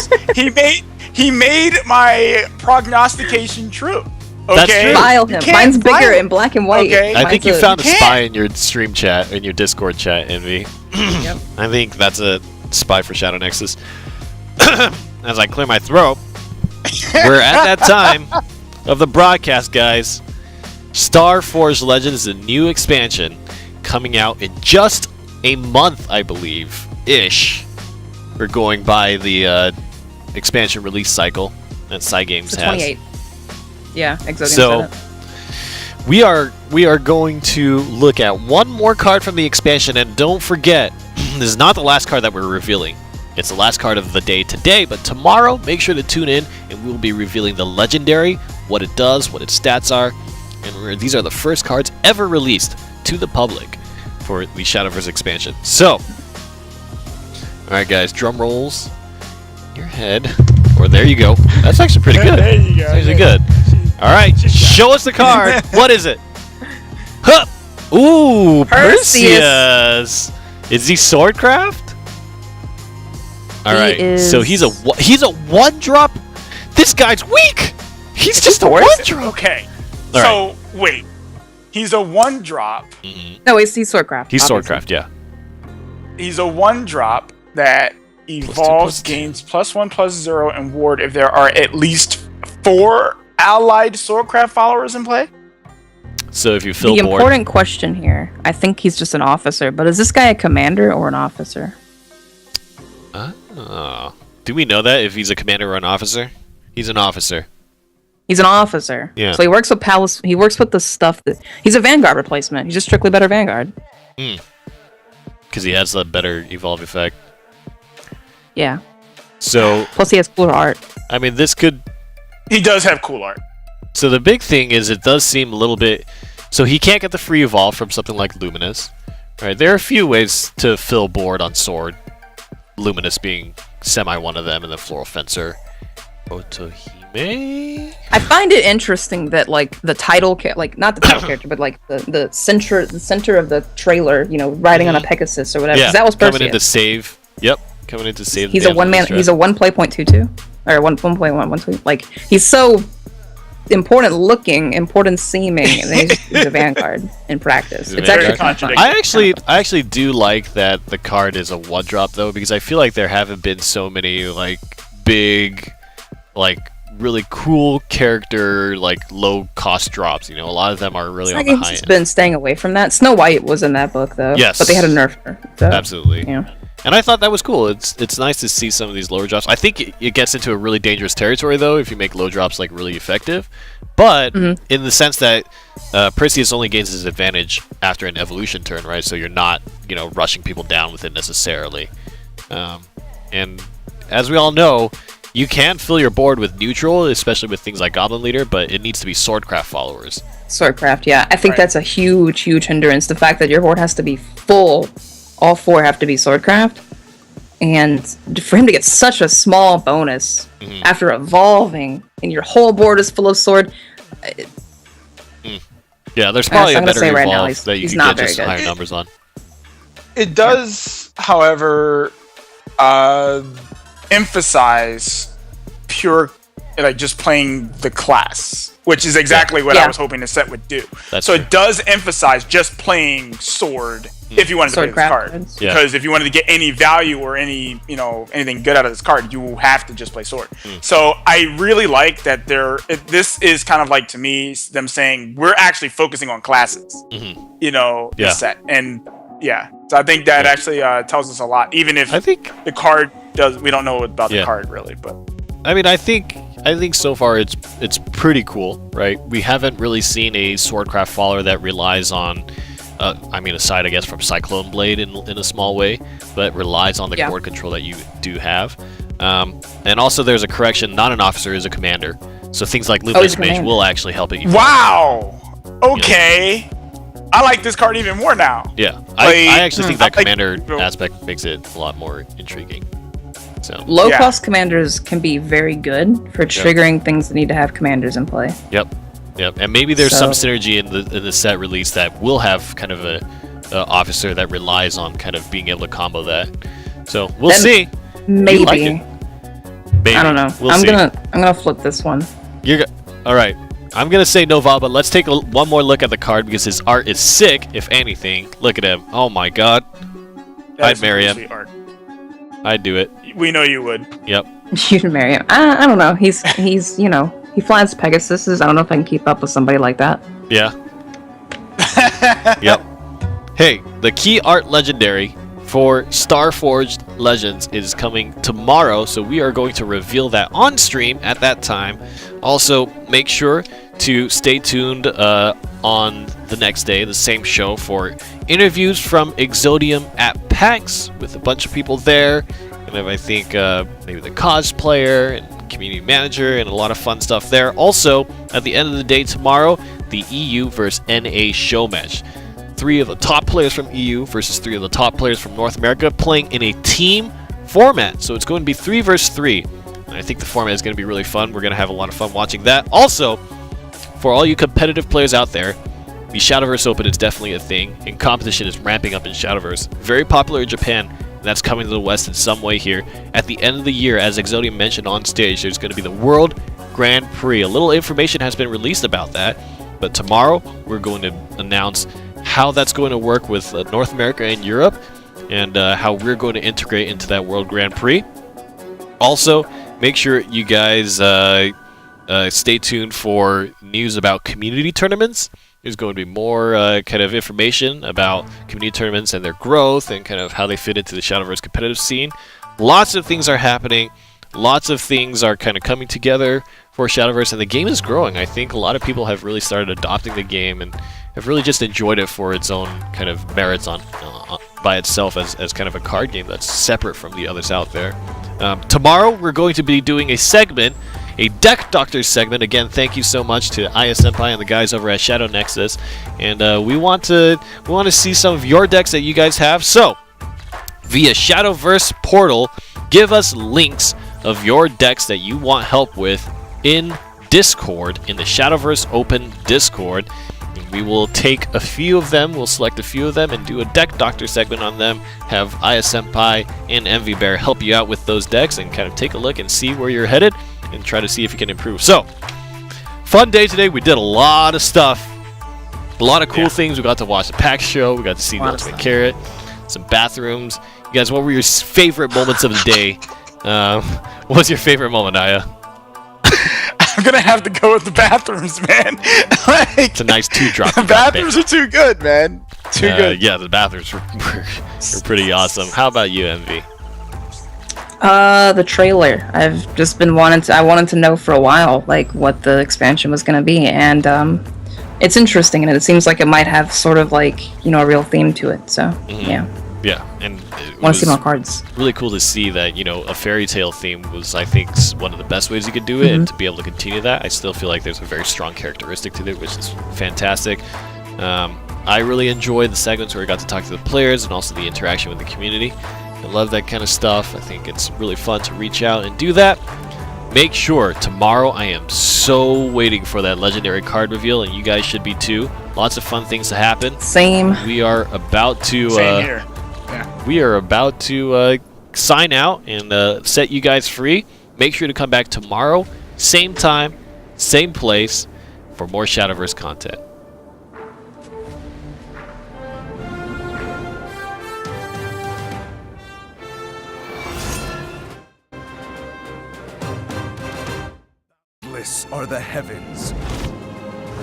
he made my prognostication true. Okay. That's true. Vile You him. can't Mine's bigger vile in black and white. Okay. I think Mine's you found a can't. spy in your stream chat, in your Discord chat, Envy. Yep. I think that's a spy for Shadow Nexus. As I clear my throat, we're at that time of the broadcast, guys. Star Forge Legends is a new expansion coming out in just a month, I believe, ish. We're going by the expansion release cycle that Cygames It's has. 28. Yeah, Exodium So said it. we are going to look at one more card from the expansion, and don't forget, this is not the last card that we're revealing. It's the last card of the day today, but tomorrow, make sure to tune in, and we'll be revealing the legendary, what it does, what its stats are, and these are the first cards ever released to the public for the Shadowverse expansion. So, alright guys, drum rolls, your head, or there you go. That's actually pretty good. There you go. That's actually good. Alright, show us the card. What is it? Huh! Ooh, Perseus! Is he Swordcraft? Alright, so he's a one drop? This guy's weak! He's just a one drop! Okay. All So wait. He's a 1-drop. No, he's Swordcraft. He's obviously. Swordcraft, yeah. He's a 1-drop that evolves, gains +1/+0 and ward if there are at least 4 allied Swordcraft followers in play. So if you feel The bored... important question here, I think he's just an officer, but is this guy a commander or an officer? Do we know that if he's a commander or an officer? He's an officer. He's an officer. Yeah. So he works with Palace. He works with the stuff that he's a Vanguard replacement. He's just strictly better Vanguard. because he has a better evolve effect. Yeah. So plus he has cooler art. I mean, this could. He does have cool art. So the big thing is it does seem a little bit. So he can't get the free evolve from something like Luminous. Right? There are a few ways to fill board on Sword. Luminous being semi one of them, and the Floral Fencer. Otohime. I find it interesting that like the title, like not the title character, but like the center of the trailer, you know, riding on a Pegasus or whatever. Yeah, that was Perseus. coming in to save. Yep, coming in to save. He's a one man. He's a 1.22 or 1.1. Like he's so important looking, important seeming, and then he's a Vanguard in practice. It's actually kind of fun. I actually do like that the card is a 1-drop though, because I feel like there haven't been so many like big, like really cool character like low cost drops. You know, a lot of them are really on the high end. Been staying away from that. Snow White was in that book though. Yes, but they had to nerf her. So, absolutely. Yeah. And I thought that was cool. It's nice to see some of these lower drops. I think it gets into a really dangerous territory though if you make low drops like really effective. But in the sense that Perseus only gains his advantage after an evolution turn, right? So you're not, you know, rushing people down with it necessarily. And as we all know, you can fill your board with neutral, especially with things like Goblin Leader, but it needs to be Swordcraft followers. Swordcraft, yeah. I think that's a huge hindrance. The fact that your board has to be full. All 4 have to be Swordcraft, and for him to get such a small bonus after evolving, and your whole board is full of Sword. Yeah, there's probably a better right evolve that you can get just higher numbers on. It does, however, emphasize pure, like just playing the class, which is exactly what I was hoping the set would do. So it does emphasize just playing Sword. If you wanted to play this card, because if you wanted to get any value or any, you know, anything good out of this card, you have to just play Sword. So I really like that this is kind of like, to me, them saying we're actually focusing on classes. You know, this set, and so I think that actually tells us a lot. Even if I think the card does, we don't know about the card really, but I mean, I think so far it's pretty cool, right? We haven't really seen a Swordcraft follower that relies on. I mean, aside, I guess, from Cyclone Blade in a small way, but relies on the board control that you do have. And also, there's a correction. Not an officer is a commander. So things like Luminous Mage will actually help it. Wow! Okay! You know? I like this card even more now. Yeah. I actually think that commander aspect makes it a lot more intriguing. So low-cost commanders can be very good for triggering things that need to have commanders in play. Yep. And maybe there's some synergy in the set release that will have kind of a officer that relies on kind of being able to combo that. So we'll see. Maybe. Maybe. I don't know. I'm gonna flip this one. All right. I'm gonna say Nova, but let's take one more look at the card because his art is sick. If anything, look at him. Oh my God. I'd marry him. I'd do it. We know you would. Yep. You'd marry him. I don't know. He's you know. He flies Pegasuses. I don't know if I can keep up with somebody like that. Yeah. Yep. Hey, the key art legendary for Starforged Legends is coming tomorrow, so we are going to reveal that on stream at that time. Also, make sure to stay tuned on the next day, the same show, for interviews from Exodium at PAX with a bunch of people there. And I think maybe the cosplayer and community manager and a lot of fun stuff there. Also, at the end of the day tomorrow, the EU versus NA show match. 3 of the top players from EU versus 3 of the top players from North America playing in a team format. So it's going to be 3 versus 3. And I think the format is going to be really fun. We're going to have a lot of fun watching that. Also, for all you competitive players out there, the Shadowverse Open is definitely a thing, and competition is ramping up in Shadowverse. Very popular in Japan. And that's coming to the West in some way here. At the end of the year, as Exodium mentioned on stage, there's going to be the World Grand Prix. A little information has been released about that, but tomorrow we're going to announce how that's going to work with North America and Europe, and how we're going to integrate into that World Grand Prix. Also, make sure you guys stay tuned for news about community tournaments. There's going to be more kind of information about community tournaments and their growth and kind of how they fit into the Shadowverse competitive scene. Lots of things are happening. Lots of things are kind of coming together for Shadowverse, and the game is growing. I think a lot of people have really started adopting the game and have really just enjoyed it for its own kind of merits on by itself as kind of a card game that's separate from the others out there. Tomorrow we're going to be doing a segment, a Deck Doctor segment. Again, thank you so much to Aya Senpai and the guys over at Shadow Nexus. And we want to see some of your decks that you guys have. So via Shadowverse portal, give us links of your decks that you want help with in Discord, in the Shadowverse Open Discord. We will take a few of them, we'll select a few of them and do a Deck Doctor segment on them, have Aya Senpai and Envy Bear help you out with those decks and kind of take a look and see where you're headed and try to see if you can improve. So, fun day today. We did a lot of stuff, a lot of cool things. We got to watch the PAX show, we got to see the Ultimate Carrot, some bathrooms. You guys, what were your favorite moments of the day? What was your favorite moment, Aya? I'm gonna have to go with the bathrooms, man. Like, it's a nice 2-drop. The bathrooms are too good, man. Too good. Yeah, the bathrooms were pretty awesome. How about you, Envy? The trailer. I've just been I wanted to know for a while, like, what the expansion was gonna be, and it's interesting, and it seems like it might have sort of like, you know, a real theme to it. So yeah. Yeah, and want to see more cards. Really cool to see that, you know, a fairy tale theme was, I think, one of the best ways you could do it, and to be able to continue that, I still feel like there's a very strong characteristic to it, which is fantastic. I really enjoyed the segments where I got to talk to the players and also the interaction with the community. I love that kind of stuff. I think it's really fun to reach out and do that. Make sure tomorrow, I am so waiting for that legendary card reveal, and you guys should be too. Lots of fun things to happen. Same. We are about to Same here. We are about to sign out and set you guys free. Make sure to come back tomorrow, same time, same place, for more Shadowverse content. Boundless are the heavens,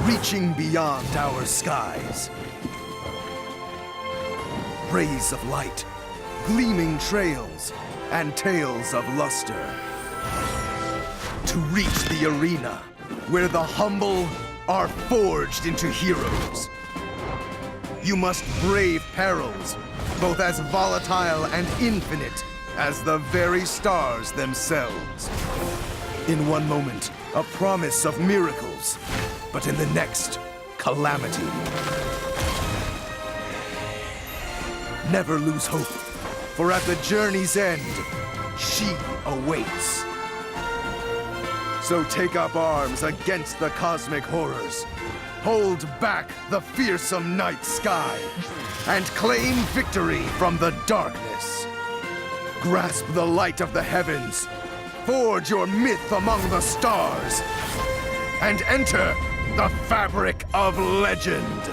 reaching beyond our skies. Rays of light, gleaming trails, and tales of luster. To reach the arena, where the humble are forged into heroes. You must brave perils, both as volatile and infinite as the very stars themselves. In one moment, a promise of miracles, but in the next, calamity. Never lose hope, for at the journey's end, she awaits. So take up arms against the cosmic horrors. Hold back the fearsome night sky, and claim victory from the darkness. Grasp the light of the heavens, forge your myth among the stars, and enter the fabric of legend.